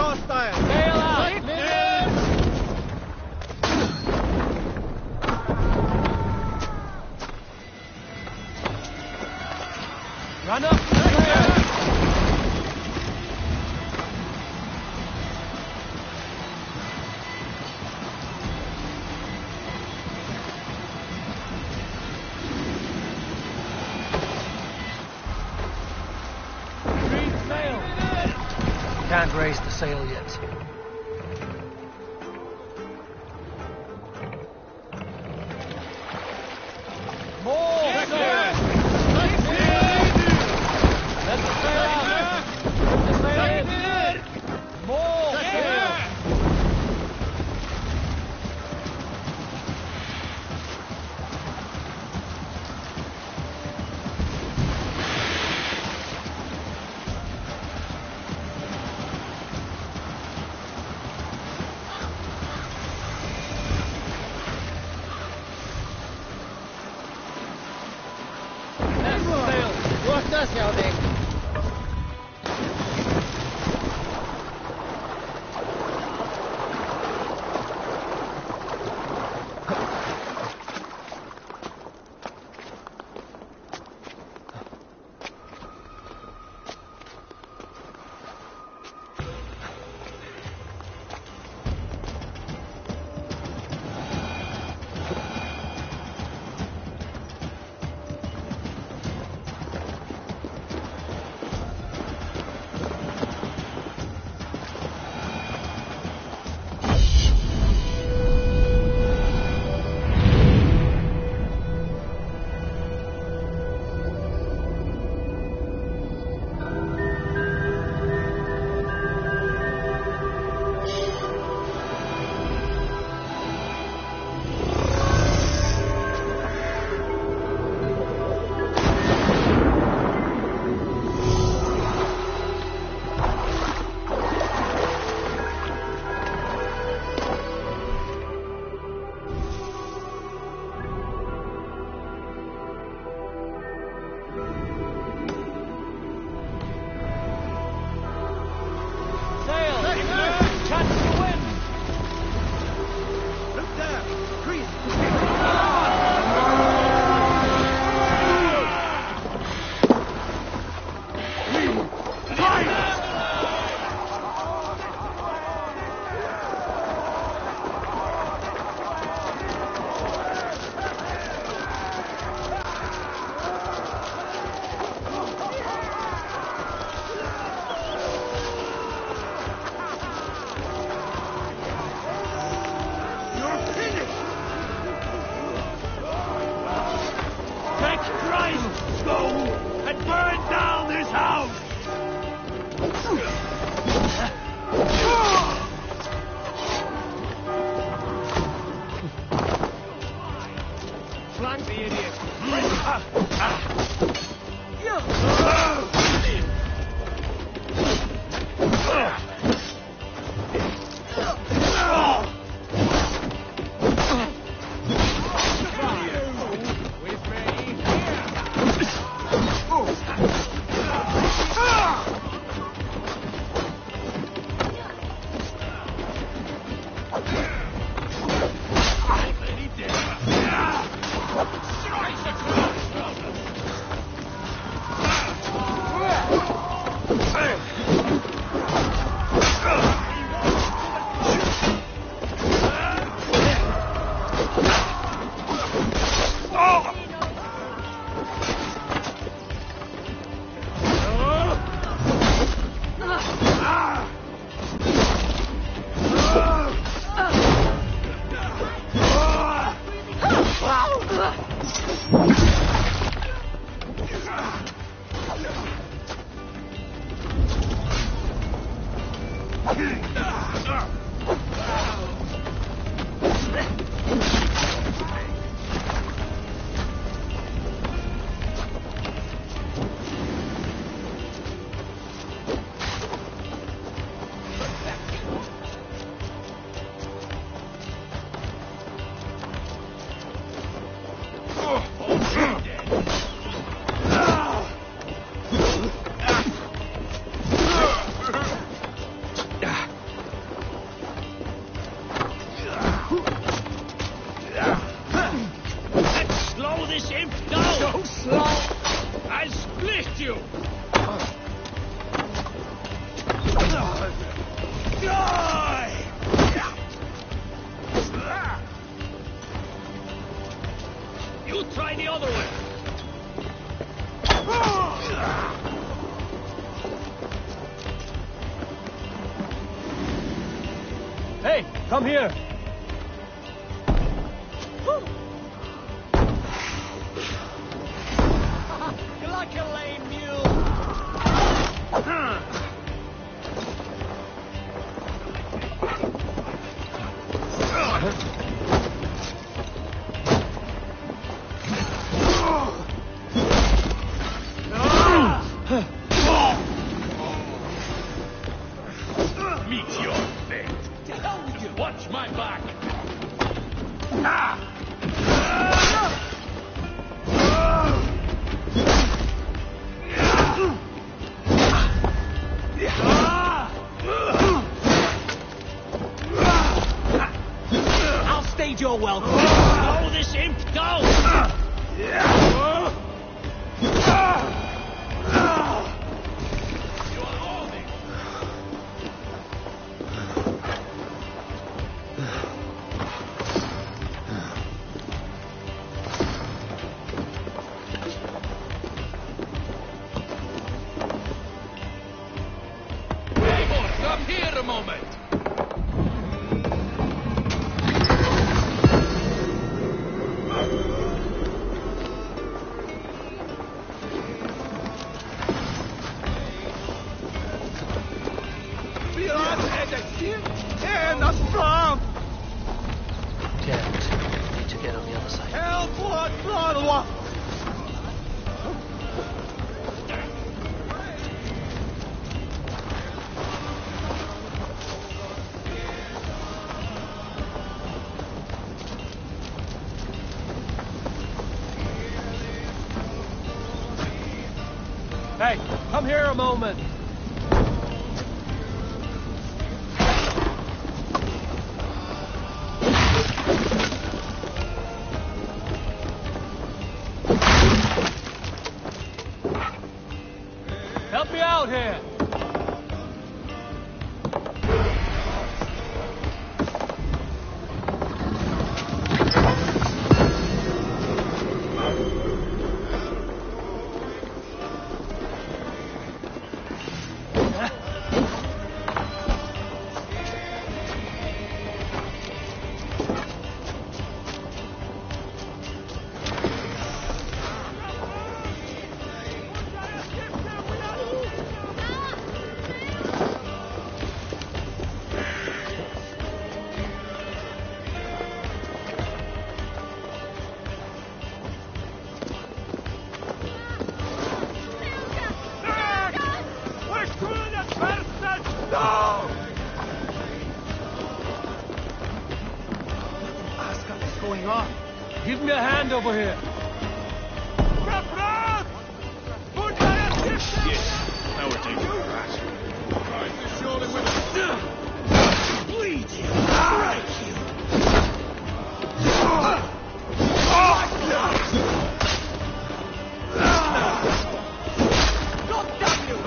[SPEAKER 10] hostile!
[SPEAKER 4] Sail out!
[SPEAKER 3] Run up!
[SPEAKER 13] Can't raise the sail yet.
[SPEAKER 4] More!
[SPEAKER 3] Let the sail out! Put the sail in!
[SPEAKER 4] More!
[SPEAKER 1] licked you!
[SPEAKER 20] Die!
[SPEAKER 1] You try the other way!
[SPEAKER 3] Hey, come here!
[SPEAKER 10] You're like a lame mule.
[SPEAKER 1] Meet your fate!
[SPEAKER 10] To hell with you!
[SPEAKER 1] Watch my back!
[SPEAKER 10] I'll stage your welcome. Go, this imp, go!
[SPEAKER 1] Eivor, come here a moment!
[SPEAKER 13] Can't. Need to get on the other side.
[SPEAKER 3] Hey, come here a moment! Help me out here! Give me a hand over here.
[SPEAKER 20] Yes, now we're taking the rat. Right, surely with bleed you, break you. God damn you!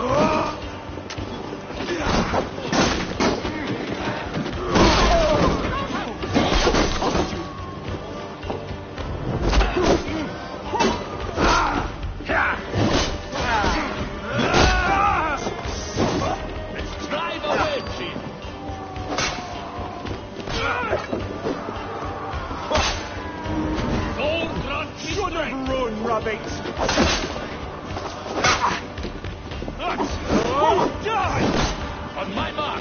[SPEAKER 1] On my mark!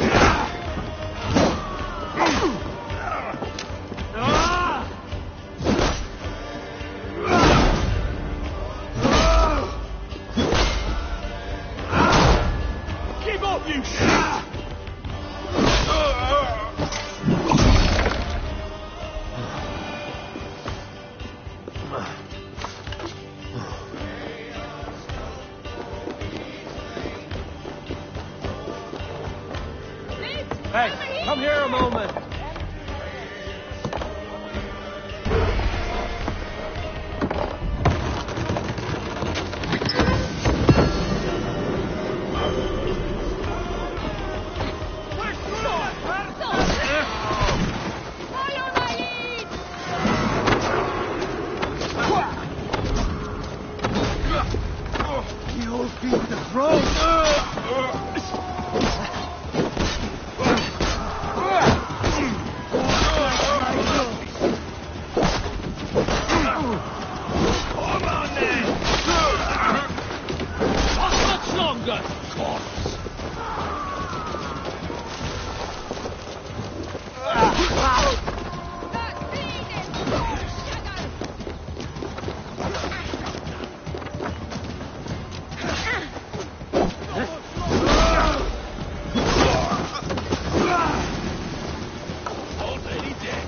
[SPEAKER 20] Keep up, you shit!
[SPEAKER 3] Hey, come here a moment.
[SPEAKER 4] The throne!
[SPEAKER 6] Come on then! Not much longer, corpse! Already dead.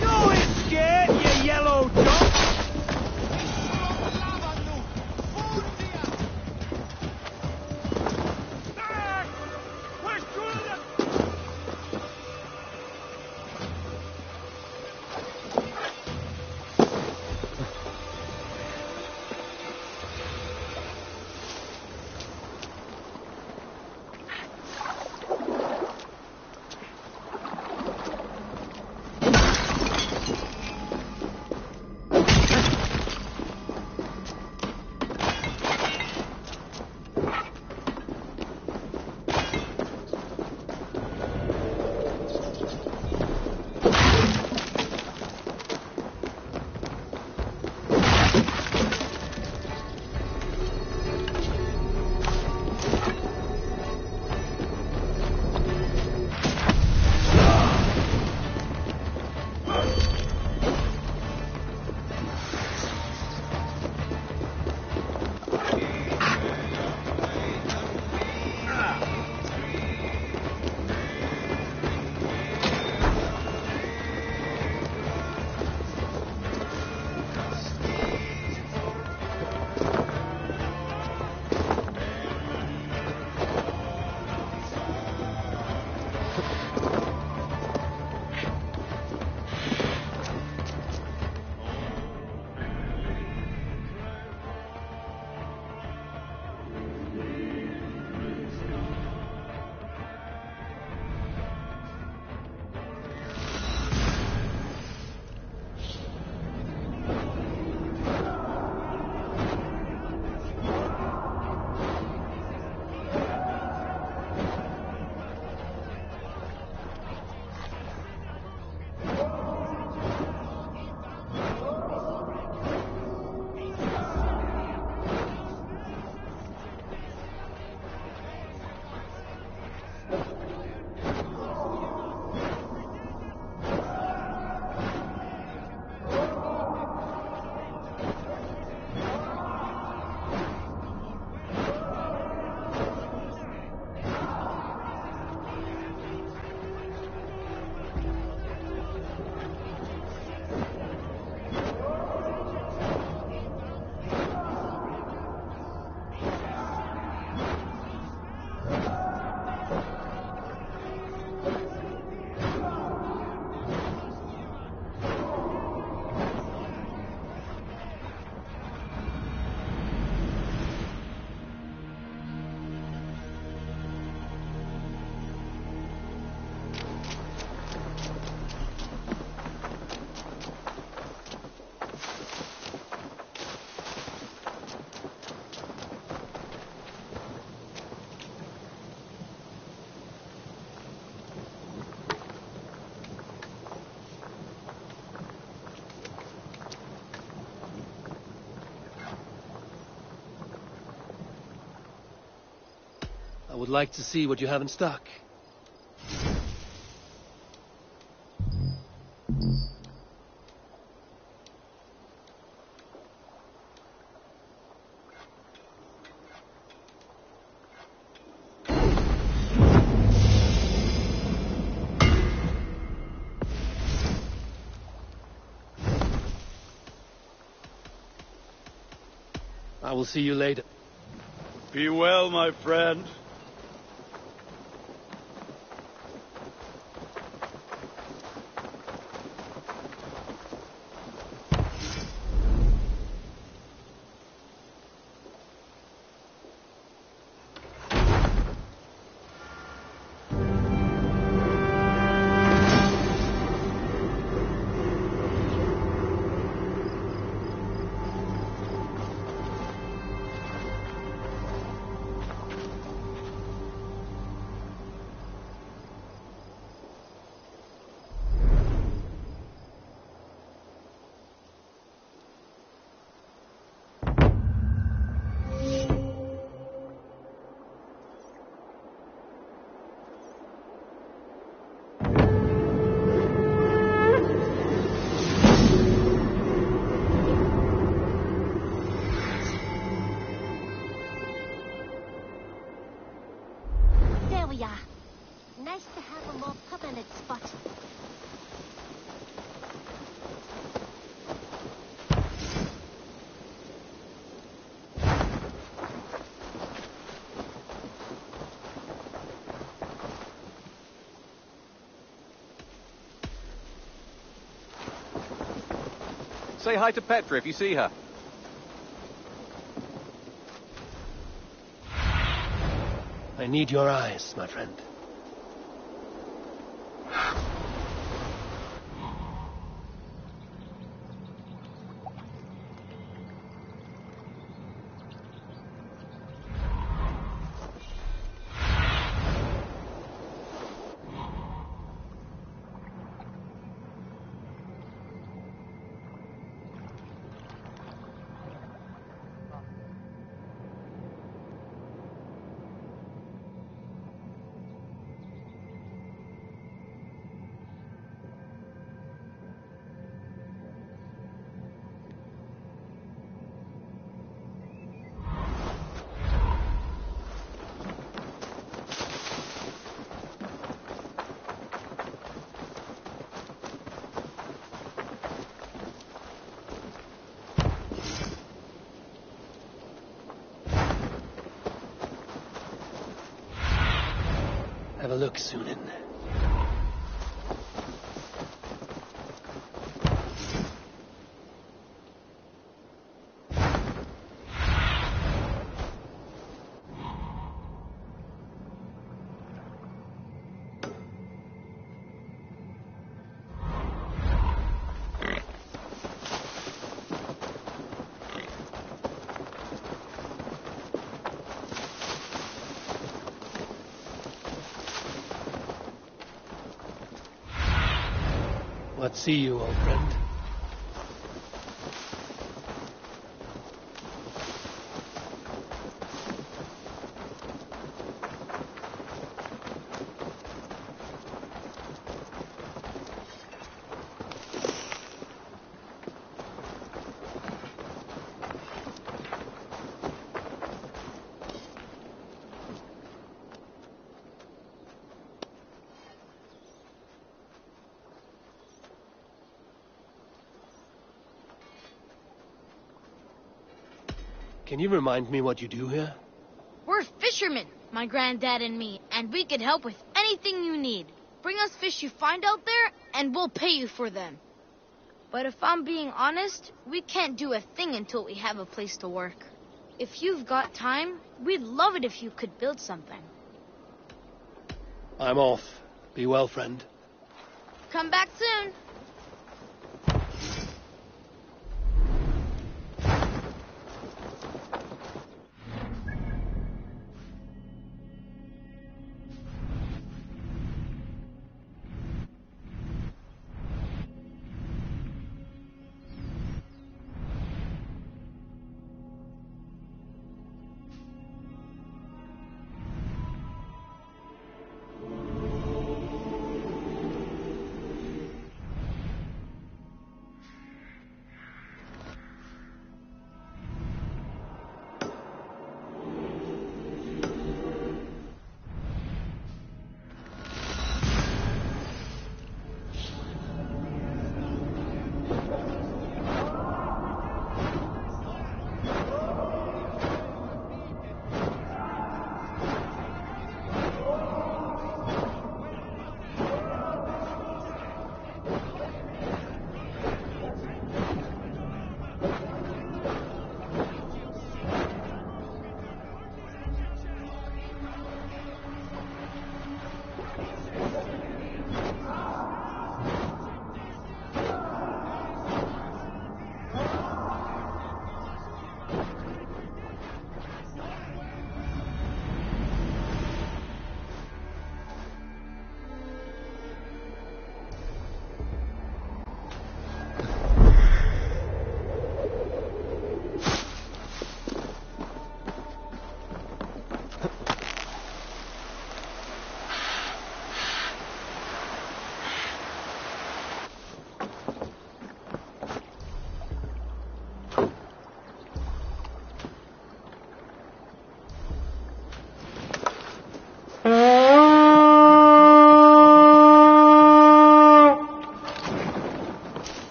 [SPEAKER 4] No escape, you yellow dog!
[SPEAKER 13] I would like to see what you have in stock.
[SPEAKER 3] I will see you later.
[SPEAKER 9] Be well, my friend.
[SPEAKER 12] Nice to have a more permanent spot.
[SPEAKER 15] Say hi to Petra if you see her.
[SPEAKER 3] I need your eyes, my friend. Have a look, Sunan. What see you, old friend? Can you remind me what you do here?
[SPEAKER 21] We're fishermen, my granddad and me, and we can help with anything you need. Bring us fish you find out there, and we'll pay you for them. But if I'm being honest, we can't do a thing until we have a place to work. If you've got time, we'd love it if you could build something.
[SPEAKER 3] I'm off. Be well, friend.
[SPEAKER 21] Come back soon.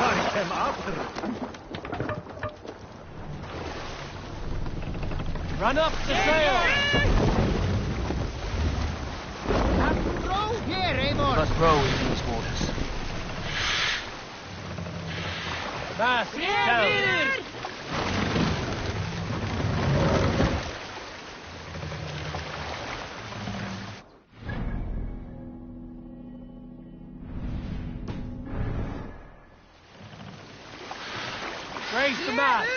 [SPEAKER 4] I came after it.
[SPEAKER 3] Run up the sail!
[SPEAKER 10] Row here, Eivor!
[SPEAKER 2] Must row in these waters.
[SPEAKER 3] Mast down! Raise the mast!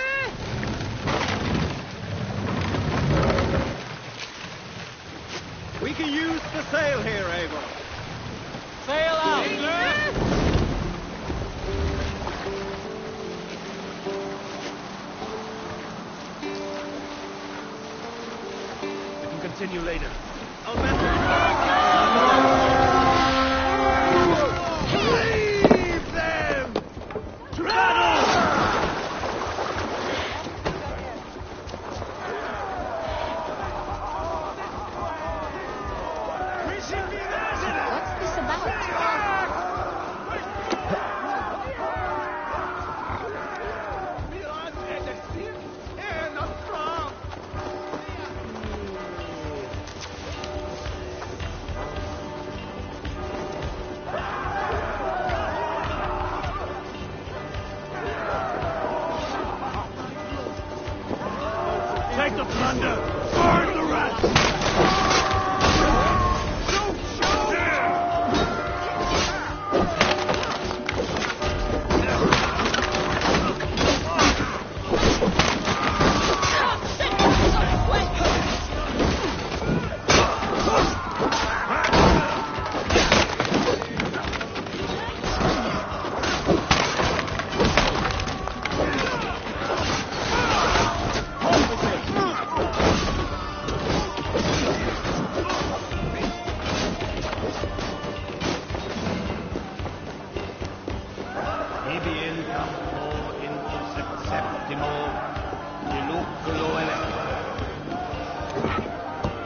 [SPEAKER 10] We can use the sail here, Eivor.
[SPEAKER 3] Sail out!
[SPEAKER 13] We can continue later.
[SPEAKER 4] Leave them! To battle!
[SPEAKER 17] What's this about?
[SPEAKER 4] Take the plunder! Burn the rest!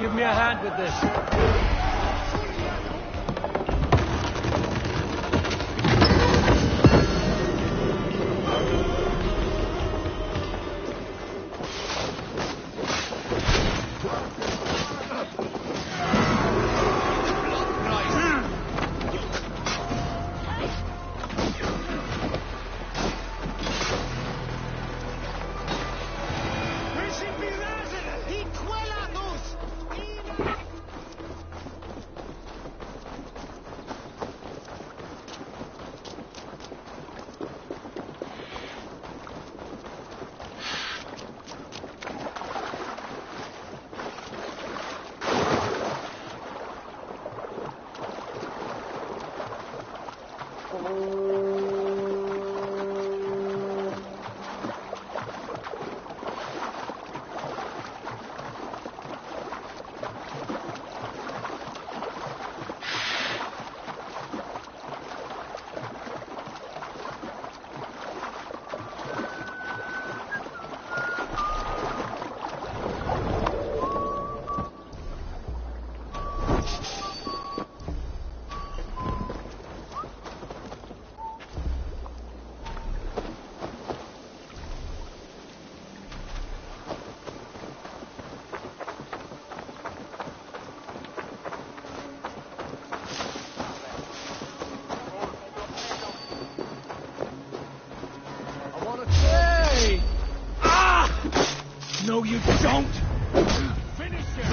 [SPEAKER 3] Give me a hand with this.
[SPEAKER 4] No, you don't! Finish him!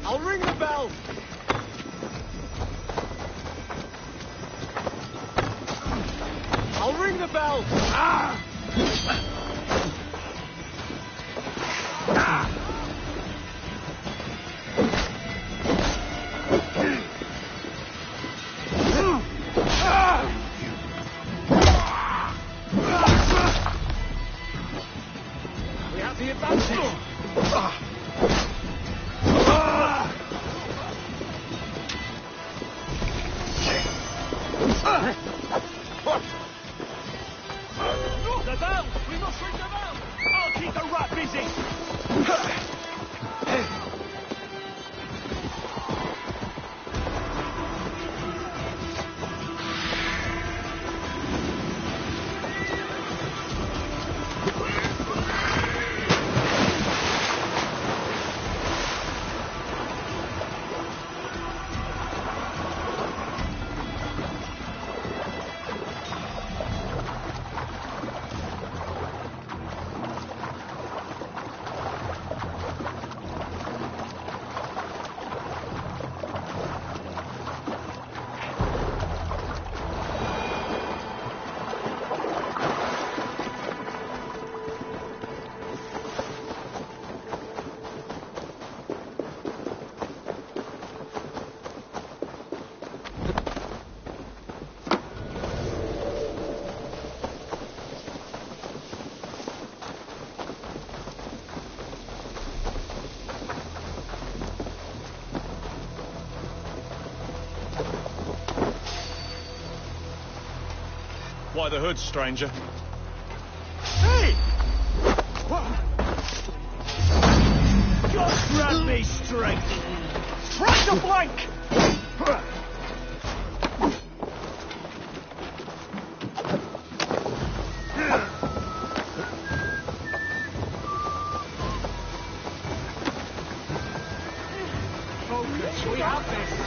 [SPEAKER 4] I'll ring the bell! I'll ring the bell!
[SPEAKER 10] We have the advantage!
[SPEAKER 4] The bell! We must ring the bell! I'll keep the rat busy! Why the hood, stranger?
[SPEAKER 20] Hey! Just grab me straight. Try to flank!
[SPEAKER 4] Focus, we have this.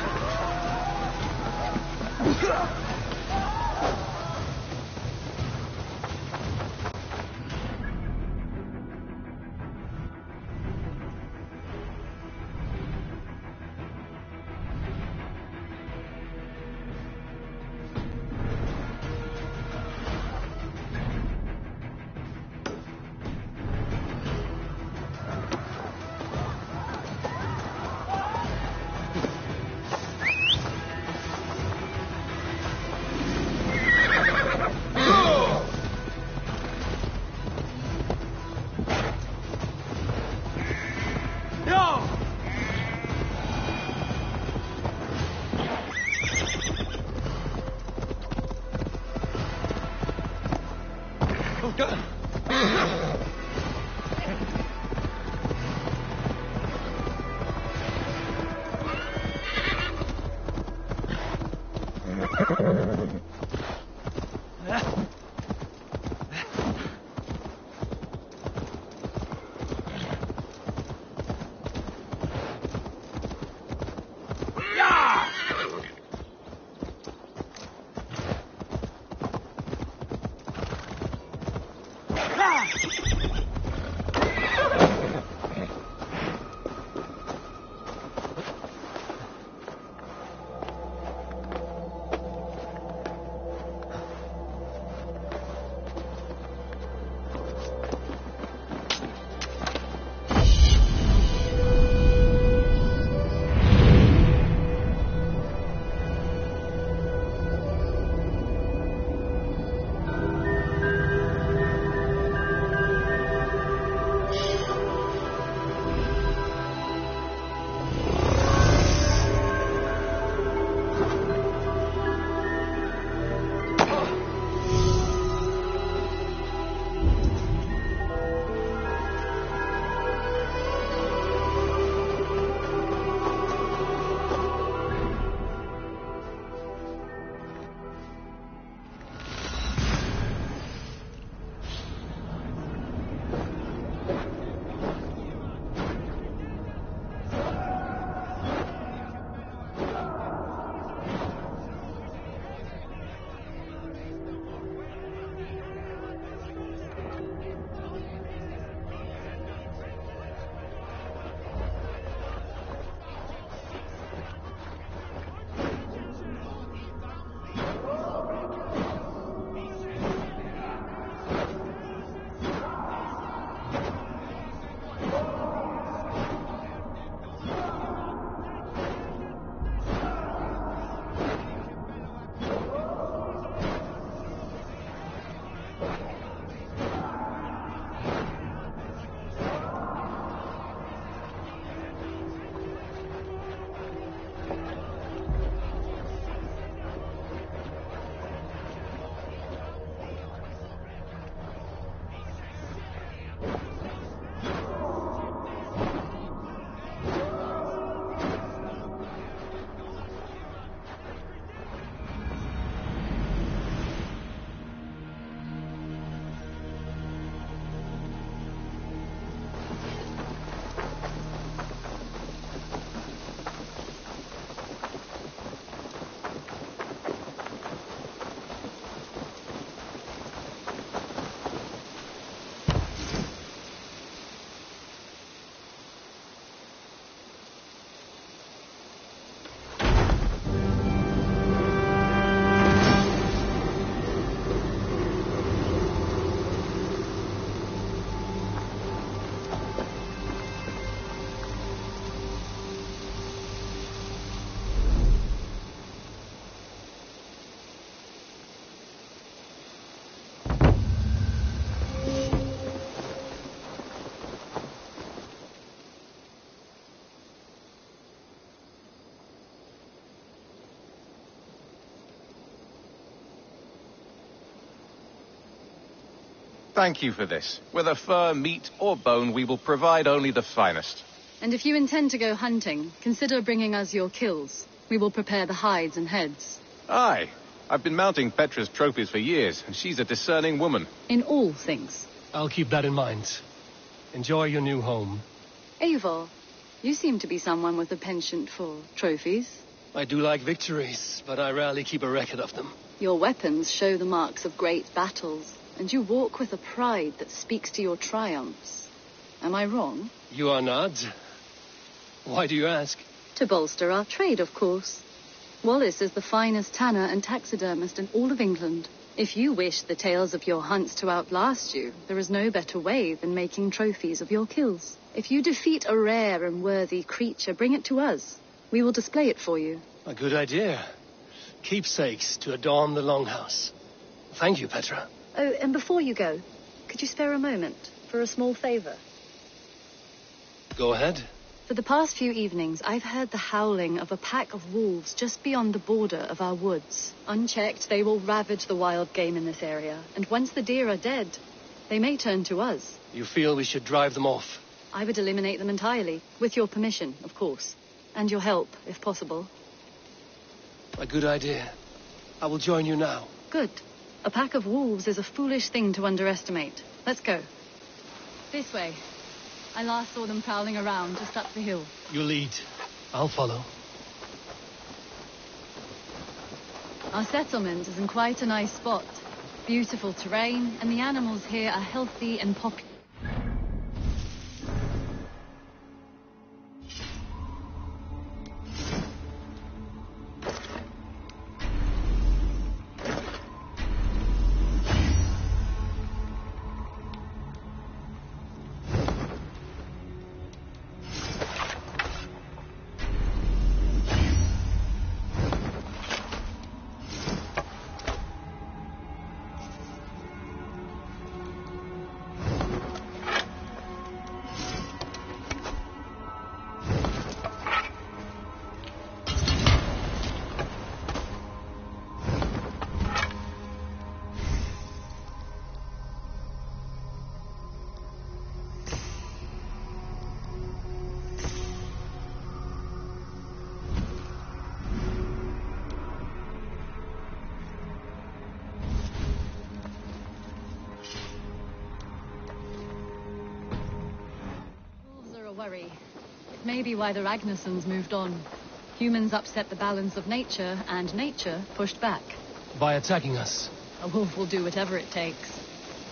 [SPEAKER 5] Thank you for this. Whether fur, meat, or bone, we will provide only the finest.
[SPEAKER 18] And if you intend to go hunting, consider bringing us your kills. We will prepare the hides and heads.
[SPEAKER 5] Aye. I've been mounting Petra's trophies for years, and she's a discerning woman.
[SPEAKER 18] In all things.
[SPEAKER 3] I'll keep that in mind. Enjoy your new home.
[SPEAKER 18] Eivor, you seem to be someone with a penchant for trophies.
[SPEAKER 13] I do like victories, but I rarely keep a record of them.
[SPEAKER 18] Your weapons show the marks of great battles, and you walk with a pride that speaks to your triumphs. Am I wrong?
[SPEAKER 13] You are not. Why do you ask?
[SPEAKER 18] To bolster our trade, of course. Wallace is the finest tanner and taxidermist in all of England. If you wish the tales of your hunts to outlast you, there is no better way than making trophies of your kills. If you defeat a rare and worthy creature, bring it to us. We will display it for you.
[SPEAKER 13] A good idea. Keepsakes to adorn the longhouse. Thank you, Petra.
[SPEAKER 18] Oh, and before you go, could you spare a moment for a small favor?
[SPEAKER 13] Go ahead.
[SPEAKER 18] For the past few evenings, I've heard the howling of a pack of wolves just beyond the border of our woods. Unchecked, they will ravage the wild game in this area, and once the deer are dead, they may turn to us.
[SPEAKER 13] You feel we should drive them off?
[SPEAKER 18] I would eliminate them entirely, with your permission, of course, and your help, if possible.
[SPEAKER 13] A good idea. I will join you now.
[SPEAKER 18] Good. A pack of wolves is a foolish thing to underestimate. Let's go. This way. I last saw them prowling around just up the hill.
[SPEAKER 13] You lead. I'll follow.
[SPEAKER 18] Our settlement is in quite a nice spot. Beautiful terrain, and the animals here are healthy and popular. Worry. It may be why the Ragnarsons moved on. Humans upset the balance of nature, and nature pushed back.
[SPEAKER 3] By attacking us?
[SPEAKER 18] A wolf will do whatever it takes.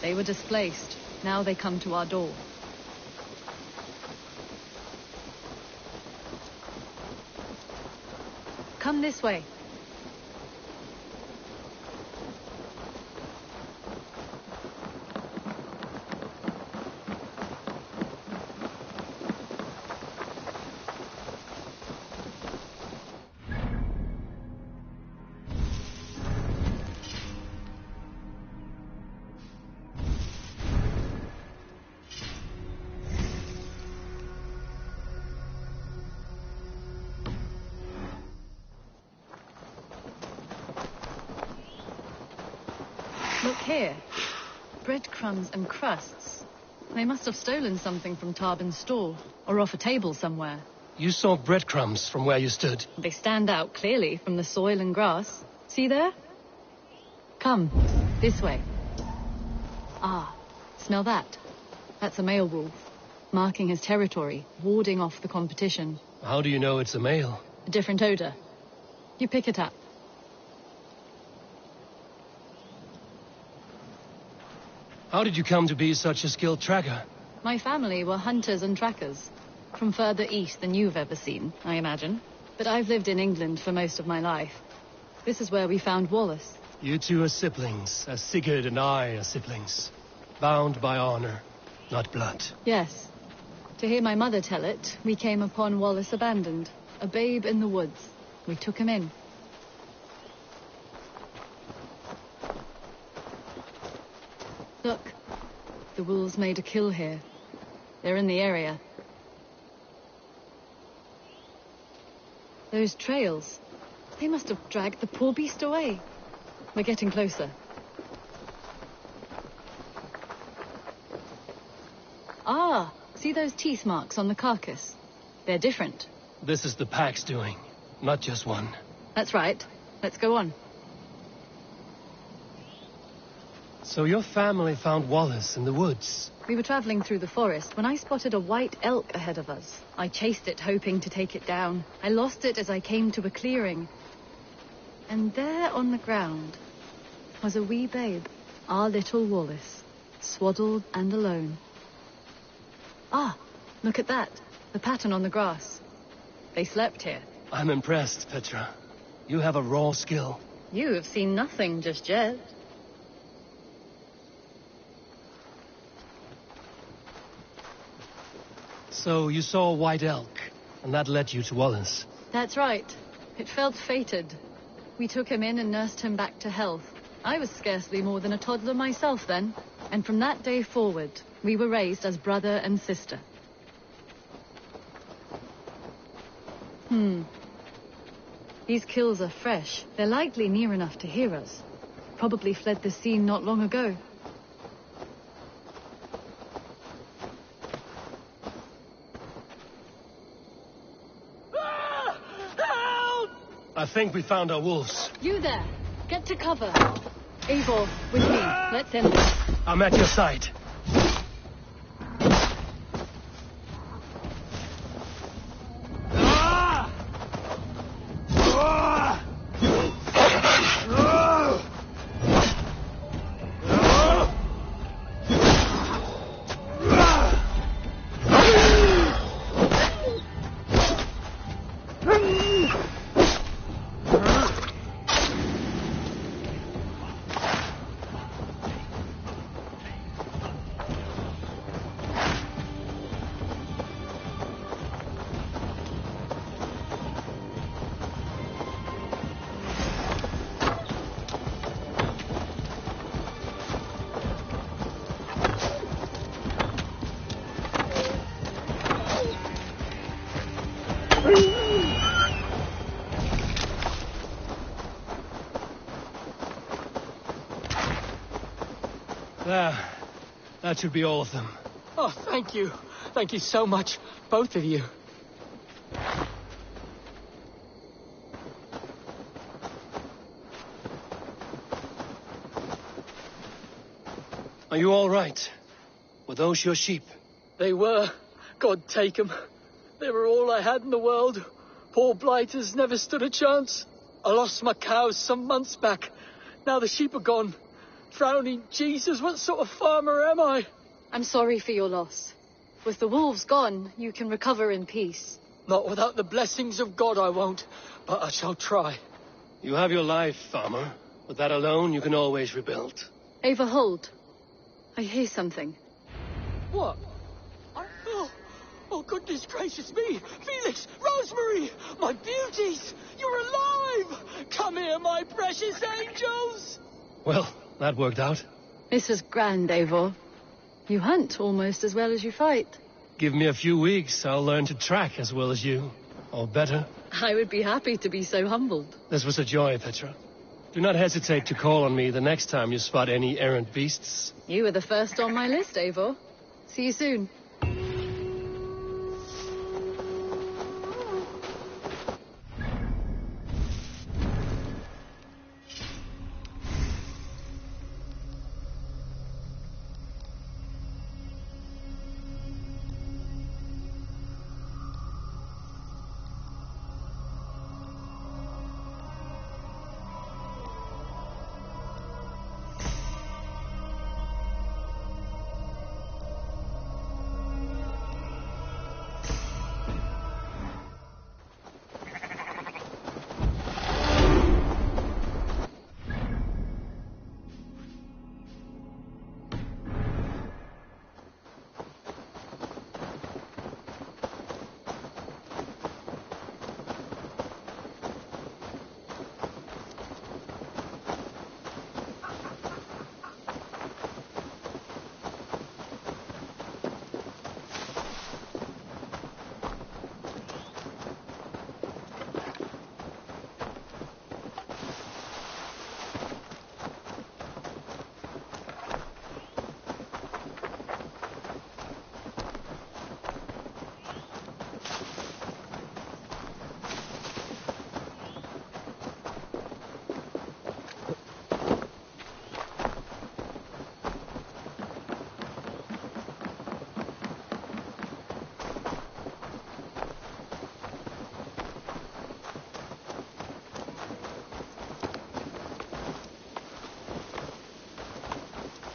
[SPEAKER 18] They were displaced. Now they come to our door. Come this way. Look here. Breadcrumbs and crusts. They must have stolen something from Tarbin's store, or off a table somewhere.
[SPEAKER 3] You saw breadcrumbs from where you stood.
[SPEAKER 18] They stand out clearly from the soil and grass. See there? Come, this way. Ah, smell that? That's a male wolf, marking his territory, warding off the competition.
[SPEAKER 3] How do you know it's a male?
[SPEAKER 18] A different odor. You pick it up.
[SPEAKER 3] How did you come to be such a skilled tracker?
[SPEAKER 18] My family were hunters and trackers. From further east than you've ever seen, I imagine. But I've lived in England for most of my life. This is where we found Wallace.
[SPEAKER 3] You two are siblings, as Sigurd and I are siblings. Bound by honor, not blood.
[SPEAKER 18] Yes. To hear my mother tell it, we came upon Wallace abandoned. A babe in the woods. We took him in. Look. The wolves made a kill here. They're in the area. Those trails. They must have dragged the poor beast away. We're getting closer.
[SPEAKER 7] See those teeth marks on the carcass? They're different.
[SPEAKER 3] This is the pack's doing, not just one.
[SPEAKER 7] That's right. Let's go on.
[SPEAKER 3] So your family found Wallace in the woods?
[SPEAKER 7] We were traveling through the forest when I spotted a white elk ahead of us. I chased it, hoping to take it down. I lost it as I came to a clearing. And there on the ground was a wee babe, our little Wallace, swaddled and alone. Ah, look at that. The pattern on the grass. They slept here.
[SPEAKER 3] I'm impressed, Petra. You have a raw skill.
[SPEAKER 7] You have seen nothing just yet.
[SPEAKER 3] So you saw a white elk, and that led you to Wallace?
[SPEAKER 7] That's right. It felt fated. We took him in and nursed him back to health. I was scarcely more than a toddler myself then. And from that day forward, we were raised as brother and sister. These kills are fresh. They're likely near enough to hear us. Probably fled the scene not long ago.
[SPEAKER 3] I think we found our wolves.
[SPEAKER 7] You there! Get to cover! Eivor, with me. Let's end this.
[SPEAKER 3] I'm at your side. There. That should be all of them.
[SPEAKER 22] Oh, thank you. Thank you so much, both of you.
[SPEAKER 3] Are you all right? Were those your sheep?
[SPEAKER 22] They were. God take them. They were all I had in the world. Poor blighters never stood a chance. I lost my cows some months back. Now the sheep are gone. Frowning Jesus, what sort of farmer am I?
[SPEAKER 7] I'm sorry for your loss. With the wolves gone, you can recover in peace.
[SPEAKER 22] Not without the blessings of God I won't, but I shall try.
[SPEAKER 3] You have your life, farmer. With that alone, you can always rebuild.
[SPEAKER 7] Ava, hold. I hear something.
[SPEAKER 22] What? Oh, goodness gracious me! Felix! Rosemary! My beauties! You're alive! Come here, my precious angels!
[SPEAKER 3] Well, that worked out.
[SPEAKER 7] This is grand, Eivor. You hunt almost as well as you fight.
[SPEAKER 3] Give me a few weeks, I'll learn to track as well as you. Or better.
[SPEAKER 7] I would be happy to be so humbled.
[SPEAKER 3] This was a joy, Petra. Do not hesitate to call on me the next time you spot any errant beasts.
[SPEAKER 7] You were the first on my list, Eivor. See you soon.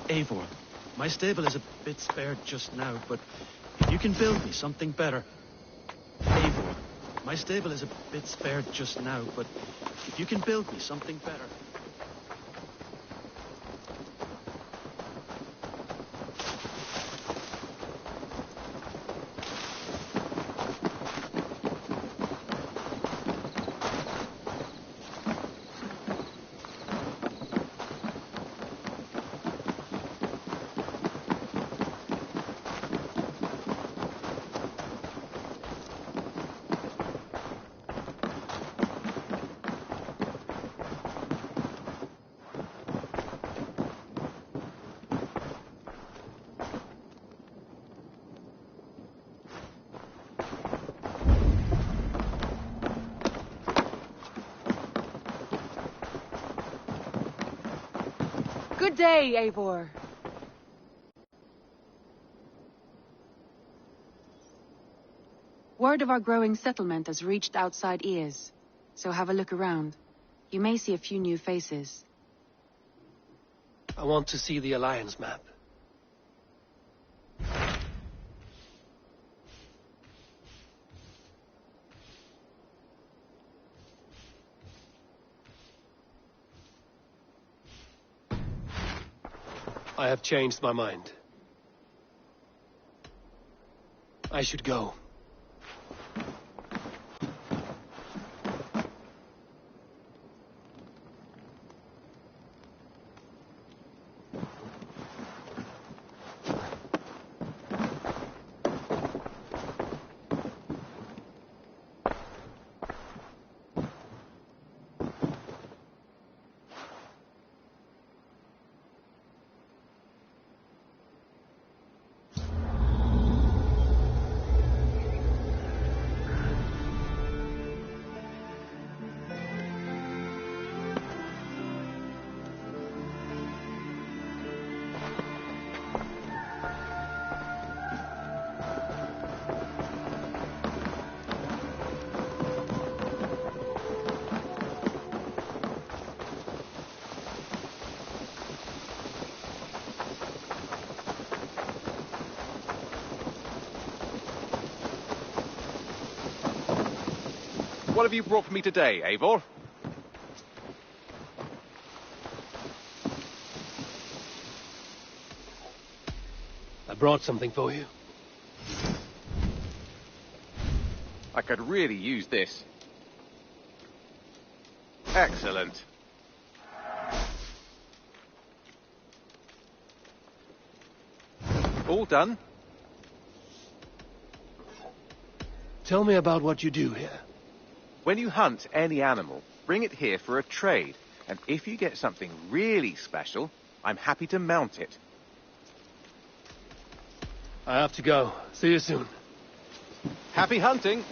[SPEAKER 14] Eivor, my stable is a bit spared just now, but if you can build me something better... Eivor, my stable is a bit spared just now, but if you can build me something better...
[SPEAKER 18] Good day, Eivor. Word of our growing settlement has reached outside ears, so have a look around. You may see a few new faces.
[SPEAKER 3] I want to see the Alliance map. I have changed my mind. I should go.
[SPEAKER 5] What have you brought for me today, Eivor?
[SPEAKER 3] I brought something for you.
[SPEAKER 5] I could really use this. Excellent. All done?
[SPEAKER 3] Tell me about what you do here.
[SPEAKER 5] When you hunt any animal, bring it here for a trade. And if you get something really special, I'm happy to mount it.
[SPEAKER 3] I have to go. See you soon.
[SPEAKER 5] Happy hunting!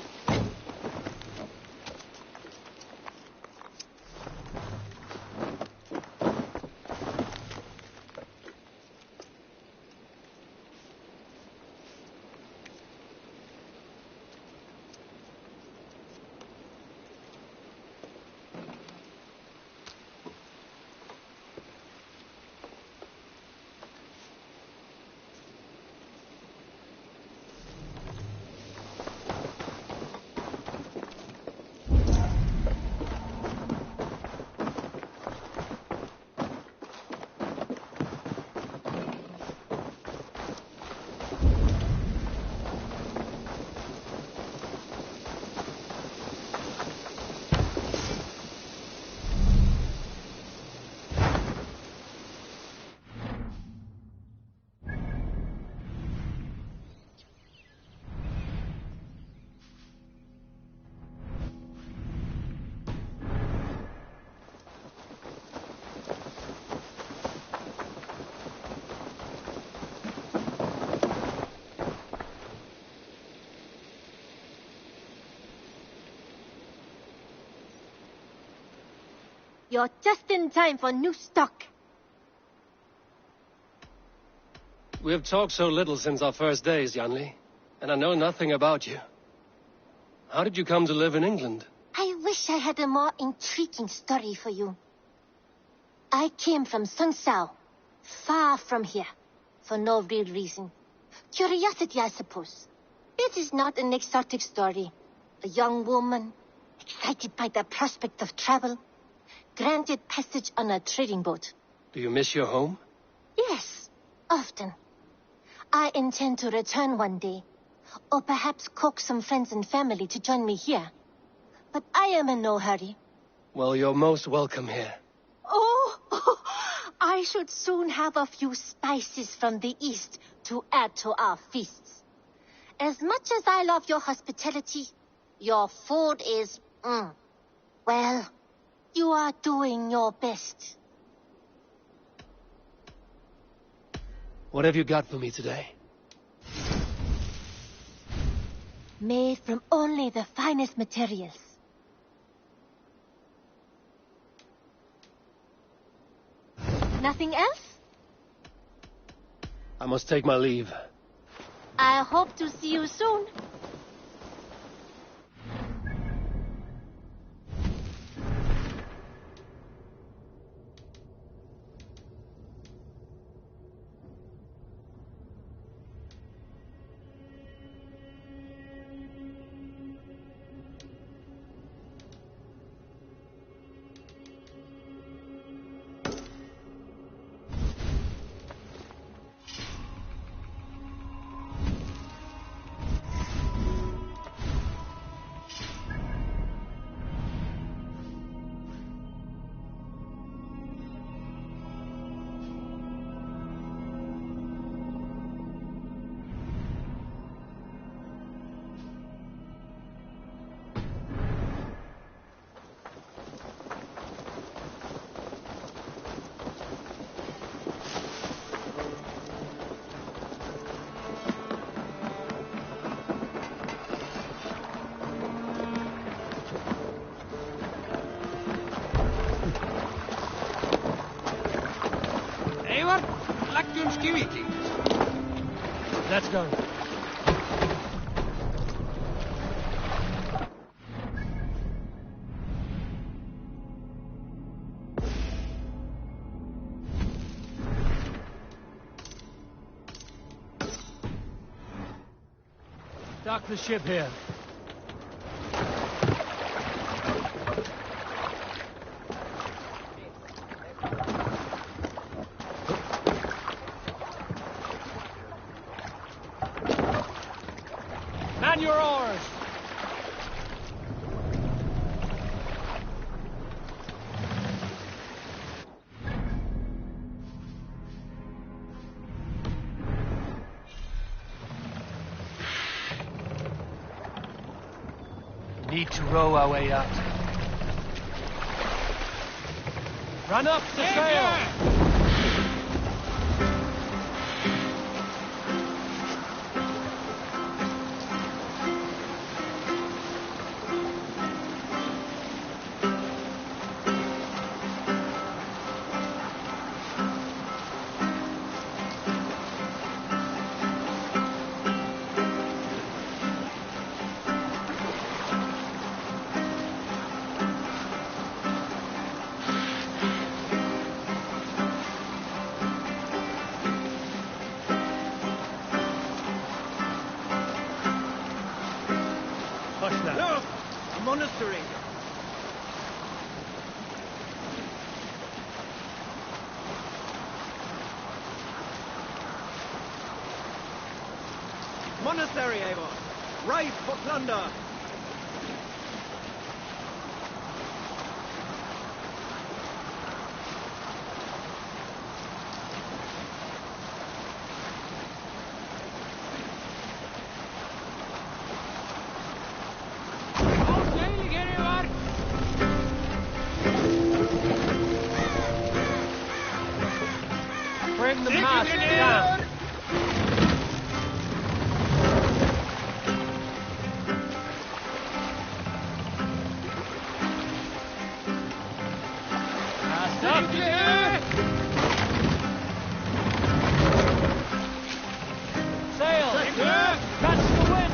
[SPEAKER 12] You're just in time for new stock.
[SPEAKER 3] We have talked so little since our first days, Yanli, and I know nothing about you. How did you come to live in England?
[SPEAKER 12] I wish I had a more intriguing story for you. I came from Sungsao, Far from here. For no real reason. Curiosity, I suppose. It is not an exotic story. A young woman, excited by the prospect of travel, granted passage on a trading boat.
[SPEAKER 3] Do you miss your home?
[SPEAKER 12] Yes, often. I intend to return one day, or perhaps coax some friends and family to join me here. But I am in no hurry.
[SPEAKER 3] Well, you're most welcome here.
[SPEAKER 12] Oh, I should soon have a few spices from the east to add to our feasts. As much as I love your hospitality, your food is, well, you are doing your best.
[SPEAKER 3] What have you got for me today?
[SPEAKER 12] Made from only the finest materials. Nothing else?
[SPEAKER 3] I must take my leave.
[SPEAKER 12] I hope to see you soon.
[SPEAKER 3] Let's go. Dock the ship here. Man your oars! Need to row our way out. Run up the sail!
[SPEAKER 10] Look! A monastery! Monastery, Eivor! Ripe for plunder!
[SPEAKER 3] Bring the mast down. Mast up. Sail. Catch the wind.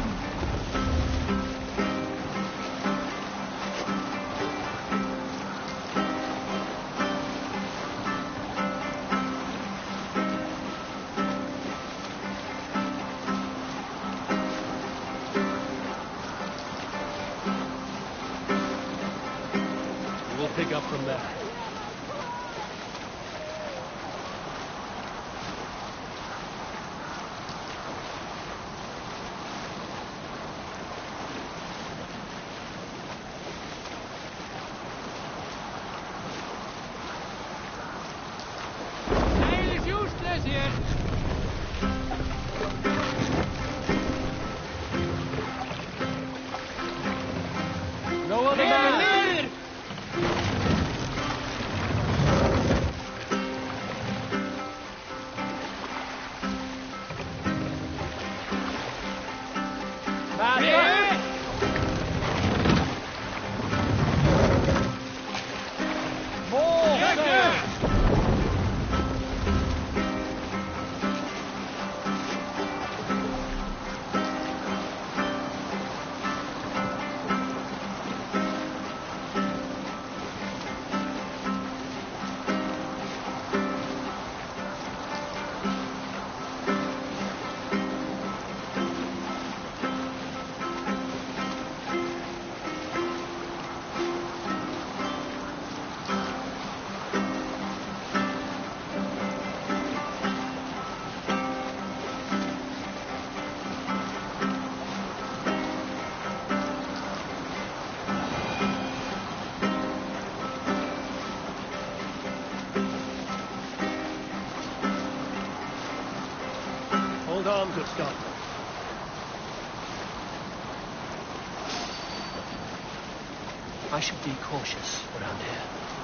[SPEAKER 13] Hold on, good Scott. I should be cautious around here.